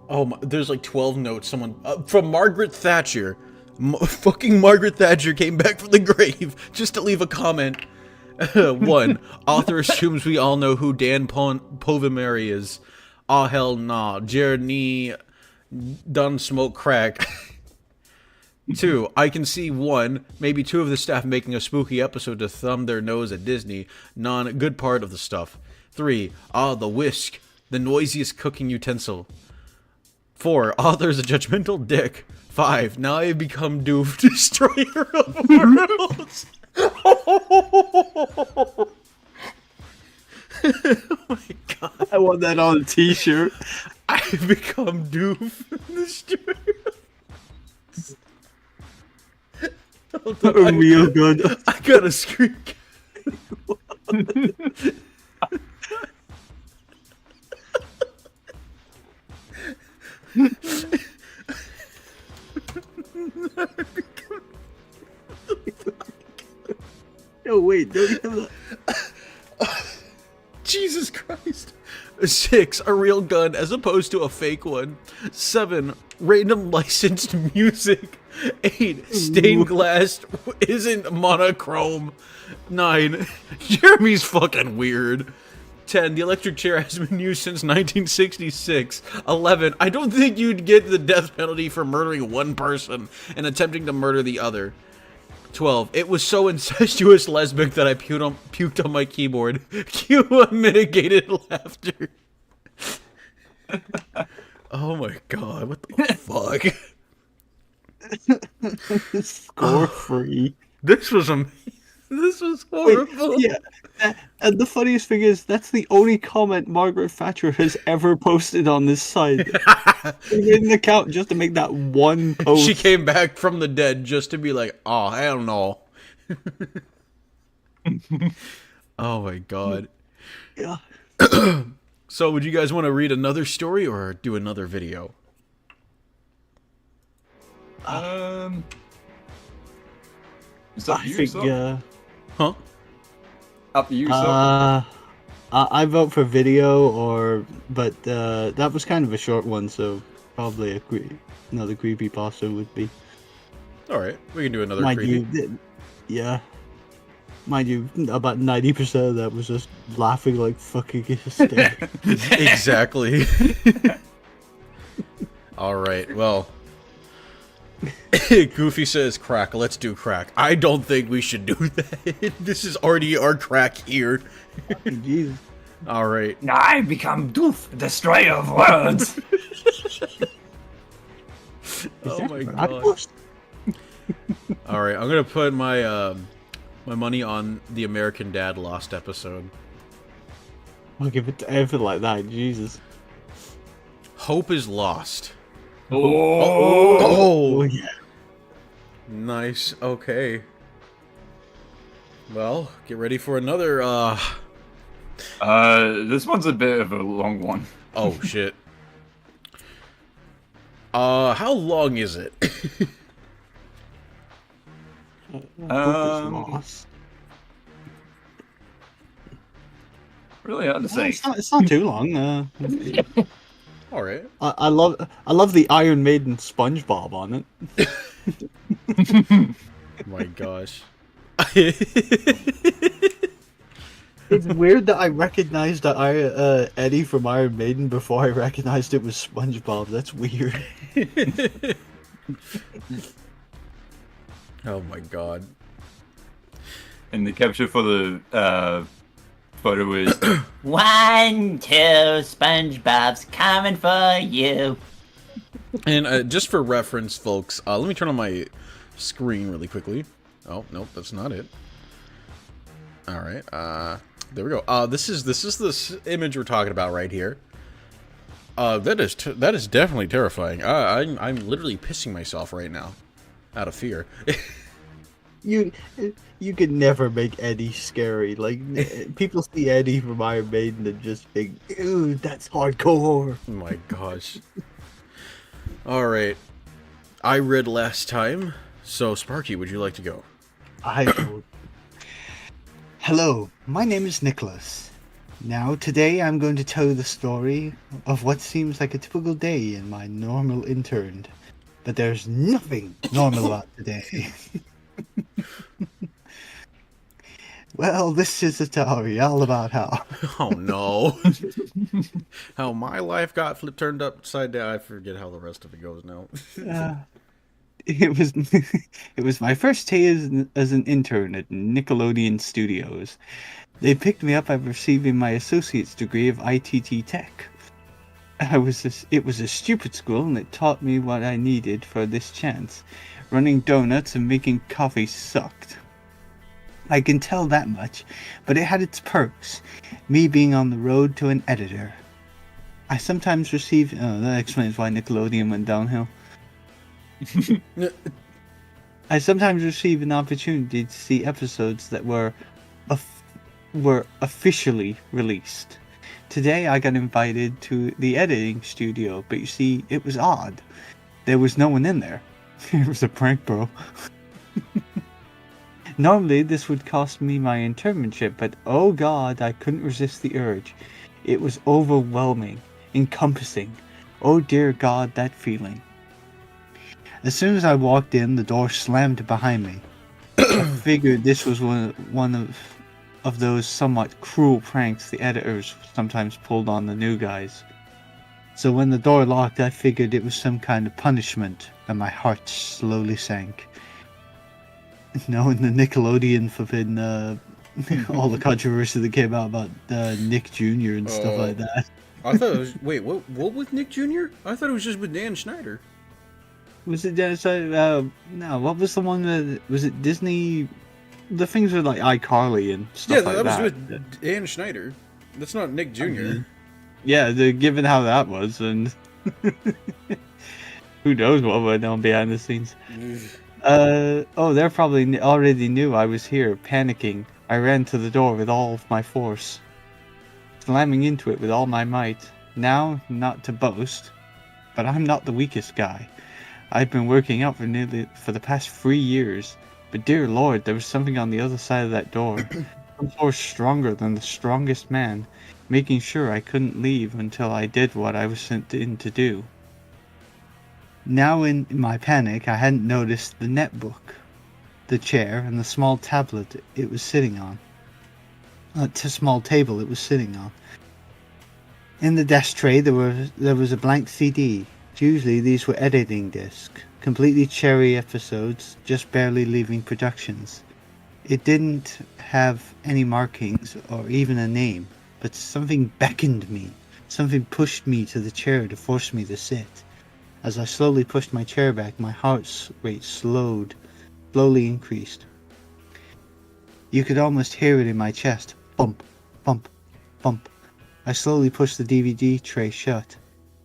Oh my, there's like 12 notes. Someone from Margaret Thatcher. Fucking Margaret Thatcher came back from the grave just to leave a comment. 1. Author assumes we all know who Dan Povimeri is. Oh hell nah. Jeremy done smoke crack. 2. I can see 1, maybe 2 of the staff making a spooky episode to thumb their nose at Disney. Good part of the stuff. 3. The whisk. The noisiest cooking utensil. 4. Author's a judgmental dick. 5. Now I have become Doof, destroyer of worlds. Oh my god. I want that on a t-shirt. I've become Doof, destroyer. Real good. I got a screen. No, wait, don't you have that? Jesus Christ. 6. A real gun as opposed to a fake one. 7. Random licensed music. 8. Stained glass isn't monochrome. 9. Jeremy's fucking weird. 10. The electric chair has been used since 1966. 11. I don't think you'd get the death penalty for murdering one person and attempting to murder the other. 12. It was so incestuous lesbic that I puked on my keyboard. Cue unmitigated laughter. Oh my god, what the fuck? Score free. This was amazing. This was horrible. Wait, yeah, and the funniest thing is, that's the only comment Margaret Thatcher has ever posted on this site. She made an account just to make that one post. She came back from the dead just to be like, oh, I don't know. Oh my god. Yeah. So, would you guys want to read another story or do another video? It's up to I you, think, so. Huh? Up to you, so. I vote for video, but that was kind of a short one, so probably another creepypasta would be. Alright, we can do another Mind creepy. you, yeah. Mind you, about 90% of that was just laughing like fucking hysterical. Exactly. Alright, well. Goofy says crack, let's do crack. I don't think we should do that. This is already our crack here. Jesus. Alright. Now I become Doof, destroyer of worlds. Oh my god. Alright, I'm gonna put my my money on the American Dad Lost episode. I'll give it to everything like that, Jesus. Hope is lost. Oh. Oh yeah. Nice, okay. Well, get ready for another, This one's a bit of a long one. oh, shit. How long is it? Lost. Really hard to say. It's not too long. All right. I love the Iron Maiden SpongeBob on it. My gosh. It's weird that I recognized Eddie from Iron Maiden before I recognized it was SpongeBob. That's weird. Oh my god. And the capture for the photo is 1, 2, SpongeBob's coming for you. And just for reference, folks, let me turn on my screen really quickly. Oh, nope, that's not it. All right, there we go. This is this image we're talking about right here. That is definitely terrifying. I'm literally pissing myself right now, out of fear. You could never make Eddie scary. Like people see Eddie from Iron Maiden and just think, "Ew, that's hardcore." Oh my gosh. All right, I read last time, so Sparky, would you like to go? Hello, my name is Nicholas. Now, today I'm going to tell you the story of what seems like a typical day in my normal intern. But there's nothing normal about today. Well, this is a story all about how... Oh no. How my life got turned upside down. I forget how the rest of it goes now. It was my first day as an intern at Nickelodeon Studios. They picked me up after receiving my associate's degree of ITT Tech. It was a stupid school, and it taught me what I needed for this chance. Running donuts and making coffee sucked. I can tell that much, but it had its perks. Me being on the road to an editor. I sometimes receive... Oh, that explains why Nickelodeon went downhill. I sometimes receive an opportunity to see episodes that were officially released. Today I got invited to the editing studio, but you see, it was odd. There was no one in there. It was a prank, bro. Normally this would cost me my internship, but oh god, I couldn't resist the urge. It was overwhelming, encompassing. Oh dear god, that feeling. As soon as I walked in, the door slammed behind me. I figured this was one of those somewhat cruel pranks the editors sometimes pulled on the new guys. So when the door locked, I figured it was some kind of punishment, and my heart slowly sank. Knowing the Nickelodeon flipping all the controversy that came out about Nick Jr. and stuff like that. I thought it was... Wait, what with Nick Jr.? I thought it was just with Dan Schneider. Was it no, what was the one that... Was it Disney... The things with like iCarly and stuff like that. Yeah, that was with Dan Schneider. That's not Nick Jr. Yeah, given how that was, and... Who knows what went on behind the scenes. They probably already knew I was here, panicking. I ran to the door with all of my force, slamming into it with all my might. Now, not to boast, but I'm not the weakest guy. I've been working out for the past 3 years, but dear lord, there was something on the other side of that door. Some force stronger than the strongest man, making sure I couldn't leave until I did what I was sent in to do. Now in my panic, I hadn't noticed the netbook, the chair, and the small tablet it was sitting on. Small table it was sitting on. In the desk tray there was a blank CD. Usually these were editing discs, completely cherry episodes, just barely leaving productions. It didn't have any markings or even a name, but something beckoned me. Something pushed me to the chair to force me to sit. As I slowly pushed my chair back, my heart rate slowly increased. You could almost hear it in my chest. Bump, bump, bump. I slowly pushed the DVD tray shut.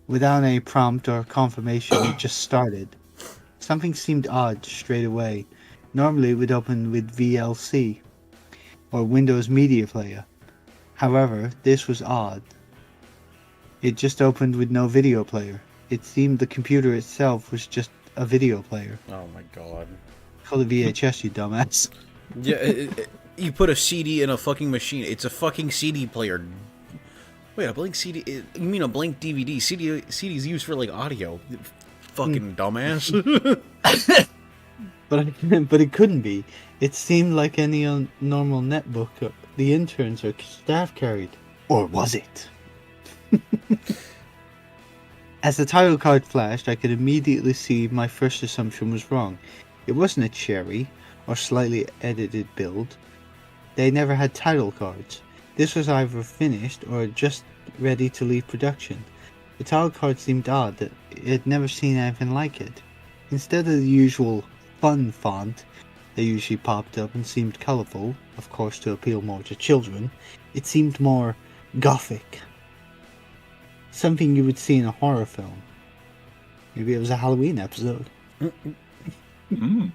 Without any prompt or confirmation, it just started. Something seemed odd straight away. Normally it would open with VLC, or Windows Media Player. However, this was odd. It just opened with no video player. It seemed the computer itself was just a video player. Oh my god. Call it VHS, you dumbass. Yeah, you put a CD in a fucking machine. It's a fucking CD player, Wait, a blank CD? You mean a blank DVD? CD's used for like audio. Fucking dumbass. But but it couldn't be. It seemed like any normal netbook the interns or staff carried. Or was it? As the title card flashed, I could immediately see my first assumption was wrong. It wasn't a cherry or slightly edited build. They never had title cards. This was either finished or just ready to leave production. The title card seemed odd that it had never seen anything like it. Instead of the usual fun font that usually popped up and seemed colourful, of course to appeal more to children, it seemed more gothic. Something you would see in a horror film. Maybe it was a Halloween episode. Mm.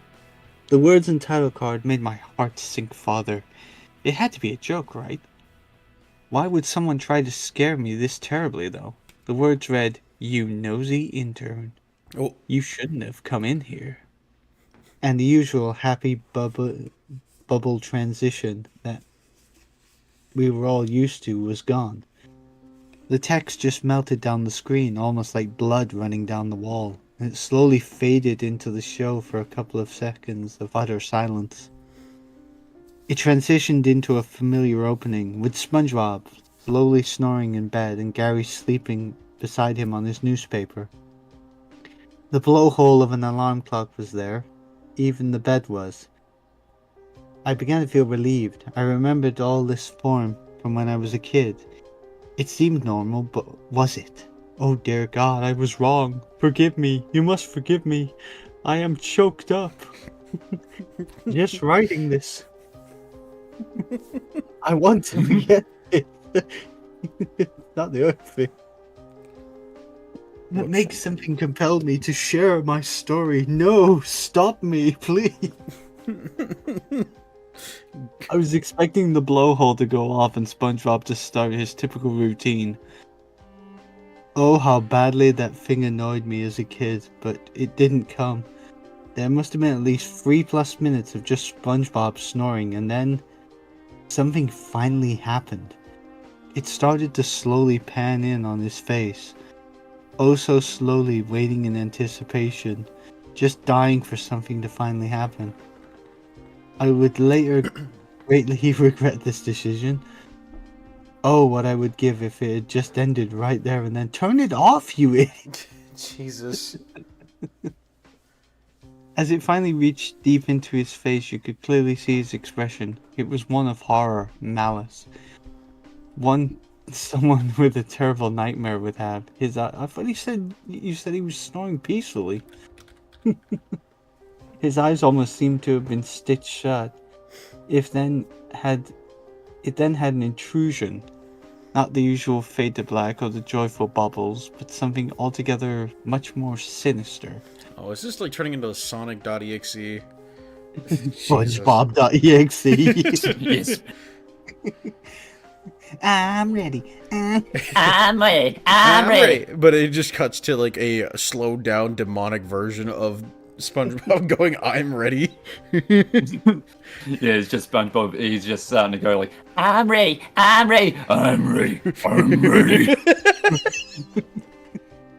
The words and title card made my heart sink farther. It had to be a joke, right? Why would someone try to scare me this terribly, though? The words read, "You nosy intern. Oh. You shouldn't have come in here." And the usual happy bubble transition that we were all used to was gone. The text just melted down the screen, almost like blood running down the wall, and it slowly faded into the show for a couple of seconds of utter silence. It transitioned into a familiar opening, with SpongeBob slowly snoring in bed and Gary sleeping beside him on his newspaper. The blowhole of an alarm clock was there, even the bed was. I began to feel relieved. I remembered all this form from when I was a kid. It seemed normal, but was it? Oh dear God, I was wrong. Forgive me. You must forgive me. I am choked up. Just writing this. I want to forget it. Not the other thing. What makes something compel me to share my story? No, stop me, please. I was expecting the blowhole to go off and SpongeBob to start his typical routine. Oh, how badly that thing annoyed me as a kid, but it didn't come. There must have been at least 3+ minutes of just SpongeBob snoring, and then something finally happened. It started to slowly pan in on his face. Oh, so slowly, waiting in anticipation, just dying for something to finally happen. I would later greatly regret this decision. Oh, what I would give if it had just ended right there and then. Turn it off, you idiot! Jesus. As it finally reached deep into his face, you could clearly see his expression. It was one of horror, malice. One someone with a terrible nightmare would have. I thought you said he was snoring peacefully. His eyes almost seemed to have been stitched shut. It then had an intrusion. Not the usual fade to black or the joyful bubbles, but something altogether much more sinister. Oh, is this like turning into Sonic.exe? SpongeBob.exe. Yes. I'm ready. I'm ready. I'm ready. But it just cuts to like a slowed down demonic version of SpongeBob going, "I'm ready." Yeah, it's just SpongeBob. He's just starting to go like, I'm ready. I'm ready. "I'm ready. I'm ready."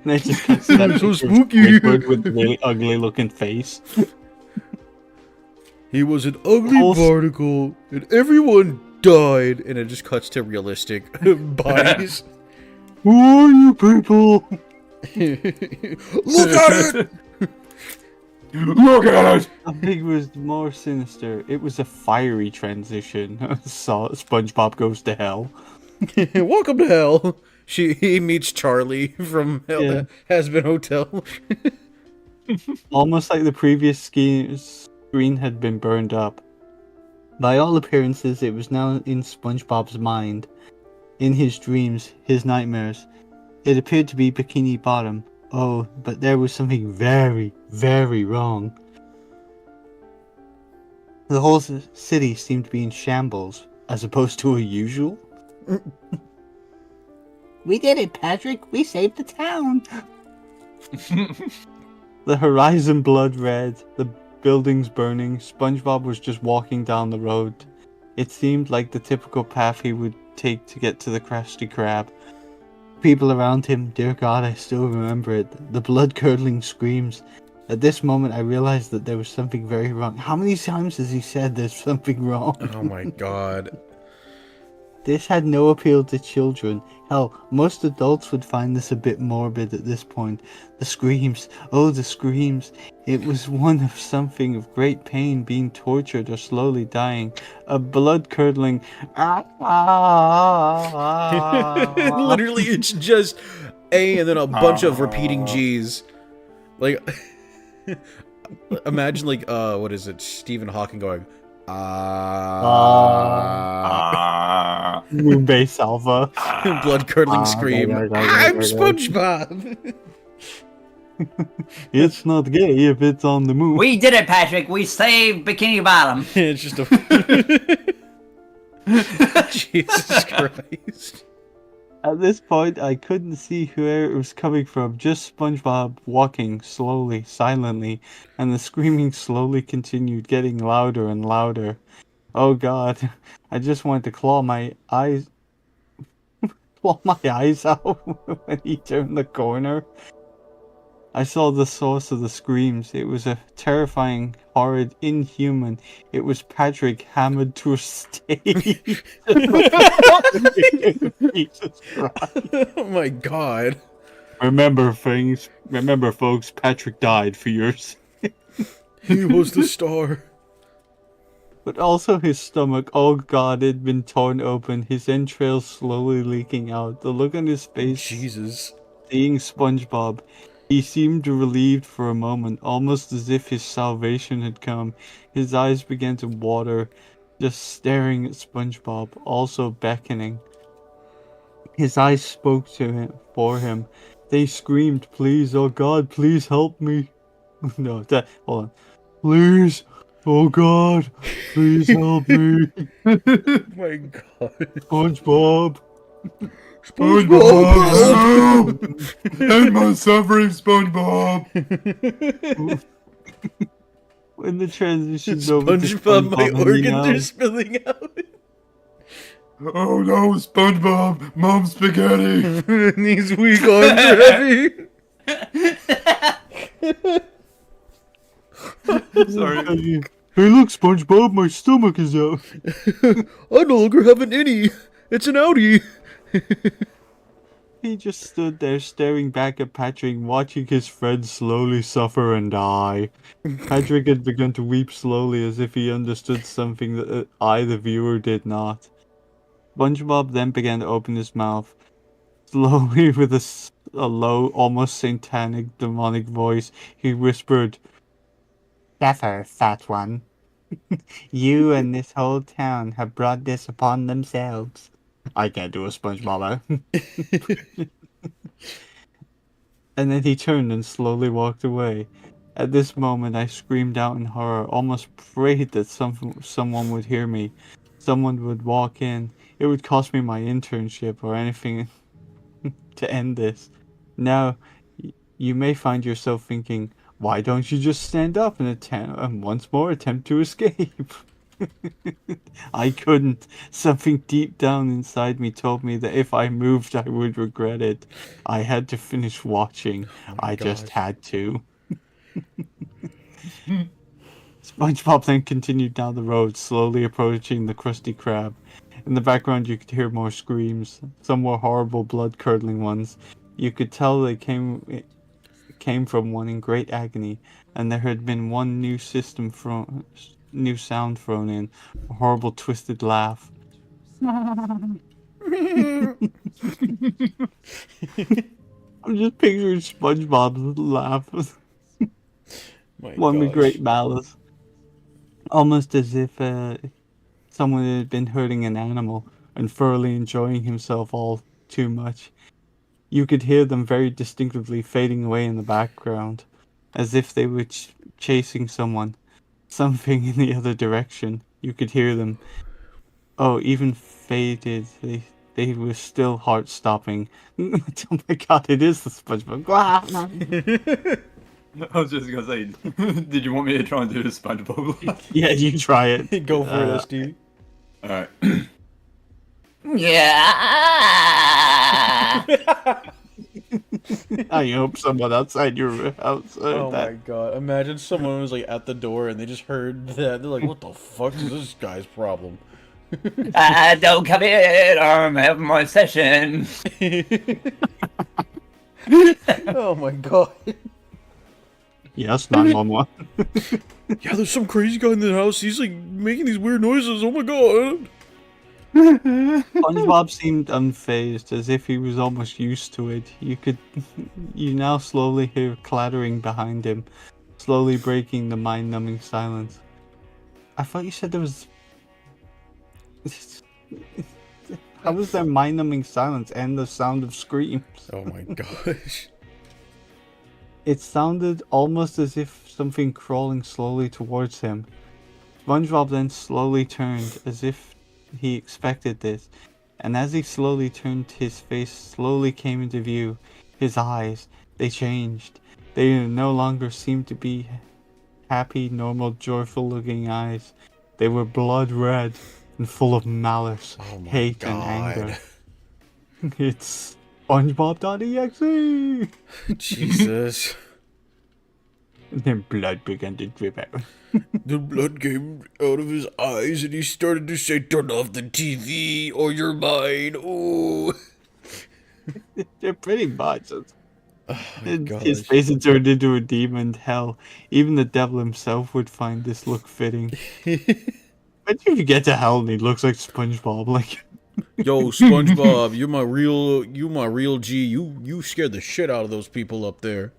And it just cuts to that So picture of spooky. Squidward with a really ugly looking face. He was an ugly Whole- barnacle, and everyone died. And it just cuts to realistic bodies. Who are you people? Look at it! Look at it. I think it was more sinister. It was a fiery transition. So SpongeBob goes to hell. Welcome to hell. He meets Charlie from Yeah. Has Been Hotel. Almost like the previous screen had been burned up. By all appearances, it was now in SpongeBob's mind. In his dreams, his nightmares. It appeared to be Bikini Bottom. Oh, but there was something very, very wrong. The whole city seemed to be in shambles, as opposed to a usual. We did it, Patrick! We saved the town! The horizon blood red, the buildings burning, SpongeBob was just walking down the road. It seemed like the typical path he would take to get to the Krusty Krab. People around him, dear God, I still remember it. The blood-curdling screams. At this moment, I realized that there was something very wrong. How many times has he said there's something wrong? Oh my god. This had no appeal to children. Hell, most adults would find this a bit morbid at this point. The screams, oh the screams. It was one of something of great pain being tortured or slowly dying. A blood-curdling Literally, it's just A and then a bunch of repeating G's. Like, imagine like, what is it? Stephen Hawking going, Moonbase Salva. blood-curdling scream. I'm SpongeBob! It's not gay if it's on the moon. We did it, Patrick. We saved Bikini Bottom. It's just a... Jesus Christ. At this point, I couldn't see where it was coming from, just SpongeBob walking slowly, silently, and the screaming slowly continued, getting louder and louder. Oh God, I just wanted to claw my eyes out when he turned the corner. I saw the source of the screams. It was a terrifying, horrid, inhuman. It was Patrick hammered to a stake. Jesus Christ. Oh my god. Remember, folks, Patrick died for yours. He was the star. But also his stomach, oh God, it had been torn open, his entrails slowly leaking out. The look on his face, Jesus. seeing SpongeBob, he seemed relieved for a moment, almost as if his salvation had come. His eyes began to water, just staring at SpongeBob, also beckoning. His eyes spoke to him, for him. They screamed, please, oh God, please help me. No, hold on. Please, oh God, please help me. My god. SpongeBob. SpongeBob! End my suffering, SpongeBob! When the transition's over to SpongeBob, my and organs meow. are spilling out. Oh no, SpongeBob! Mom's spaghetti! These weak arms are heavy. Sorry. Hey look, SpongeBob, my stomach is out. I no longer have an innie. It's an outie. He just stood there staring back at Patrick, watching his friend slowly suffer and die. Patrick had begun to weep slowly as if he understood something that I, the viewer, did not. SpongeBob then began to open his mouth. Slowly, with a low, almost satanic, demonic voice, he whispered, "Suffer, fat one. You and this whole town have brought this upon themselves." I can't do a SpongeBob. And then he turned and slowly walked away. At this moment, I screamed out in horror, almost prayed that someone would hear me. Someone would walk in. It would cost me my internship or anything to end this. Now, you may find yourself thinking, why don't you just stand up and once more attempt to escape? I couldn't. Something deep down inside me told me that if I moved, I would regret it. I had to finish watching. I just had to. SpongeBob then continued down the road, slowly approaching the Krusty Krab. In the background, you could hear more screams. Some were horrible, blood-curdling ones. You could tell they came from one in great agony, and there had been one new sound thrown in, a horrible twisted laugh. I'm just picturing SpongeBob's laugh. One with great malice. Almost as if someone had been hurting an animal and thoroughly enjoying himself all too much. You could hear them very distinctively fading away in the background, as if they were chasing something in the other direction. You could hear them. Oh, even faded. They were still heart-stopping. Oh my God, it is the SpongeBob. I was just gonna say, did you want me to try and do the SpongeBob? Yeah, you try it. Go for it, SD. Alright. Yeah. I hope someone outside your house heard Oh my that. god! Imagine someone was like at the door and they just heard that. They're like, "What the fuck is this guy's problem?" Don't come in. I'm having my session. Oh my god! Yes, 911. Yeah, there's some crazy guy in the house. He's like making these weird noises. Oh my god! SpongeBob seemed unfazed, as if he was almost used to it. You now slowly hear clattering behind him, slowly breaking the mind-numbing silence. I thought you said there was... How was there mind-numbing silence and the sound of screams? Oh my gosh! It sounded almost as if something crawling slowly towards him. SpongeBob then slowly turned, as if he expected this, and as he slowly turned, his face slowly came into view. His eyes, they changed. They no longer seemed to be happy, normal, joyful-looking eyes. They were blood red and full of malice, Oh my hate, god! and anger. It's SpongeBob.exe! Jesus! And then blood began to drip out. The blood came out of his eyes, and he started to say, "Turn off the TV, or you're mine." Oh, They're pretty much. His gosh. face had turned into a demon. Hell, even the devil himself would find this look fitting. But if you get to hell and he looks like SpongeBob, like Yo, SpongeBob, you're my real G. You scared the shit out of those people up there.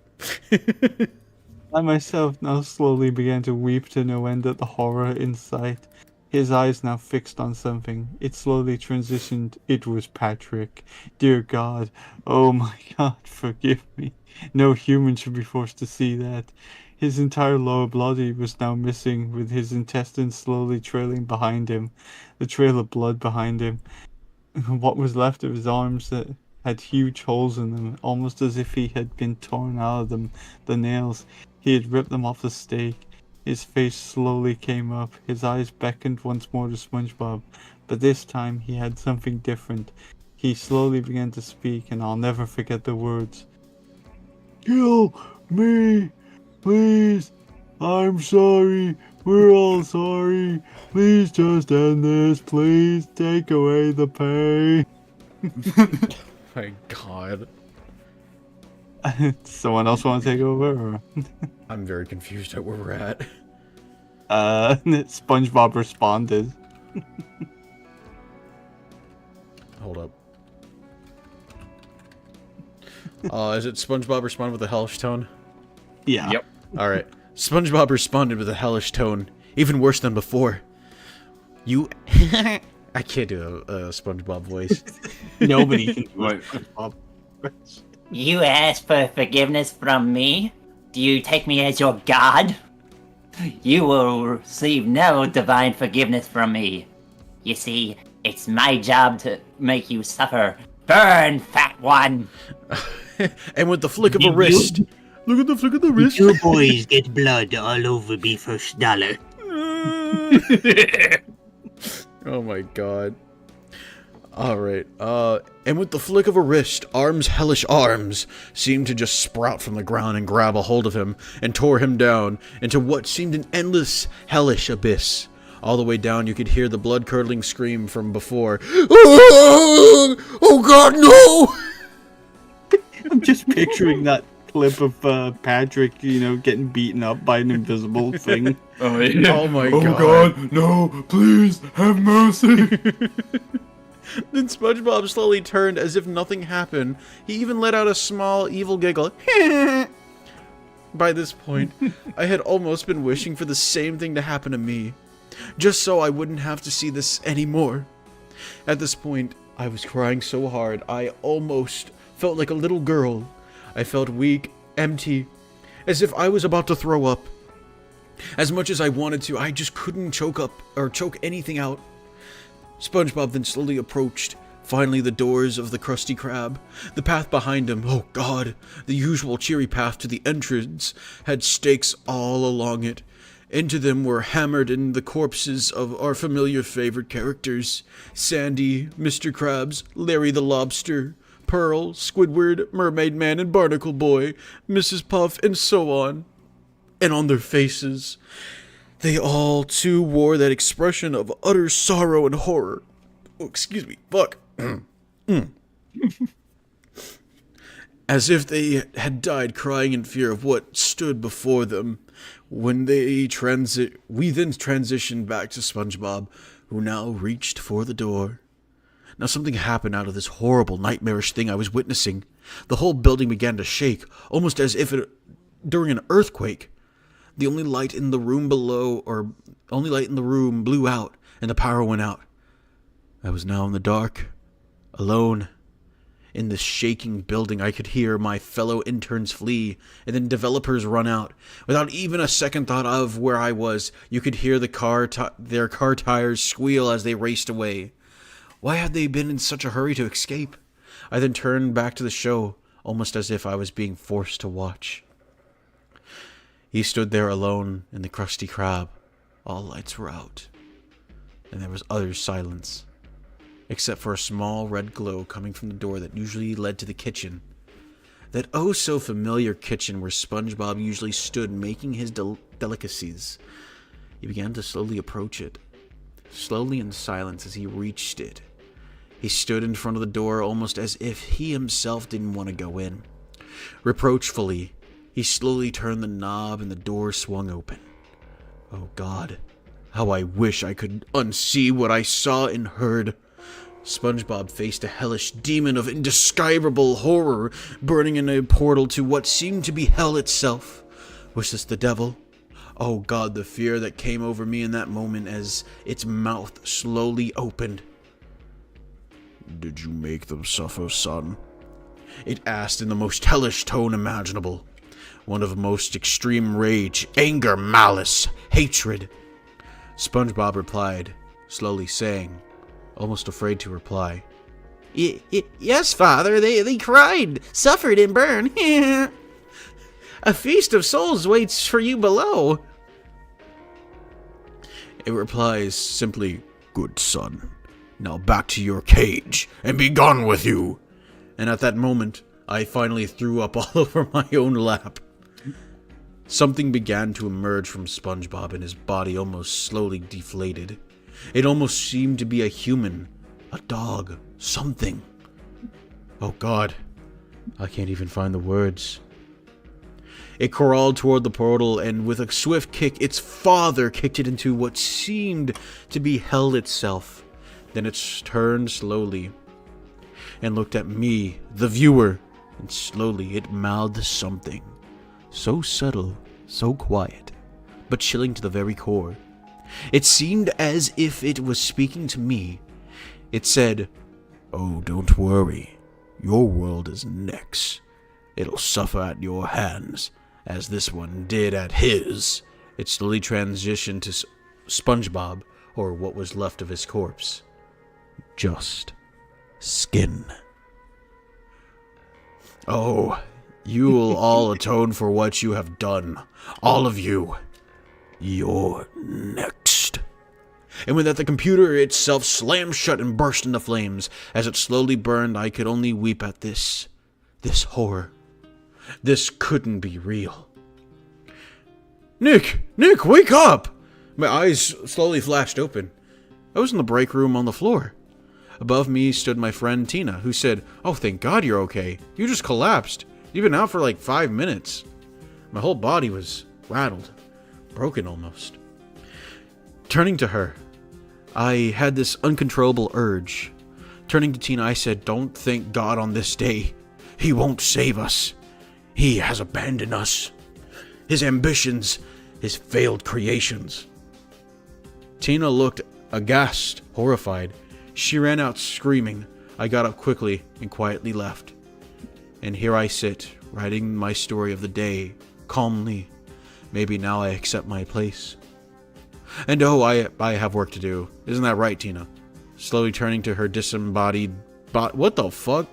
I myself now slowly began to weep to no end at the horror in sight. His eyes now fixed on something. It slowly transitioned. It was Patrick. Dear God. Oh my God, forgive me. No human should be forced to see that. His entire lower body was now missing, with his intestines slowly trailing behind him. The trail of blood behind him. What was left of his arms that had huge holes in them, almost as if he had been torn out of them. The nails. He had ripped them off the stake. His face slowly came up. His eyes beckoned once more to SpongeBob, but this time he had something different. He slowly began to speak, and I'll never forget the words. Kill me, please. I'm sorry. We're all sorry. Please just end this. Please take away the pain. My God. Someone else want to take over? Or? I'm very confused at where we're at. SpongeBob responded. Hold up. Is it SpongeBob responded with a hellish tone? Yeah. Yep. Alright. SpongeBob responded with a hellish tone, even worse than before. You... I can't do a SpongeBob voice. Nobody can do Wait. SpongeBob. You ask for forgiveness from me? Do you take me as your god? You will receive no divine forgiveness from me. You see, it's my job to make you suffer. Burn, fat one! And with the flick of a wrist... Look at the flick of the wrist! You boys get blood all over me first dollar. Oh my God. Alright, and with the flick of a wrist, Arm's hellish arms seemed to just sprout from the ground and grab a hold of him and tore him down into what seemed an endless, hellish abyss. All the way down, you could hear the blood-curdling scream from before. Oh God, no! I'm just picturing that clip of Patrick, getting beaten up by an invisible thing. Oh, yeah. Oh my Oh God. God, no! Please have mercy. Then SpongeBob slowly turned as if nothing happened. He even let out a small, evil giggle. By this point, I had almost been wishing for the same thing to happen to me, just so I wouldn't have to see this anymore. At this point, I was crying so hard, I almost felt like a little girl. I felt weak, empty, as if I was about to throw up. As much as I wanted to, I just couldn't choke anything out. SpongeBob then slowly approached, finally the doors of the Krusty Krab. The path behind him, oh God, the usual cheery path to the entrance, had stakes all along it, Into them were hammered in the corpses of our familiar favorite characters: Sandy, Mr. Krabs, Larry the Lobster, Pearl, Squidward, Mermaid Man and Barnacle Boy, Mrs. Puff, and so on. And on their faces, they all too wore that expression of utter sorrow and horror. Oh, excuse me, fuck. As if they had died crying in fear of what stood before them. We then transitioned back to SpongeBob, who now reached for the door. Now something happened out of this horrible, nightmarish thing I was witnessing. The whole building began to shake, almost as if during an earthquake. The only light in the room blew out, and the power went out. I was now in the dark, alone. In this shaking building, I could hear my fellow interns flee, and then developers run out. Without even a second thought of where I was, you could hear their car tires squeal as they raced away. Why had they been in such a hurry to escape? I then turned back to the show, almost as if I was being forced to watch. He stood there alone in the Krusty Krab. All lights were out, and there was utter silence, except for a small red glow coming from the door that usually led to the kitchen. That oh-so-familiar kitchen where SpongeBob usually stood making his delicacies. He began to slowly approach it, slowly in silence as he reached it. He stood in front of the door almost as if he himself didn't want to go in. Reproachfully, he slowly turned the knob and the door swung open. Oh God, how I wish I could unsee what I saw and heard. SpongeBob faced a hellish demon of indescribable horror, burning in a portal to what seemed to be hell itself. Was this the devil? Oh God, the fear that came over me in that moment as its mouth slowly opened. "Did you make them suffer, son?" It asked in the most hellish tone imaginable. One of most extreme rage, anger, malice, hatred. SpongeBob replied, slowly saying, almost afraid to reply, "Yes, Father, they cried, suffered, and burned. A feast of souls waits for you below." It replies simply, "Good son, now back to your cage, and be gone with you." And at that moment, I finally threw up all over my own lap. Something began to emerge from SpongeBob, and his body almost slowly deflated. It almost seemed to be a human, a dog, something. Oh God, I can't even find the words. It crawled toward the portal, and with a swift kick, its father kicked it into what seemed to be hell itself. Then it turned slowly and looked at me, the viewer, and slowly it mouthed something. So subtle, so quiet, but chilling to the very core. It seemed as if it was speaking to me. It said, "Oh, don't worry. Your world is next. It'll suffer at your hands, as this one did at his." It slowly transitioned to SpongeBob, or what was left of his corpse. Just skin. Oh, you will all atone for what you have done. All of you. You're next. And with that, the computer itself slammed shut and burst into flames. As it slowly burned, I could only weep at this horror. This couldn't be real. Nick, wake up! My eyes slowly flashed open. I was in the break room on the floor. Above me stood my friend Tina, who said, "Oh, thank God you're okay. You just collapsed. You've been out for like 5 minutes." My whole body was rattled, broken almost. Turning to her, I had this uncontrollable urge. Turning to Tina, I said, "Don't thank God on this day. He won't save us. He has abandoned us. His ambitions, his failed creations." Tina looked aghast, horrified. She ran out screaming. I got up quickly and quietly left. And here I sit, writing my story of the day, calmly. Maybe now I accept my place. And oh, I have work to do. Isn't that right, Tina? Slowly turning to her disembodied what the fuck?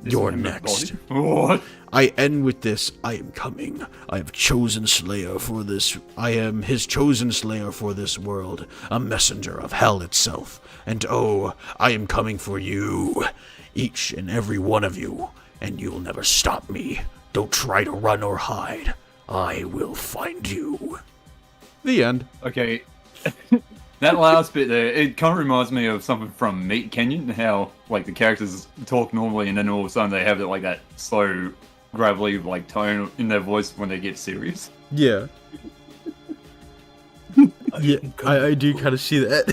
You're Dismembered next. body. What? I end with this. I am coming. I have chosen Slayer for this. I am his chosen Slayer for this world, a messenger of hell itself. And oh, I am coming for you, each and every one of you, and you'll never stop me. Don't try to run or hide. I will find you. The end. Okay. That last bit there, it kind of reminds me of something from Meet Kenyon, how, like, the characters talk normally and then all of a sudden they have, like, that slow, gravelly, like, tone in their voice when they get serious. Yeah. Yeah, I do kind of see that.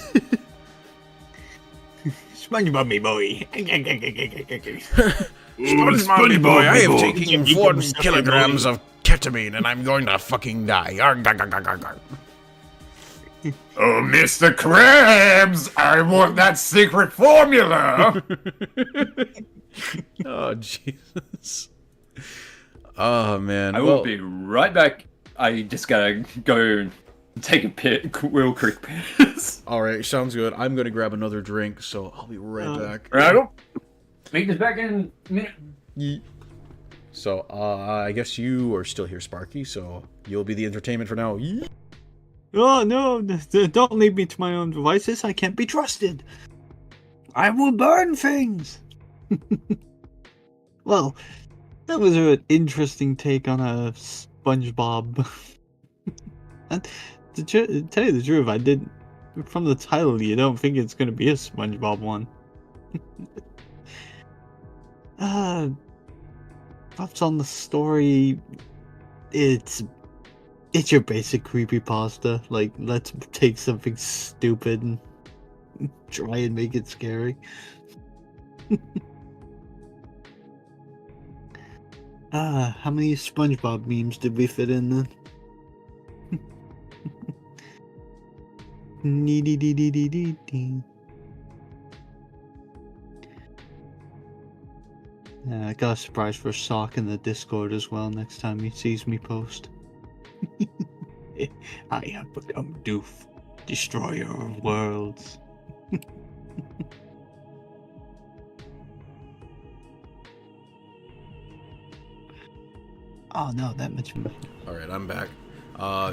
SpongeBob me boy. Spongy boy, I have taken 4 kilograms of ketamine and I'm going to fucking die. Oh, Mr. Krabs, I want that secret formula! Oh, Jesus. Oh, man. I will be right back. I just gotta go take a real quick piss. Alright, sounds good. I'm gonna grab another drink, so I'll be right back. Right, meet us back in a minute. So, I guess you are still here, Sparky, so you'll be the entertainment for now. Oh no, don't leave me to my own devices. I can't be trusted. I will burn things. Well, that was an interesting take on a SpongeBob. And to tell you the truth, I did. From the title, you don't think it's going to be a SpongeBob one. Thoughts on the story? It's your basic creepypasta. Like, let's take something stupid and try and make it scary. How many SpongeBob memes did we fit in then? I got a surprise for Sock in the Discord as well next time he sees me post. I have become Doof, destroyer of worlds. Oh no, that much. Alright, I'm back.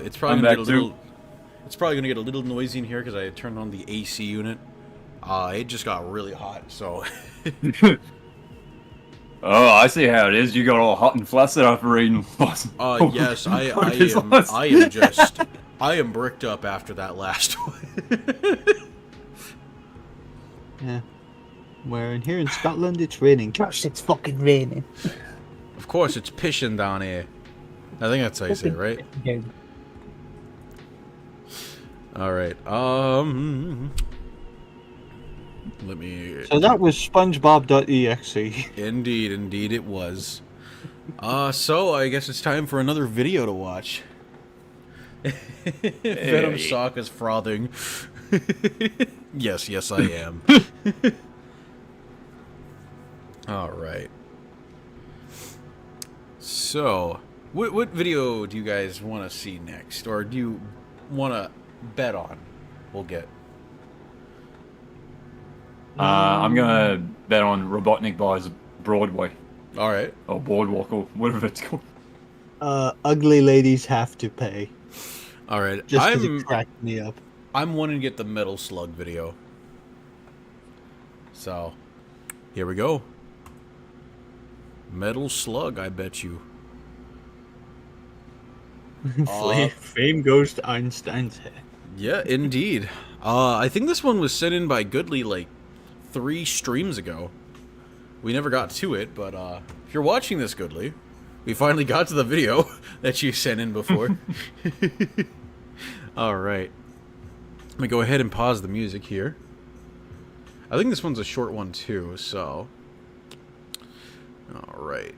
It's probably gonna get a little. It's probably gonna get a little noisy in here because I turned on the AC unit. It just got really hot, so. Oh, I see how it is. You got all hot and flustered after reading. Yes, I am bricked up after that last one. Yeah. Where here in Scotland it's raining. Gosh, it's fucking raining. Of course, it's pissing down here. I think that's how you say it, right? Yeah. Alright, let me... So that was SpongeBob.exe. Indeed it was. So I guess it's time for another video to watch. Venom Sock is frothing. Yes, I am. Alright. So, what video do you guys want to see next? Or do you want to bet on we'll get? I'm gonna bet on Robotnik buys Broadway. Alright. Or Boardwalk, or whatever it's called. Ugly ladies have to pay. Alright. Just 'cause it cracked me up. I'm wanting to get the Metal Slug video. So, here we go. Metal Slug, I bet you. Fame goes to Einstein's head. Yeah, indeed. I think this one was sent in by Goodly like 3 streams ago. We never got to it, but if you're watching this, Goodly, we finally got to the video that you sent in before. Alright. Let me go ahead and pause the music here. I think this one's a short one too, so... Alright.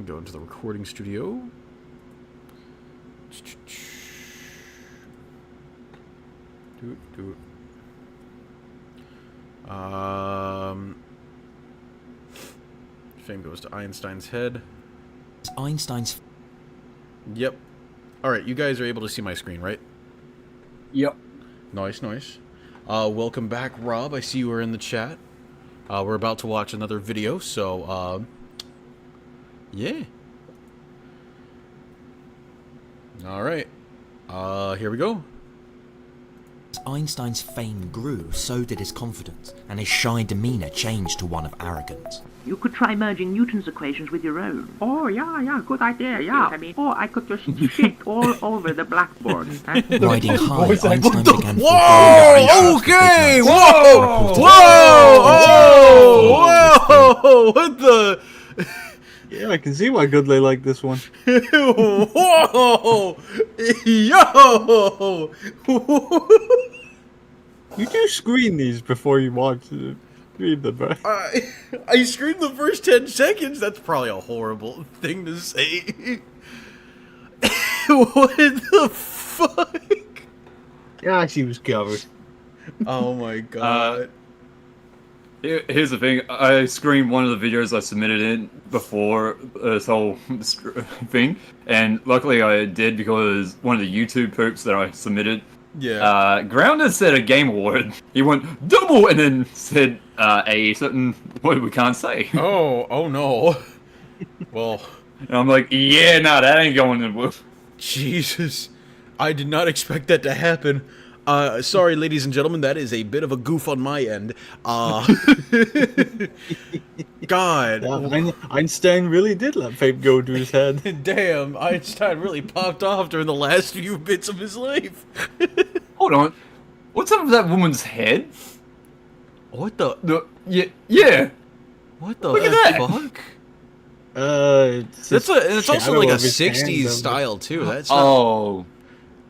Go into the recording studio. Fame goes to Einstein's head. Einstein's... Yep. Alright, you guys are able to see my screen, right? Yep. Nice. Welcome back, Rob. I see you were in the chat. we're about to watch another video, so yeah. All right. Here we go. As Einstein's fame grew, so did his confidence, and his shy demeanor changed to one of arrogance. You could try merging Newton's equations with your own. Oh, yeah, good idea, yeah. I could just shit all over the blackboard. Riding high, Einstein began Whoa! Okay! Whoa! Whoa! What the? Yeah, I can see why Goodley liked this one. Whoa! Yo! You do screen these before you watch read them, right? I screamed the first 10 seconds. That's probably a horrible thing to say. What the fuck? Yeah, she was covered. Oh my god. Here's the thing. I screened one of the videos I submitted in before this whole thing, and luckily I did because one of the YouTube poops that I submitted. Yeah. Grounded said a game award. He went double and then said a certain word we can't say. Oh no. Well. And I'm like, yeah, nah, that ain't going in. Jesus. I did not expect that to happen. Sorry, ladies and gentlemen, that is a bit of a goof on my end. God. Yeah, Einstein really did let fame go to his head. Damn, Einstein really popped off during the last few bits of his life. Hold on. What's up with that woman's head? What the? Yeah. What the Look at that. fuck? It's also like a 60s style, too. That's not, Oh.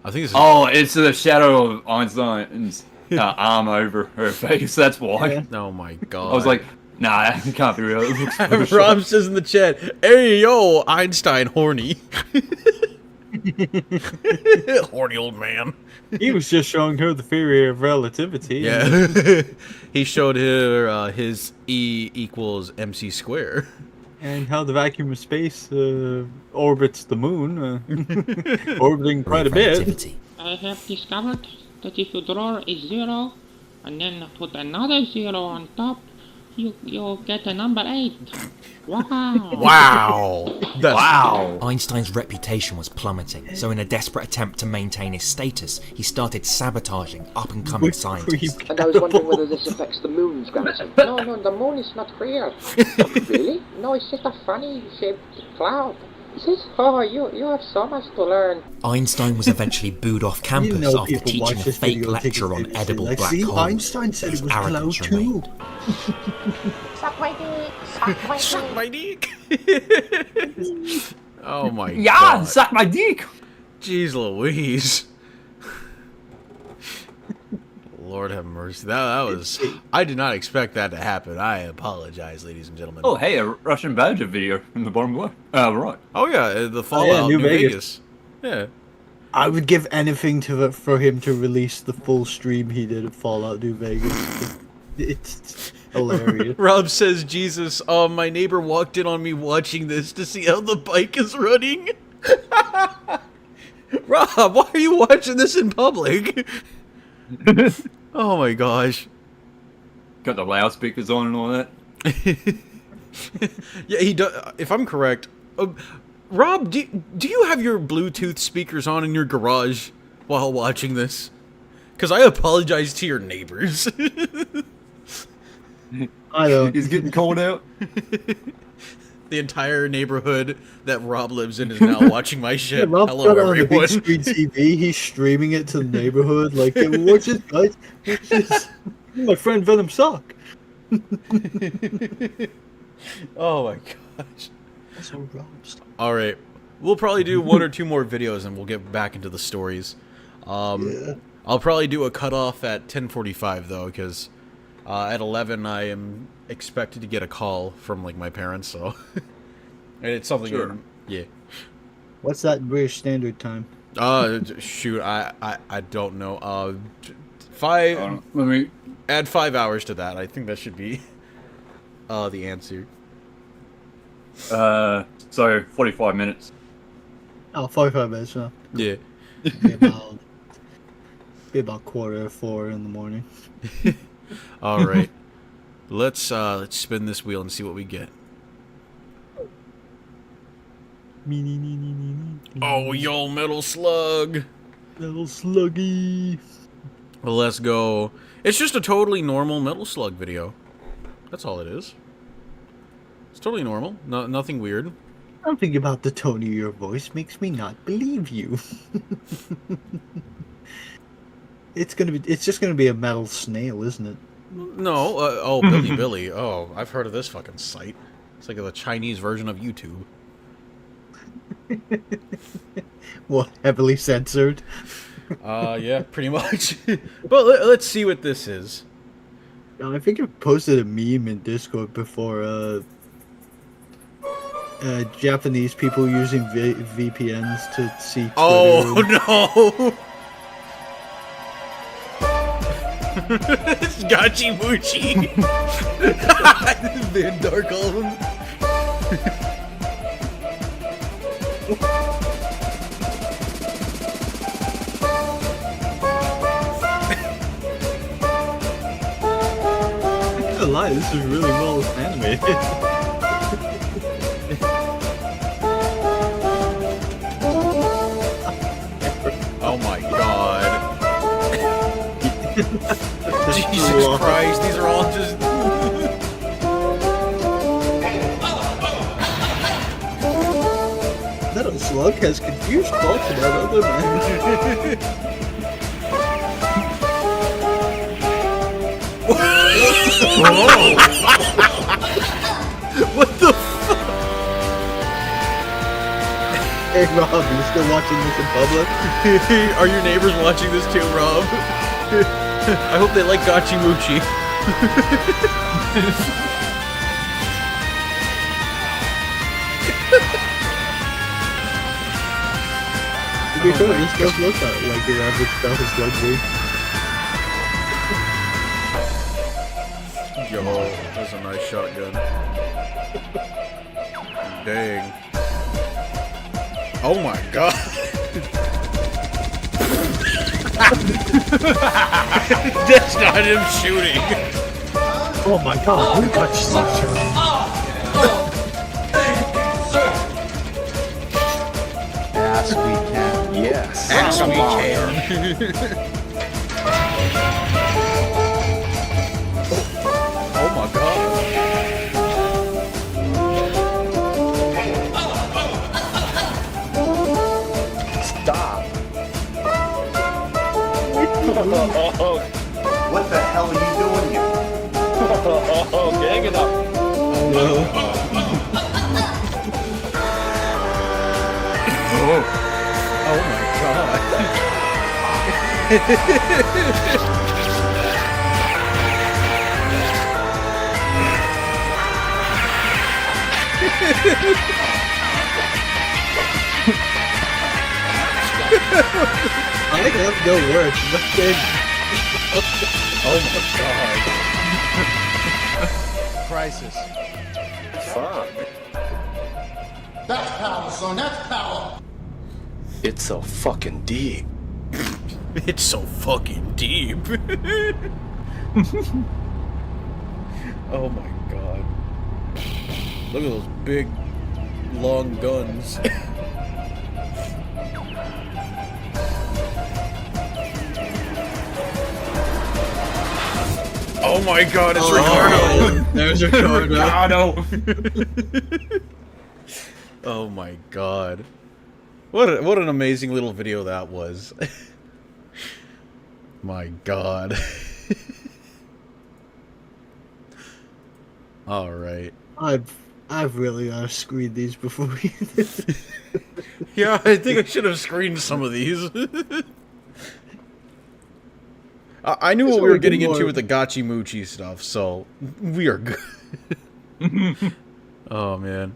I think it's it's the shadow of Einstein's arm over her face. That's why. Yeah. oh my god. I was like, nah, that can't be real. It looks Photoshop. Rob says in the chat, hey yo, Einstein horny. Horny old man. He was just showing her the theory of relativity. Yeah. He showed her his E equals MC square. And how the vacuum of space orbits the moon, orbiting quite a bit. Relativity. I have discovered that if you draw a zero and then put another zero on top, you'll get a number 8. Wow. Wow. Wow. Einstein's reputation was plummeting, so in a desperate attempt to maintain his status, he started sabotaging up-and-coming scientists. And I was wondering whether this affects the moon's gravity. No, the moon is not real. Really? No, it's just a funny-shaped cloud. Is it? Oh, you have so much to learn. Einstein was eventually booed off campus after people teaching watch a this fake video lecture on thinking edible like, black see, holes. Einstein said His it was cloud arrogance too. remained. Suck my dick. Suck my Suck my dick. Oh my Yeah, god. suck my dick. Jeez Louise. Lord have mercy. That was... I did not expect that to happen. I apologize, ladies and gentlemen. Oh, hey, a Russian Badger video in the bottom left. Right. Oh yeah, the Fallout New New Vegas. Vegas. Yeah. I would give anything for him to release the full stream he did of Fallout New Vegas. It's hilarious. Rob says, Jesus, my neighbor walked in on me watching this to see how the bike is running. Rob, why are you watching this in public? Oh my gosh. Got the loudspeakers on and all that. Yeah, he does. If I'm correct, Rob, do you have your Bluetooth speakers on in your garage while watching this? Because I apologize to your neighbors. I don't. He's getting cold out. The entire neighborhood that Rob lives in is now watching my shit. Rob's Hello, got it on the everyone. big screen TV. He's streaming it to the neighborhood. Like, hey, watch this, guys. Watch this. My friend Venom suck. Oh my gosh. That's so Rob's. All right, we'll probably do one or two more videos, and we'll get back into the stories. Yeah. I'll probably do a cutoff at 10:45 though, because at 11 I am expected to get a call from like my parents. So, and it's something. Sure. Yeah. What's that British Standard Time? Shoot, I don't know. 5. Let me. Add 5 hours to that. I think that should be the answer. So 45 minutes. Oh, 45 minutes, huh? Yeah. Be about 3:45 in the morning. All right. Let's spin this wheel and see what we get. Oh, yo, Metal Slug. Little sluggy. Well, let's go. It's just a totally normal Metal Slug video. That's all it is. It's totally normal. Nothing weird. Something about the tone of your voice makes me not believe you. It's just gonna be a metal snail, isn't it? No. Oh, Billy Billy. Oh, I've heard of this fucking site. It's like the Chinese version of YouTube. What, heavily censored? Yeah, pretty much. But let's see what this is. I think I posted a meme in Discord before. Japanese people using VPNs to see Twitter. Oh no! It's Gachi Muchi. Van Darkholm. I lie, this is really well animated. Oh my god. Jesus Christ, these are all just... Metal Slug has confused thoughts about other men. What the fuck? Hey Rob, you still watching this in public? Are your neighbors watching this too, Rob? I hope they like Gachi Muchi. To be fair, this does look like your average Metal Slug dude. Yo, that's a nice shotgun. Dang. Oh my god. That's not him shooting. Oh my god, we got such Yes, we can. Yes. Yes, we can. Oh my god. Stop. What the hell are you doing here? Gang it up. Oh my god. I think that's no worse. Oh my god. Crisis. Fuck. That's power, son. That's power. It's so fucking deep. It's so fucking deep. Oh my god. Look at those big, long guns. Oh my god, it's Ricardo! There's Ricardo. Oh my god. What an amazing little video that was. My god. Alright. I've really gotta screen these before we Yeah, I think I should have screened some of these. I knew what we were getting into with the Gachi Muchi stuff, so we are good. Oh man.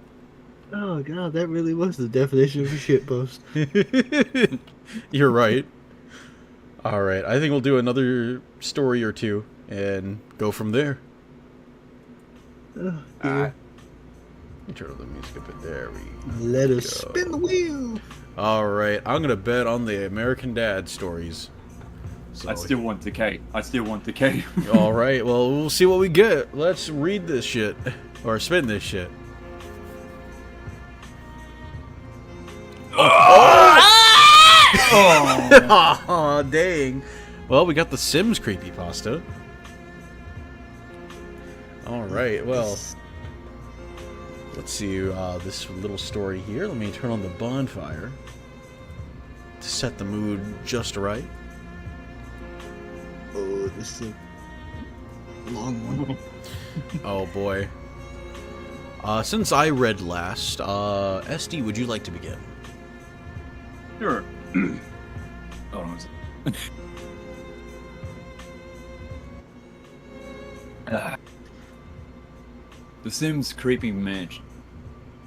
Oh god, that really was the definition of a shitpost. You're right. Alright, I think we'll do another story or two and go from there. Oh, Alright. Turn the music a bit. There we Let us spin the wheel. Alright, I'm gonna bet on the American Dad stories. So I still want decay. I still want decay. all right, well, we'll see what we get. Let's read this shit or spin this shit. Oh, dang. Well, we got the Sims creepypasta. All right, well, let's see this little story here. Let me turn on the bonfire to set the mood just right. Oh, this is a long one. Oh boy. Since I read last, SD, would you like to begin? Sure. Hold on a second. The Sims Creepy Mansion.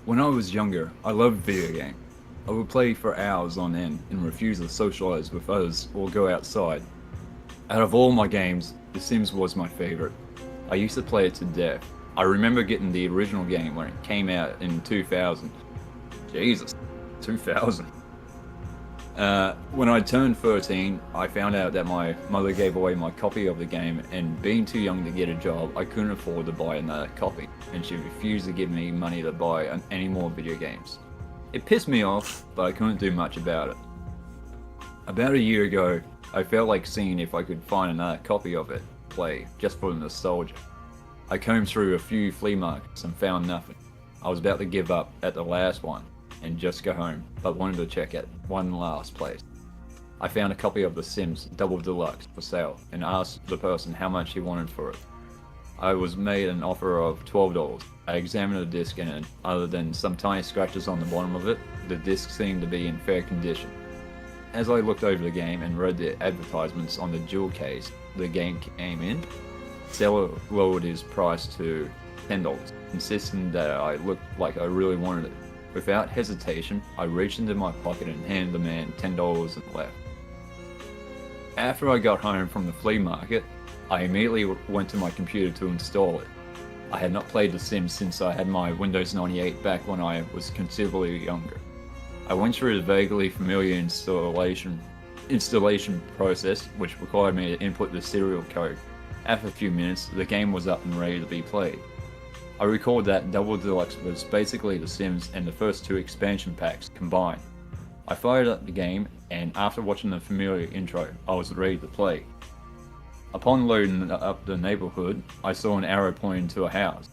When I was younger, I loved video games. I would play for hours on end and refuse to socialize with others or go outside. Out of all my games, The Sims was my favorite. I used to play it to death. I remember getting the original game when it came out in 2000. Jesus, 2000. When I turned 13, I found out that my mother gave away my copy of the game, and being too young to get a job, I couldn't afford to buy another copy, and she refused to give me money to buy any more video games. It pissed me off, but I couldn't do much about it. About a year ago, I felt like seeing if I could find another copy of it, play, just for the nostalgia. I combed through a few flea markets and found nothing. I was about to give up at the last one and just go home, but wanted to check at one last place. I found a copy of The Sims Double Deluxe for sale and asked the person how much he wanted for it. I was made an offer of $12. I examined the disc and other than some tiny scratches on the bottom of it, the disc seemed to be in fair condition. As I looked over the game and read the advertisements on the jewel case the game came in, seller lowered his price to $10, insisting that I looked like I really wanted it. Without hesitation, I reached into my pocket and handed the man $10 and left. After I got home from the flea market, I immediately went to my computer to install it. I had not played The Sims since I had my Windows 98 back when I was considerably younger. I went through the vaguely familiar installation process, which required me to input the serial code. After a few minutes, the game was up and ready to be played. I recalled that Double Deluxe was basically The Sims and the first two expansion packs combined. I fired up the game, and after watching the familiar intro, I was ready to play. Upon loading up the neighborhood, I saw an arrow pointing to a house.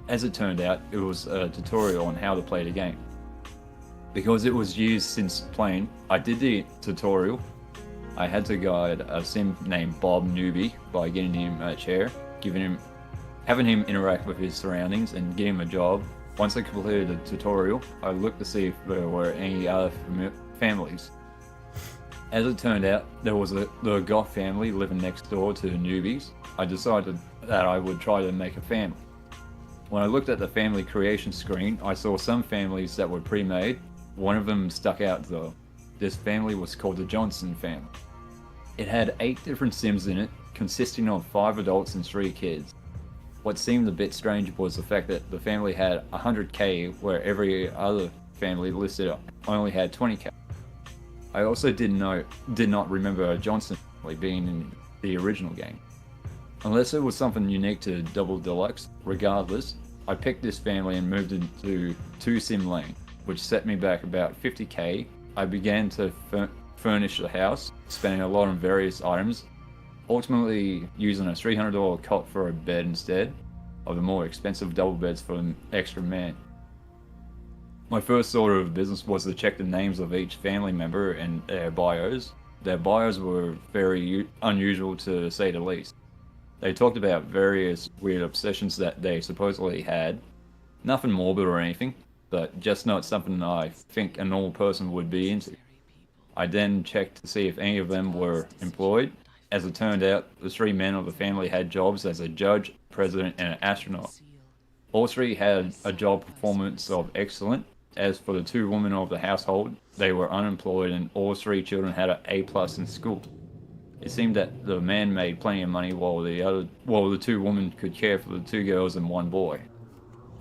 As it turned out, it was a tutorial on how to play the game. Because it was years since playing, I did the tutorial. I had to guide a Sim named Bob Newbie by getting him a chair, having him interact with his surroundings and getting him a job. Once I completed the tutorial, I looked to see if there were any other families. As it turned out, there was the Goth family living next door to the newbies. I decided that I would try to make a family. When I looked at the family creation screen, I saw some families that were pre-made. One of them stuck out though. This family was called the Johnson family. It had 8 different Sims in it, consisting of 5 adults and 3 kids. What seemed a bit strange was the fact that the family had 100k, where every other family listed only had 20k. I also did not remember a Johnson family being in the original game. Unless it was something unique to Double Deluxe, regardless, I picked this family and moved into 2 Sim Lane, which set me back about 50k. I began to furnish the house, spending a lot on various items, ultimately using a $300 cot for a bed instead of the more expensive double beds for an extra man. My first order of business was to check the names of each family member and their bios. Their bios were very unusual to say the least. They talked about various weird obsessions that they supposedly had. Nothing morbid or anything, but just not something I think a normal person would be into. I then checked to see if any of them were employed. As it turned out, the 3 men of the family had jobs as a judge, president, and an astronaut. All 3 had a job performance of excellent. As for the 2 women of the household, they were unemployed and all 3 children had an A+ in school. It seemed that the man made plenty of money while the 2 women could care for the 2 girls and 1 boy.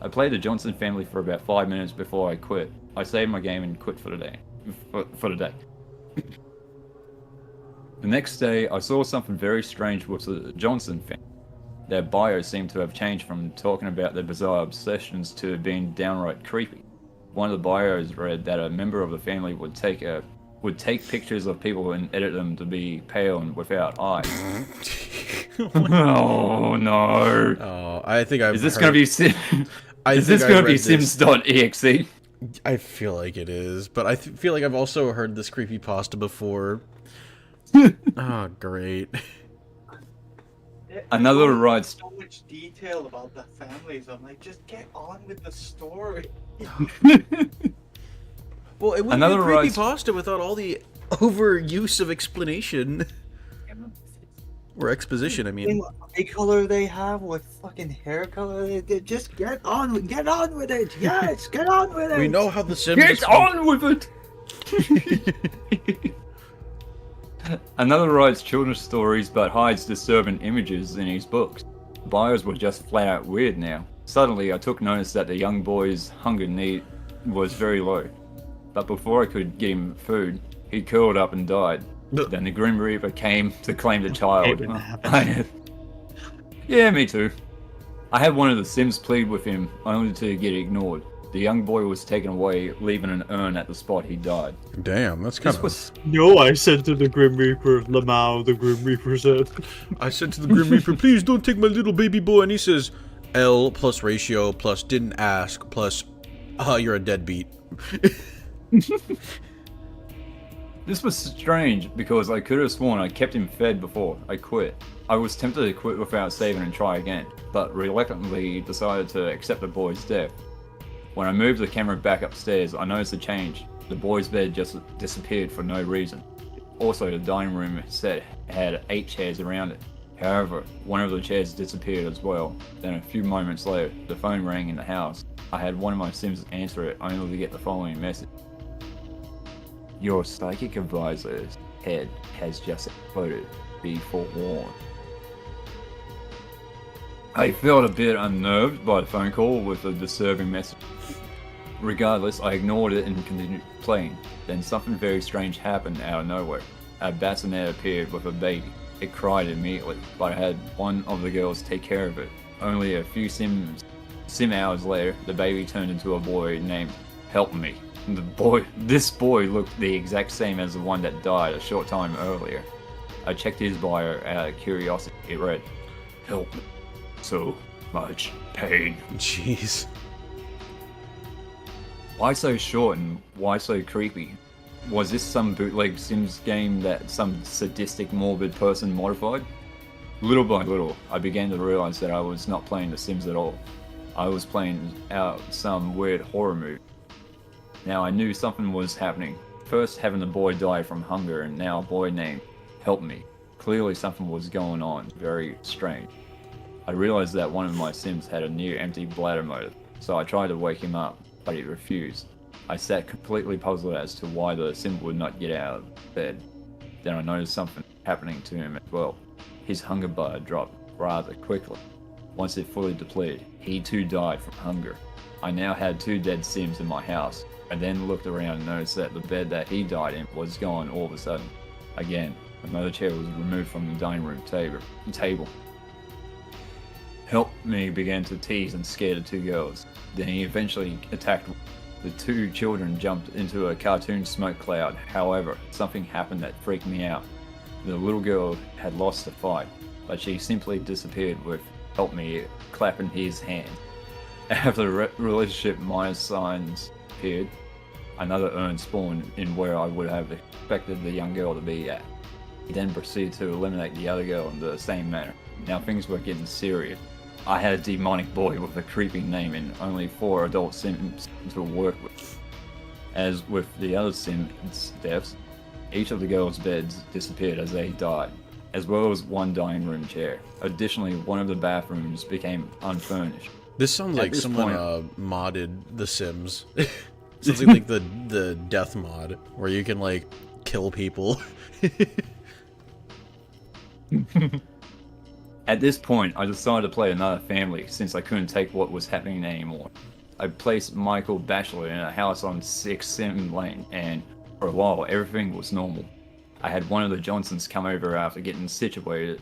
I played the Johnson family for about 5 minutes before I quit. I saved my game and quit for the day. The next day, I saw something very strange with the Johnson family. Their bio seemed to have changed from talking about their bizarre obsessions to being downright creepy. One of the bios read that a member of the family would take pictures of people and edit them to be pale and without eyes. Oh no! Oh, I think I've. Is this heard... gonna be Sim? Is this gonna be Sims.exe? I feel like it is, but I feel like I've also heard this creepypasta before. Oh, great. Another writes. So much detail about the families. I'm like, just get on with the story. Well, it wouldn't be creepypasta without all the overuse of explanation. Or exposition, I mean. What eye color they have, what fucking hair color they just get on with it. Yes, get on with it. We know how the Sims. Get on with it. Another writes children's stories but hides disturbing images in his books. Bios were just flat out weird now. Suddenly, I took notice that the young boy's hunger need was very low. But before I could get him food, he curled up and died. Then the Grim Reaper came to claim the child. Yeah, me too. I had one of the Sims plead with him, only to get ignored. The young boy was taken away, leaving an urn at the spot he died. Damn, that's kind of... No, I said to the Grim Reaper, Lamau, the Grim Reaper said. I said to the Grim Reaper, please don't take my little baby boy. And he says, L plus ratio plus didn't ask plus, you're a deadbeat. This was strange because I could have sworn I kept him fed before I quit. I was tempted to quit without saving and try again, but reluctantly decided to accept the boy's death. When I moved the camera back upstairs, I noticed a change. The boy's bed just disappeared for no reason. Also, the dining room set had 8 chairs around it. However, one of the chairs disappeared as well. Then a few moments later, the phone rang in the house. I had one of my Sims answer it only to get the following message. Your psychic advisor's head has just exploded. Be forewarned. I felt a bit unnerved by the phone call with a disturbing message. Regardless, I ignored it and continued playing. Then something very strange happened out of nowhere. A bassinet appeared with a baby. It cried immediately, but I had one of the girls take care of it. Only a few sim hours later, the baby turned into a boy named Help Me. This boy looked the exact same as the one that died a short time earlier. I checked his bio out of curiosity. It read, "Help me. So much pain." Jeez. Why so short and why so creepy? Was this some bootleg Sims game that some sadistic, morbid person modified? Little by little, I began to realize that I was not playing The Sims at all. I was playing out some weird horror movie. Now I knew something was happening. First having the boy die from hunger, and now a boy named Help Me. Clearly something was going on, very strange. I realized that one of my Sims had a near empty bladder motor, so I tried to wake him up, but he refused. I sat completely puzzled as to why the Sim would not get out of bed. Then I noticed something happening to him as well. His hunger bar dropped rather quickly. Once it fully depleted, he too died from hunger. I now had 2 dead Sims in my house. I then looked around and noticed that the bed that he died in was gone all of a sudden. Again, another chair was removed from the dining room table. Help Me began to tease and scare the 2 girls. Then he eventually attacked. The 2 children jumped into a cartoon smoke cloud. However, something happened that freaked me out. The little girl had lost the fight, but she simply disappeared with Help Me clapping his hand. After the relationship minus signs appeared, another urn spawned in where I would have expected the young girl to be at. He then proceeded to eliminate the other girl in the same manner. Now things were getting serious. I had a demonic boy with a creepy name and only 4 adult Sims to work with. As with the other Sims deaths, each of the girls' beds disappeared as they died, as well as one dining room chair. Additionally, one of the bathrooms became unfurnished. This sounds like someone modded The Sims. Something like the death mod, where you can like kill people. At this point, I decided to play another family since I couldn't take what was happening anymore. I placed Michael Batchelor in a house on 6 Sim Lane, and for a while everything was normal. I had one of the Johnsons come over after getting situated.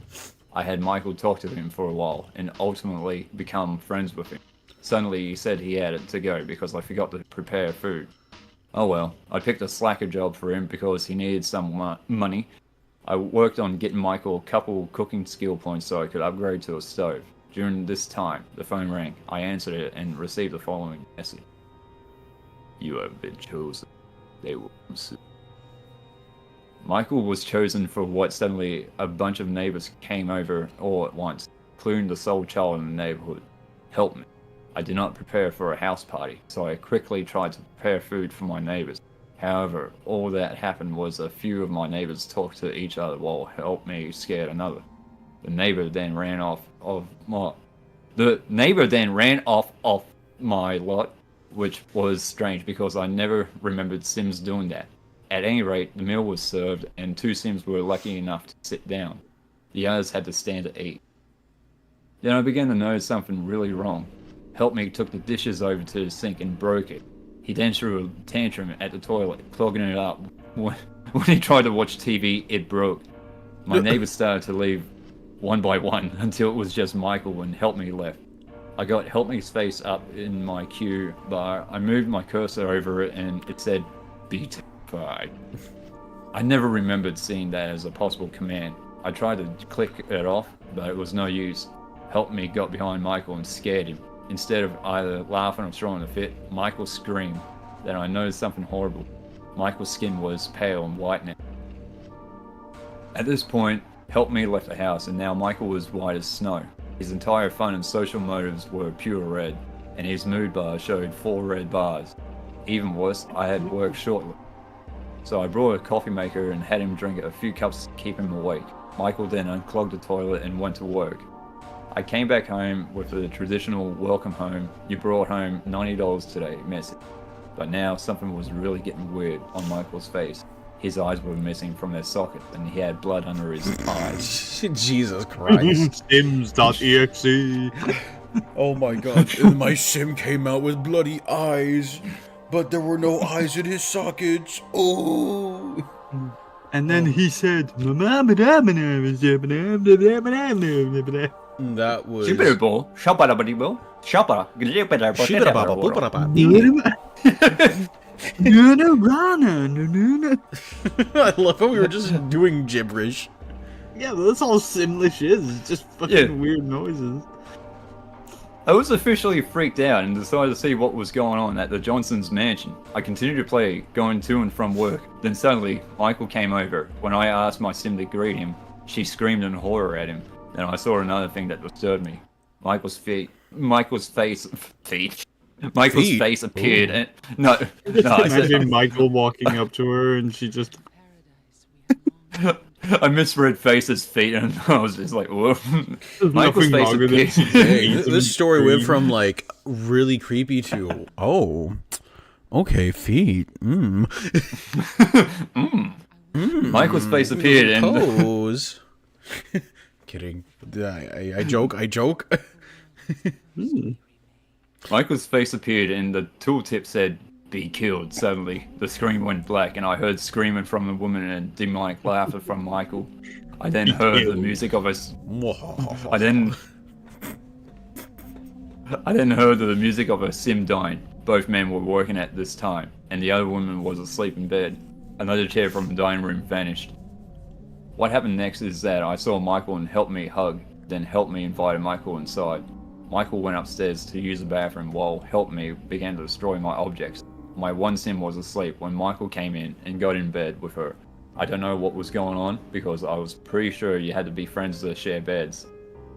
I had Michael talk to him for a while and ultimately become friends with him. Suddenly he said he had to go because I forgot to prepare food. Oh well, I picked a slacker job for him because he needed some money. I worked on getting Michael a couple cooking skill points so I could upgrade to a stove. During this time, the phone rang. I answered it and received the following message. You have been chosen. They will come soon. Michael was chosen for what suddenly a bunch of neighbors came over all at once, including the sole child in the neighborhood. Help me. I did not prepare for a house party, so I quickly tried to prepare food for my neighbors. However, all that happened was a few of my neighbors talked to each other while Help Me scared another. The neighbor then ran off of my lot, which was strange because I never remembered Sims doing that. At any rate, the meal was served and 2 Sims were lucky enough to sit down. The others had to stand to eat. Then I began to notice something really wrong. Help Me took the dishes over to the sink and broke it. He then threw a tantrum at the toilet, clogging it up. When he tried to watch TV, it broke. My neighbors started to leave one by one until it was just Michael when Help Me left. I got Help Me's face up in my queue bar. I moved my cursor over it and it said, "Be terrified." I never remembered seeing that as a possible command. I tried to click it off, but it was no use. Help Me got behind Michael and scared him. Instead of either laughing or throwing a fit, Michael screamed. Then I noticed something horrible. Michael's skin was pale and white now. At this point, Help Me left the house and now Michael was white as snow. His entire fun and social motives were pure red, and his mood bar showed 4 red bars. Even worse, I had work shortly. So I brought a coffee maker and had him drink a few cups to keep him awake. Michael then unclogged the toilet and went to work. I came back home with the traditional welcome home, you brought home $90 today message. But now something was really getting weird on Michael's face. His eyes were missing from their sockets and he had blood under his eyes. Jesus Christ. Sims.exe. Oh my god, my sim came out with bloody eyes, but there were no eyes in his sockets. Oh. And then he said, that was... I love how we were just doing gibberish. Yeah, that's all Simlish is. It's just fucking weird noises. I was officially freaked out and decided to see what was going on at the Johnsons' mansion. I continued to play, going to and from work. Then suddenly, Michael came over. When I asked my sim to greet him, she screamed in horror at him. Then I saw another thing that disturbed me. Michael's face appeared. And, no, I said, imagine Michael walking up to her and she just... I misread Face's feet and I was just like, whoa. Michael's face appeared. This story went from like really creepy to, oh, okay, feet. Michael's face appeared and... Pose. Kidding. I joke. Michael's face appeared and the tooltip said, "Be killed." Suddenly, the screen went black and I heard screaming from the woman and demonic laughter from Michael. I then heard the music of I then heard the music of a sim dying. Both men were working at this time, and the other woman was asleep in bed. Another chair from the dining room vanished. What happened next is that I saw Michael and Help Me hug, then Help Me invited Michael inside. Michael went upstairs to use the bathroom while Help Me began to destroy my objects. My one sim was asleep when Michael came in and got in bed with her. I don't know what was going on because I was pretty sure you had to be friends to share beds.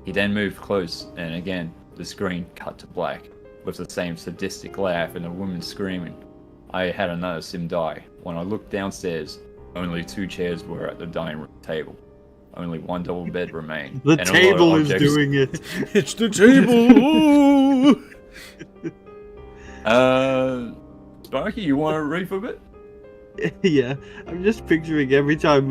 He then moved close and again the screen cut to black with the same sadistic laugh and a woman screaming. I had another sim die. When I looked downstairs, only 2 chairs were at the dining room table. Only 1 double bed remained. The table is doing it. It's the table. Sparky, you want to read for a bit? Yeah, I'm just picturing every time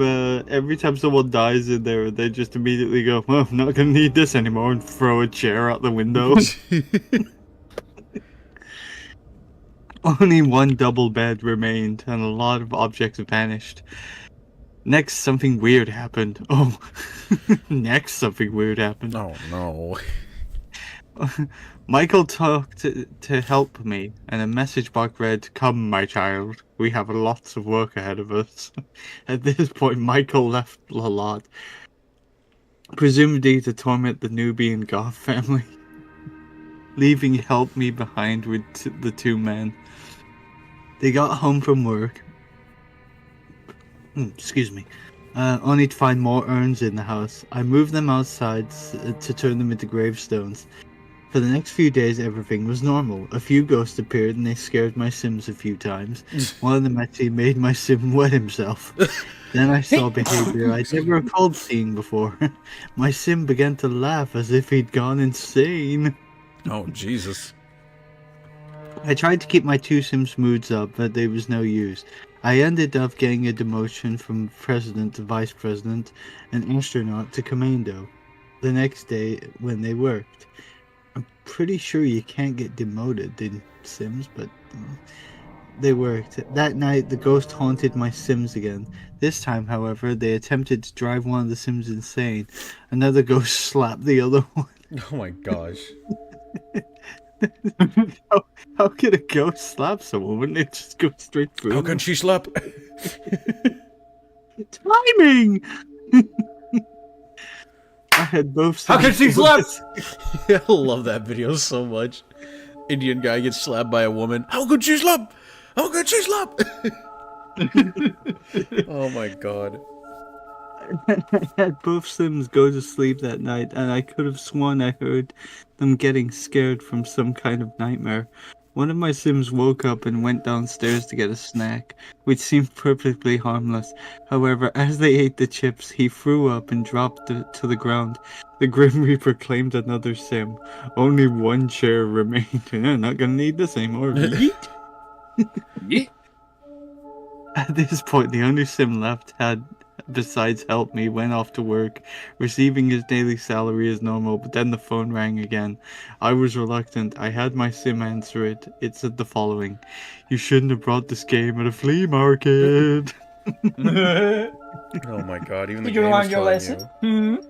someone dies in there, they just immediately go, "Well, I'm not gonna need this anymore," and throw a chair out the window. Only 1 double bed remained, and a lot of objects vanished. Next, something weird happened. Oh, next, something weird happened. Oh no. Michael talked to help me, and a message box read, "Come, my child, we have lots of work ahead of us." At this point, Michael left a lot, presumably to torment the newbie and Goth family, leaving Help Me behind with the two men. They got home from work. Excuse me. Only to find more urns in the house. I moved them outside to turn them into gravestones. For the next few days, everything was normal. A few ghosts appeared and they scared my Sims a few times. One of them actually made my Sim wet himself. Then I saw behavior I'd never recalled seeing before. My Sim began to laugh as if he'd gone insane. Oh, Jesus. I tried to keep my two Sims' moods up, but there was no use. I ended up getting a demotion from president to vice president and astronaut to commando the next day when they worked. I'm pretty sure you can't get demoted in Sims, but they worked. That night, the ghost haunted my Sims again. This time, however, they attempted to drive one of the Sims insane. Another ghost slapped the other one. Oh my gosh. How could a ghost slap someone? Wouldn't it just go straight through? How can she slap? Timing! I had both. How can she slap? I love that video so much. Indian guy gets slapped by a woman. How could she slap? How could she slap? Oh my god. I had both Sims go to sleep that night, and I could have sworn I heard them getting scared from some kind of nightmare. One of my Sims woke up and went downstairs to get a snack, which seemed perfectly harmless. However, as they ate the chips, he threw up and dropped to the ground. The Grim Reaper claimed another Sim. Only one chair remained. Not gonna need this anymore. Yeet. Yeet. At this point, the only Sim left had, besides Help Me, went off to work, receiving his daily salary as normal, but then the phone rang again. I was reluctant. I had my Sim answer it. It said the following: "You shouldn't have brought this game at a flea market." Oh my god, even the Did you game learn is your telling lesson? you.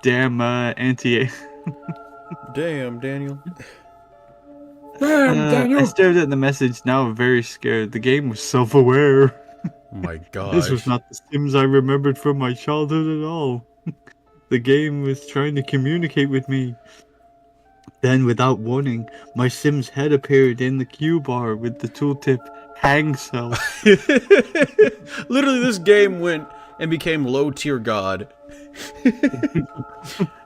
Damn, anti. Damn, Daniel. I stared at the message, now very scared. The game was self-aware. Oh my god. This was not the Sims I remembered from my childhood at all. The game was trying to communicate with me. Then, without warning, my Sim's head appeared in the Q bar with the tooltip "Hang Self." Literally, this game went and became low tier god.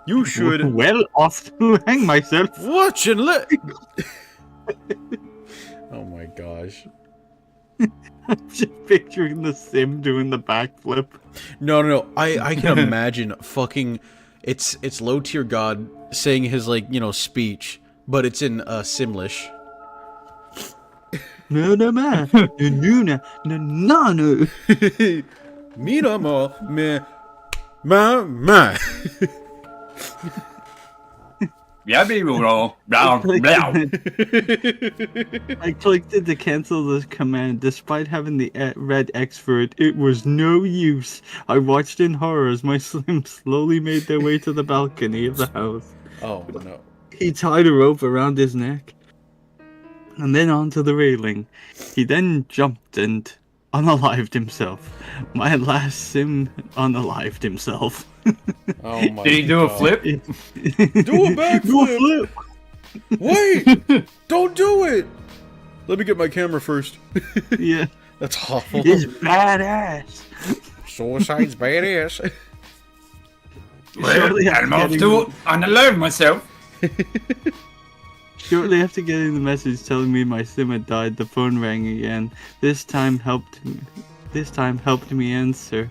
You should. Well, off to hang myself. Watch and let. Oh my gosh. I'm just picturing the Sim doing the backflip. No. I can imagine fucking. It's low tier god saying his speech, but it's in Simlish. No, Mina ma. Yeah, baby, roll. Blah, I blah. clicked it to cancel the command. Despite having the red X for it, it was no use. I watched in horror as my Slim slowly made their way to the balcony of the house. Oh no. He tied a rope around his neck and then onto the railing. He then jumped and unalived himself. My last Sim unalived himself. Oh my Did he do a flip? Do a backflip! Wait! Don't do it! Let me get my camera first. Yeah. That's awful. It's badass. Suicide's badass. Well, I'm off to unalive myself. Shortly after getting the message telling me my Sim had died, the phone rang again. This time helped me answer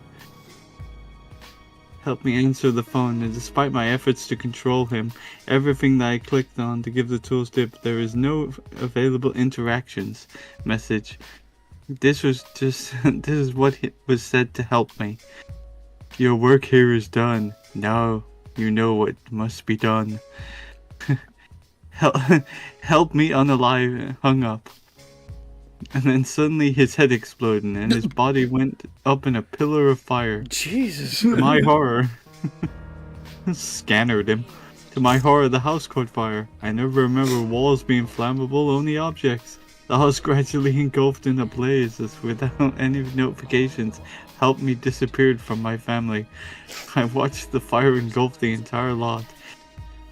the phone, and despite my efforts to control him, everything that I clicked on to give the tools tip, there is no available interactions message. This is what was said to help me. Your work here is done. Now you know what must be done. Help me unalive. Hung up. And then suddenly his head exploded and his body went up in a pillar of fire. Jesus. To my horror. Scannered him. To my horror, the house caught fire. I never remember walls being flammable, only objects. The house gradually engulfed in a blaze as without any notifications, help me disappeared from my family. I watched the fire engulf the entire lot,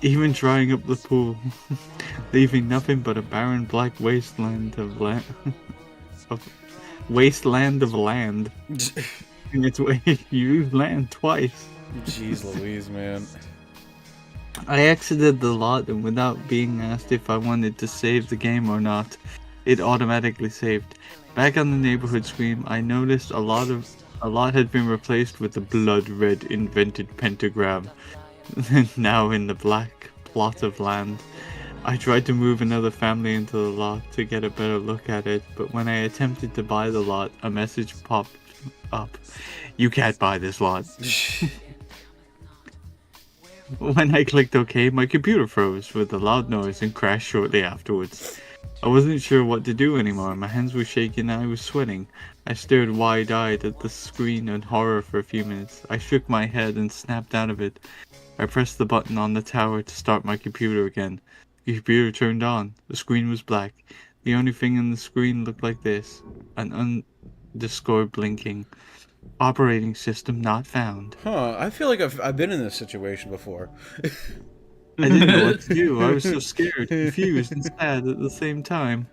even drying up the pool, leaving nothing but a barren black wasteland of land. Wasteland of land. In its way, you used land twice. Jeez Louise, man. I exited the lot, and without being asked if I wanted to save the game or not, it automatically saved. Back on the neighborhood screen, I noticed a lot had been replaced with the blood red invented pentagram. Now in the black plot of land. I tried to move another family into the lot to get a better look at it, but when I attempted to buy the lot, a message popped up. You can't buy this lot. When I clicked OK, my computer froze with a loud noise and crashed shortly afterwards. I wasn't sure what to do anymore. My hands were shaking and I was sweating. I stared wide-eyed at the screen in horror for a few minutes. I shook my head and snapped out of it. I pressed the button on the tower to start my computer again. The computer turned on. The screen was black. The only thing in the screen looked like this. An underscore blinking. Operating system not found. Huh, I feel like I've been in this situation before. I didn't know what to do. I was so scared, confused, and sad at the same time.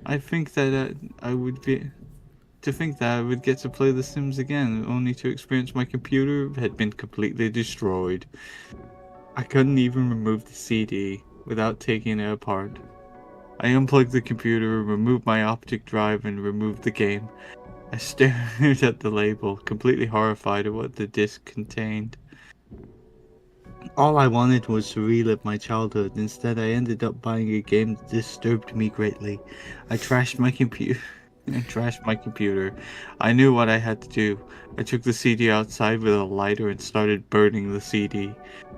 I think that I would get to play The Sims again, only to experience my computer had been completely destroyed. I couldn't even remove the CD without taking it apart. I unplugged the computer, removed my optic drive, and removed the game. I stared at the label, completely horrified at what the disc contained. All I wanted was to relive my childhood. Instead, I ended up buying a game that disturbed me greatly. I trashed my computer. I knew what I had to do. I took the CD outside with a lighter and started burning the CD.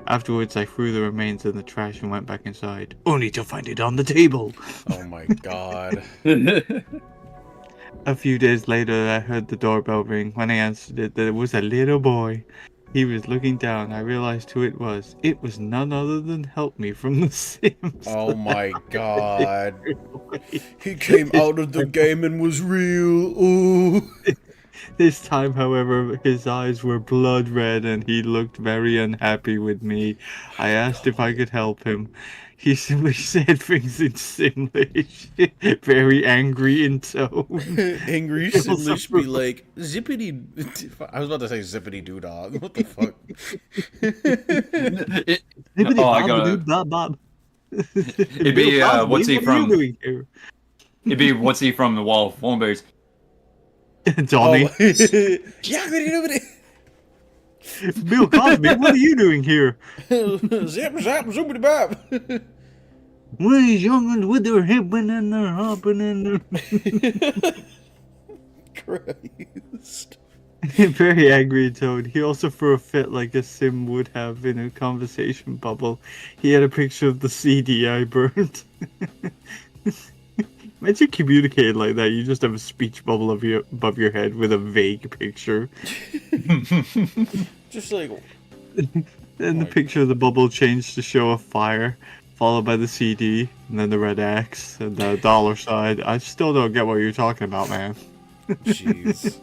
Afterwards, I threw the remains in the trash and went back inside, only to find it on the table. Oh my god. A few days later, I heard the doorbell ring. When I answered it, it was a little boy. He was looking down. I realized who it was. It was none other than Help Me from The Sims. Oh my god. He came out of the game and was real. Ooh. This time, however, his eyes were blood red and he looked very unhappy with me. I asked if I could help him. He simply said things in Simlish, very angry in tone. Angry Simlish be like, zippity... I was about to say zippity doo dog. What the fuck? It'd be, what's he from? It'd be, what's he from the Wall of Thornberries? Donnie. Bill Cosby, what are you doing here? Zap, zap, zoopity bap. What are these young'uns with their hipping and their hopping and their... Christ. Very angry tone. He also threw a fit like a sim would have in a conversation bubble. He had a picture of the CD I burned. Imagine communicating like that. You just have a speech bubble above your head with a vague picture. Just like... Then the picture of the bubble changed to show a fire, followed by the CD, and then the red X, and the dollar sign. I still don't get what you're talking about, man. Jeez.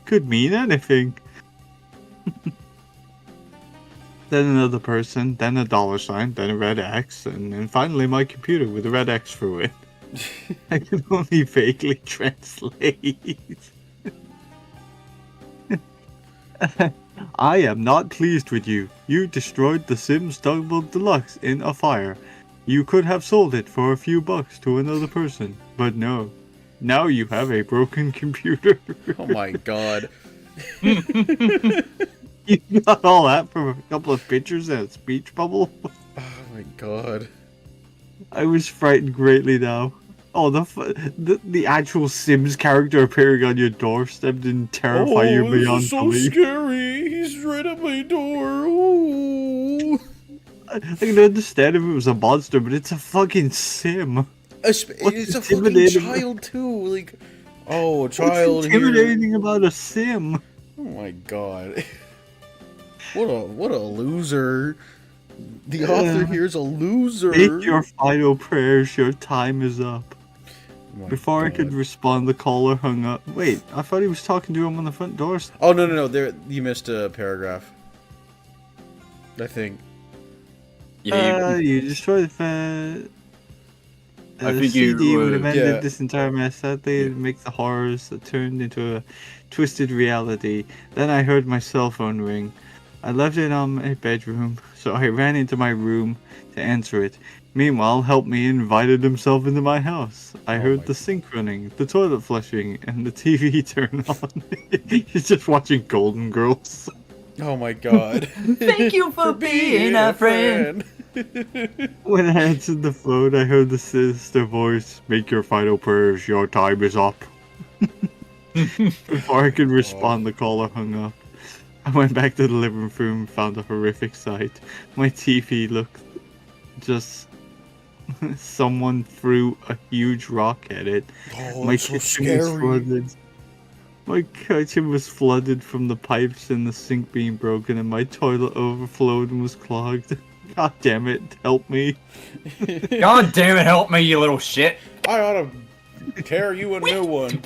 Could mean anything. Then another person, then a dollar sign, then a red X, and then finally my computer with a red X through it. I can only vaguely translate. I am not pleased with you. You destroyed the Sims Tugboat Deluxe in a fire. You could have sold it for a few bucks to another person, but no. Now you have a broken computer. Oh my god. You got all that from a couple of pictures and a speech bubble? Oh my god. I was frightened greatly now. Oh, the actual Sims character appearing on your doorstep didn't terrify you beyond belief. Scary. He's right at my door. Ooh. I can understand if it was a monster, but it's a fucking sim. It's a fucking intimidating? child too. Like, oh, a What's child here. intimidating about a sim? Oh my god. What a loser. The author here is a loser. Make your final prayers. Your time is up. Oh Before I could respond, the caller hung up. Wait, I thought he was talking to him on the front door. Oh no! There, you missed a paragraph. I think. You destroyed I the think you CD would have would- ended yeah. this entire mess. Sadly, it makes the horrors that turned into a twisted reality. Then I heard my cell phone ring. I left it on my bedroom, so I ran into my room to answer it. Meanwhile, Help Me invited himself into my house. I heard the sink running, the toilet flushing, and the TV turn on. He's just watching Golden Girls. Oh my god. Thank you for being a friend. When I answered the phone, I heard the sinister voice, "Make your final prayers, your time is up." Before I could respond, the caller hung up. I went back to the living room and found a horrific sight. My TV looked just... someone threw a huge rock at it. Oh, My that's so kitchen was scary. flooded. My kitchen was flooded from the pipes and the sink being broken, and my toilet overflowed and was clogged. God damn it, help me. God damn it, help me, you little shit. I ought to tear you a new one.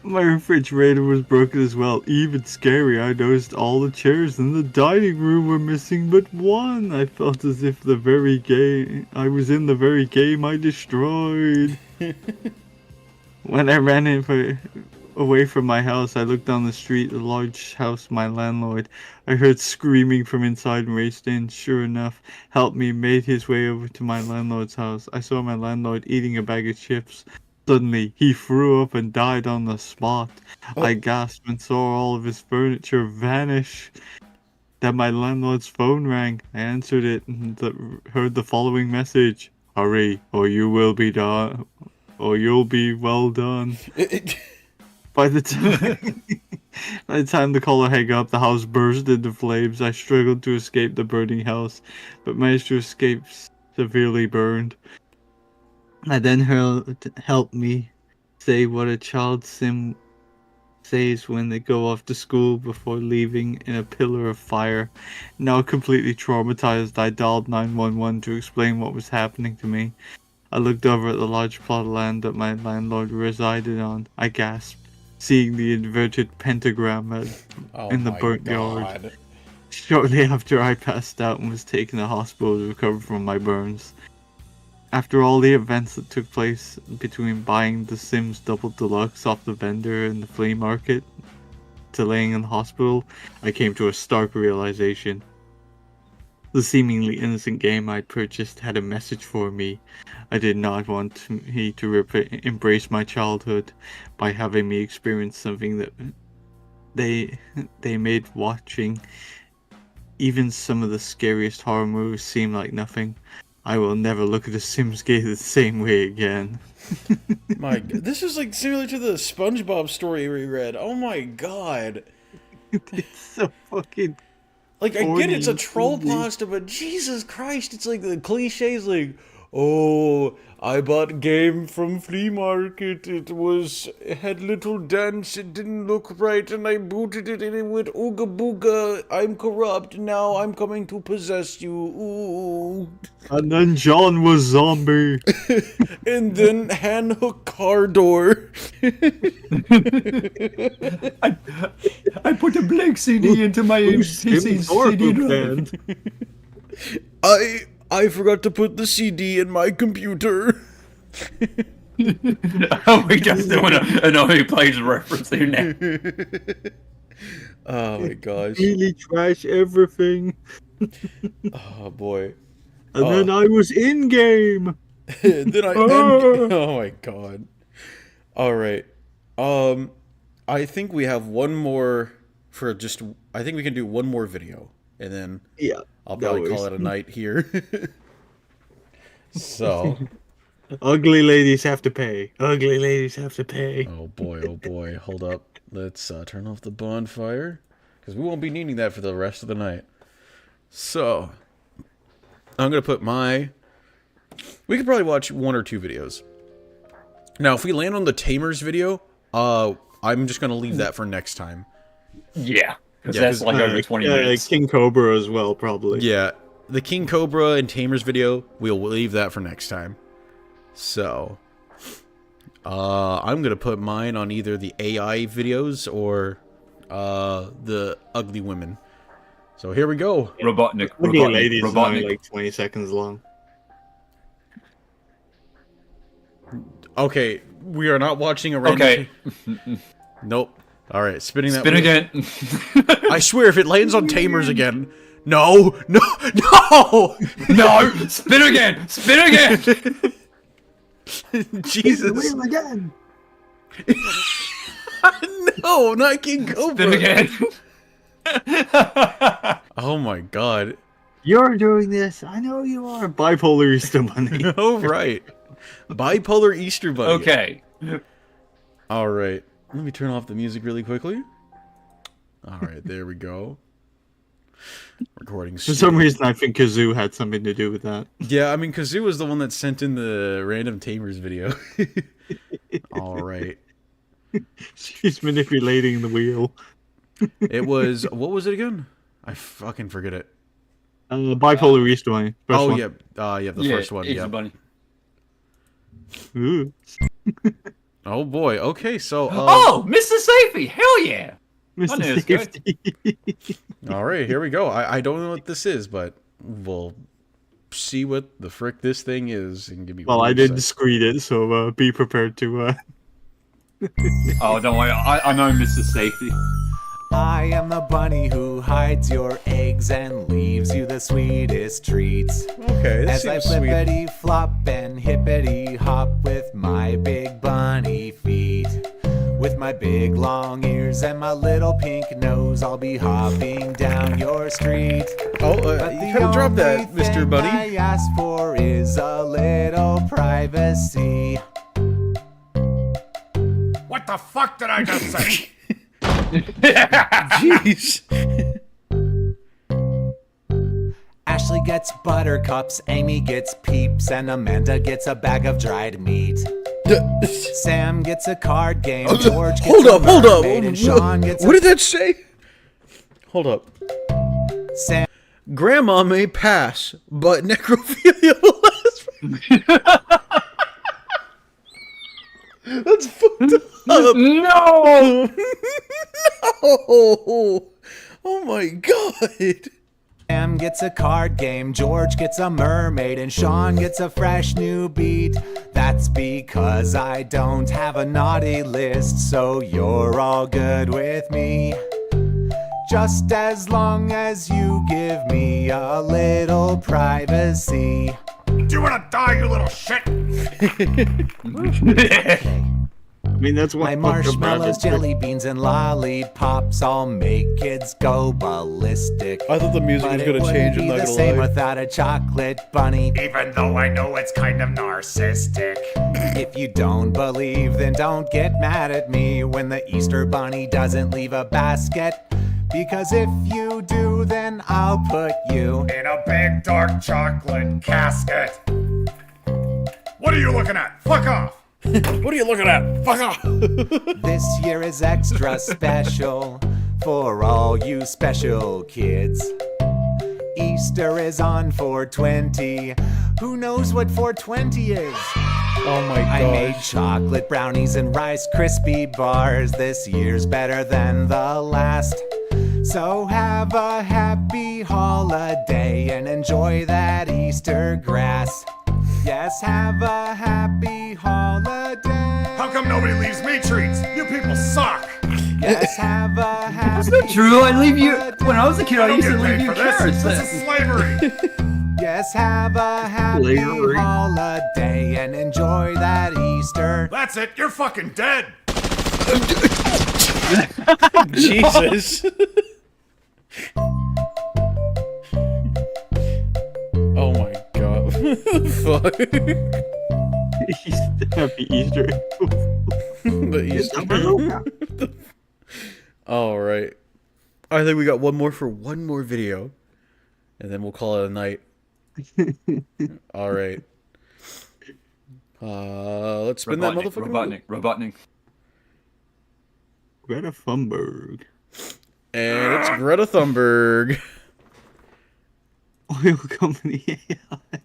My refrigerator was broken as well. Even scary, I noticed all the chairs in the dining room were missing but one. I felt as if I was in the very game I destroyed. When I ran away from my house, I looked down the street, the large house, my landlord. I heard screaming from inside and raced in. Sure enough, Help Me made his way over to my landlord's house. I saw my landlord eating a bag of chips. Suddenly, he threw up and died on the spot. I gasped and saw all of his furniture vanish. Then my landlord's phone rang. I answered it and heard the following message: "Hurry, or you will be done, or you'll be well done." By the time the caller hung up, the house burst into flames. I struggled to escape the burning house, but managed to escape severely burned. I then heard Help Me say what a child sim says when they go off to school before leaving in a pillar of fire. Now completely traumatized, I dialed 911 to explain what was happening to me. I looked over at the large plot of land that my landlord resided on. I gasped, seeing the inverted pentagram in the burnt yard. Shortly after, I passed out and was taken to hospital to recover from my burns. After all the events that took place between buying the Sims Double Deluxe off the vendor in the flea market to laying in the hospital, I came to a stark realization. The seemingly innocent game I'd purchased had a message for me. I did not want me to embrace my childhood by having me experience something that they made watching even some of the scariest horror movies seem like nothing. I will never look at a Sims game the same way again. My God. This is like similar to the SpongeBob story we read. Oh my god. It's so fucking... Like, I get it's a corny, troll cheesy. pasta, but Jesus Christ, it's like the cliches like, oh, I bought game from flea market, it had little dents, it didn't look right, and I booted it and it went ooga booga, I'm corrupt, now I'm coming to possess you, ooh. And then John was zombie. And then hand hook car door. I put a blank CD into my PC CD drive. I forgot to put the CD in my computer. Are we just doing an Only Plays reference here now? Oh my gosh. Really trash everything. Oh boy. And then I was in game. Oh my god. Alright. I think we have one more I think we can do one more video. And then Yeah. I'll probably call it a night here. So Ugly ladies have to pay. Ugly ladies have to pay. oh boy, hold up. Let's turn off the bonfire. Because we won't be needing that for the rest of the night. So I'm gonna put my We could probably watch 1 or 2 videos. Now, if we land on the Tamers video, I'm just gonna leave that for next time. Yeah, because that's like over 20 minutes. King Cobra as well, probably. Yeah, the King Cobra and Tamers video, we'll leave that for next time. So, I'm gonna put mine on either the AI videos or the ugly women. So here we go. Robotnik. Ugly ladies is only like 20 seconds long. Okay, we are not watching a random... Okay. Nope. Alright, spinning that Spin wheel. again. I swear, if it lands on Tamers again... No! No! No! No! Spin again! Spin again! Jesus. Wheel again! No, not King Cobra. Spin again. Oh my god. You're doing this. I know you are. Bipolar Easter Bunny. Oh, right. Bipolar Easter Bunny. Okay. Alright. Let me turn off the music really quickly. Alright, there we go. Recording. For some reason, I think Kazoo had something to do with that. Yeah, I mean, Kazoo was the one that sent in the random Tamers video. Alright. She's manipulating the wheel. It was... What was it again? I fucking forget it. Bipolar Easter Bunny. Oh, one. yeah. Yeah, the first one. Easter Yeah. Bunny. Ooh. Oh, boy. Okay, so... Oh! Mr. Safety! Hell yeah! Mr. knew it was Safety. Alright, here we go. I don't know what this is, but we'll see what the frick this thing is. And give me Well, one I didn't sec. screen it, so be prepared to... Oh, don't worry. I know Mr. Safety. I am the bunny who hides your eggs and leaves you the sweetest treats. Okay, this As I seems sweet. flippity flop and hippity hop with my big bunny feet. With my big long ears and my little pink nose, I'll be hopping down your street. Oh, But you the kind of dropped that, only Mr. thing Bunny. I ask for is a little privacy. What the fuck did I just say? Jeez. Ashley gets buttercups, Amy gets peeps, and Amanda gets a bag of dried meat. Sam gets a card game, George gets Hold a up, hold up. mermaid, and Sean gets What did that say? Hold up. Sam. Grandma may pass, but necrophilia will last. That's fucked up. No! No! Oh my god. Sam gets a card game, George gets a mermaid, and Sean gets a fresh new beat. That's because I don't have a naughty list, so you're all good with me. Just as long as you give me a little privacy. Do you want to die, you little shit? I mean, that's what My marshmallows, jelly beans, and lollipops all make kids go ballistic. I thought the music But was it gonna wouldn't change, I'm be not the gonna same lie. without a chocolate bunny. Even though I know it's kind of narcissistic. If you don't believe, then don't get mad at me when the Easter Bunny doesn't leave a basket. Because if you do, then I'll put you In a big dark chocolate casket. What are you looking at? Fuck off! What are you looking at? Fuck off. This year is extra special for all you special kids. Easter is on 420. Who knows what 420 is? Oh my I made gosh. chocolate brownies and Rice Krispie bars. This year's better than the last. So have a happy holiday and enjoy that Easter grass. Yes, have a happy holiday. How come nobody leaves me treats? You people suck! Yes, have a happy It's not true. I leave you. When I was a kid, I don't used to get leave paid you for this. carrots. This is slavery! Yes, have a happy Slavery. holiday and enjoy that Easter. That's it, you're fucking dead! Jesus. Oh my god. Fuck. Happy Easter. The Easter. Alright. I think we got one more for one more video. And then we'll call it a night. Alright. Let's spin that motherfucking wheel. Robotnik. Greta Thunberg. And it's Greta Thunberg. Oil company AI.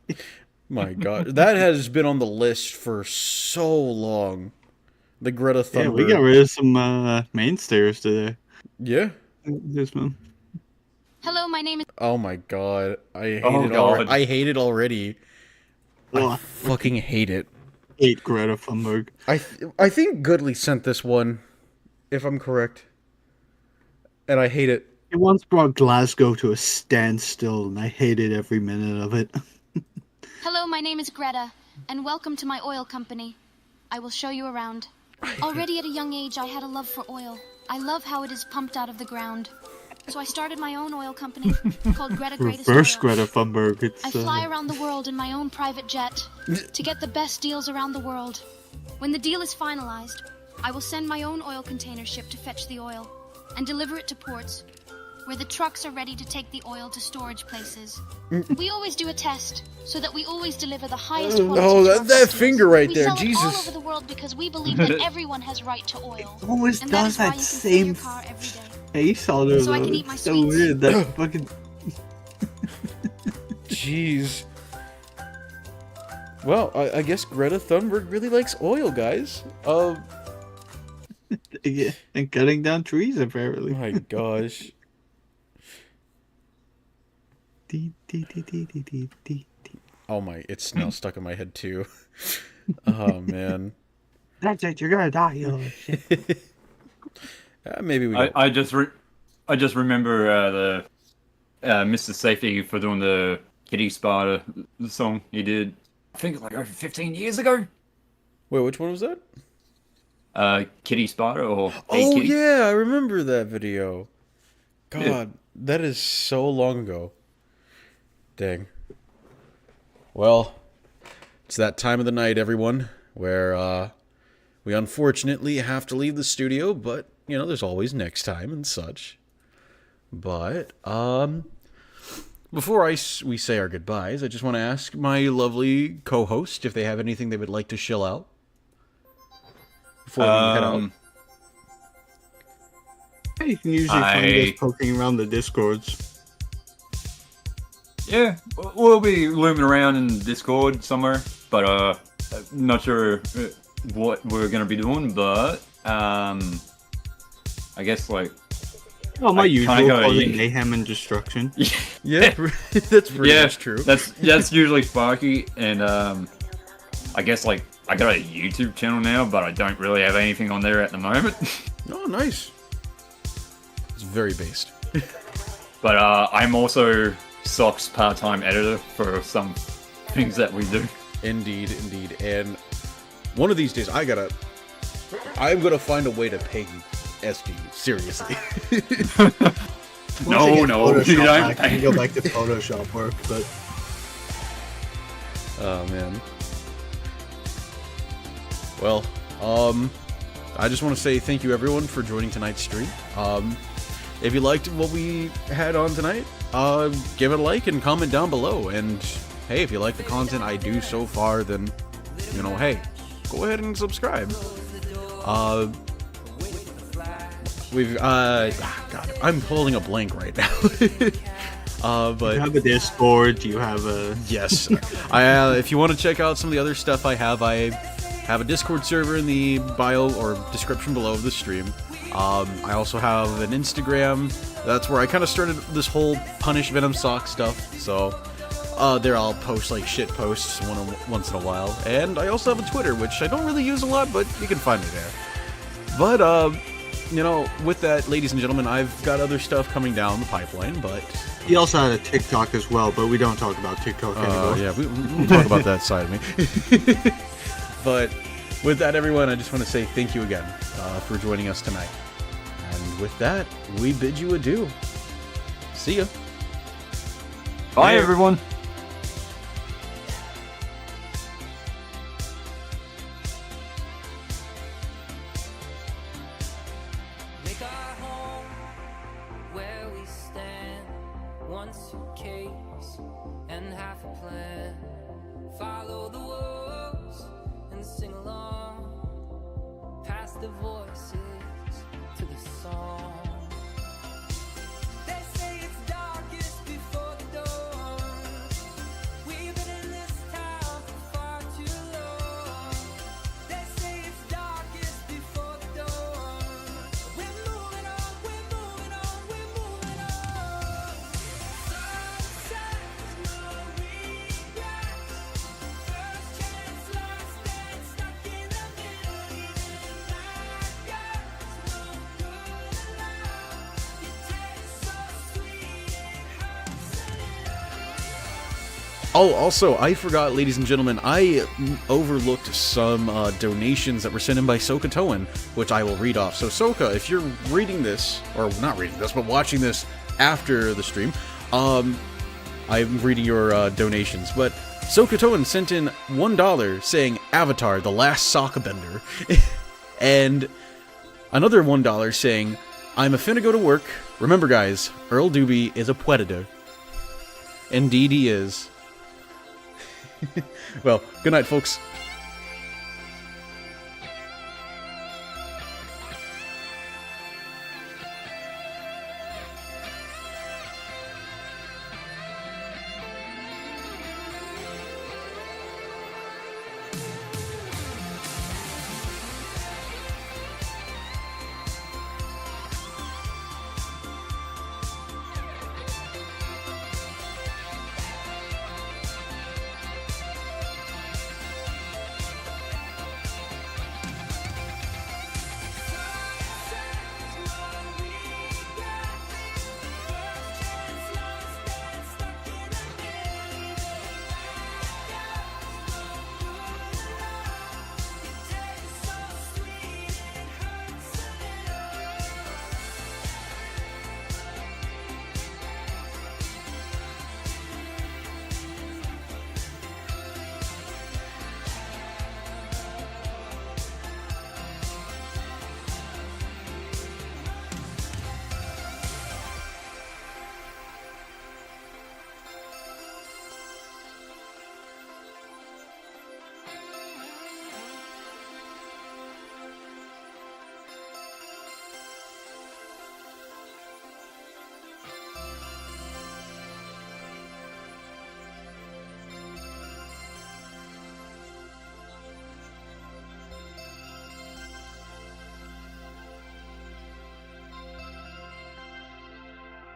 My God, that has been on the list for so long. The Greta Thunberg. Yeah, we got rid of some mainstayers today. Yeah. This one. Hello, my name is. Oh my God, I hate Oh, it God. already. I hate it already. I fucking hate it. Hate Greta Thunberg. I think Goodley sent this one, if I'm correct. And I hate it. It once brought Glasgow to a standstill, and I hated every minute of it. Hello, my name is Greta, and welcome to my oil company. I will show you around. Already at a young age, I had a love for oil. I love how it is pumped out of the ground. So I started my own oil company called Greta Greatest Reverse Oil. Greta Thunberg. It's, I fly around the world in my own private jet to get the best deals around the world. When the deal is finalized, I will send my own oil container ship to fetch the oil and deliver it to ports, where the trucks are ready to take the oil to storage places. We always do a test, so that we always deliver the highest quality. Oh, to our that customers. finger right We there, sell it all Jesus. over the world because we believe that everyone has right to oil. It always And that does is why that you can fill same your car every day. face on it. So I can eat my so sweets. weird. That fucking. Jeez. Well, I guess Greta Thunberg really likes oil, guys. Yeah, and cutting down trees, apparently. My gosh. Oh my, it's now stuck in my head too. Oh man. That's it, you're gonna die, you little shit. Maybe we don't. I just remember the Mr. Safety for doing the Kitty Sparta song he did. I think like over 15 years ago. Wait, which one was that? Kitty Sparta or Hey Oh Kitty? yeah, I remember that video. God, Yeah. that is so long ago. Dang. Well, it's that time of the night, everyone, where we unfortunately have to leave the studio, but you know, there's always next time and such. But before we say our goodbyes, I just want to ask my lovely co-host if they have anything they would like to shill out before we head out. You can usually find us poking around the Discords. Yeah, we'll be looming around in Discord somewhere, but not sure what we're gonna be doing. But I guess like Well, my I usual kinda gotta- causing mayhem and destruction. Yeah, that's pretty much true. That's usually Sparky, and I guess like I got a YouTube channel now, but I don't really have anything on there at the moment. Oh, nice. It's very based. But I'm also Sock's part-time editor for some things that we do. Indeed, indeed. And one of these days, I'm gonna find a way to pay SD. Seriously. No, you don't. I can go back to Photoshop work, but oh man. Well, I just want to say thank you everyone for joining tonight's stream. If you liked what we had on tonight, give it a like and comment down below. And hey, if you like the content I do so far, then you know, hey, go ahead and subscribe. God, I'm holding a blank right now. But you have a Discord, you have a... Yes. If you want to check out some of the other stuff I have a Discord server in the bio or description below of the stream. I also have an Instagram. That's where I kind of started this whole Punish Venom Sock stuff. So there I'll post like shit posts once in a while. And I also have a Twitter, which I don't really use a lot, but you can find me there. But you know, with that, ladies and gentlemen, I've got other stuff coming down the pipeline, but... He also had a TikTok as well, but we don't talk about TikTok anymore. Yeah, we'll talk about that side of me. But with that, everyone, I just want to say thank you again for joining us tonight. And with that, we bid you adieu. See ya. Bye, everyone. Make our home where we stand. One suitcase and half a plan. Follow the wolves the voices to the song. They say it's darkest before the dawn. We've been in this town for far too long. They say it's darkest before the dawn. We're moving on, we're moving on, we're moving on. Sunsets, no regrets. First chance lost and stuck in the middle. Even like us, no good enough. Your taste so sweet, it hurts a little. Oh, also, I forgot, ladies and gentlemen, I overlooked some donations that were sent in by Soka Toen, which I will read off. So, Soka, if you're reading this, or not reading this, but watching this after the stream, I'm reading your donations. But Soka Toen sent in $1 saying Avatar, the last sock bender, and another $1 saying, I'm a finna go to work. Remember, guys, Earl Doobie is a predator. Indeed he is. Well, good night, folks.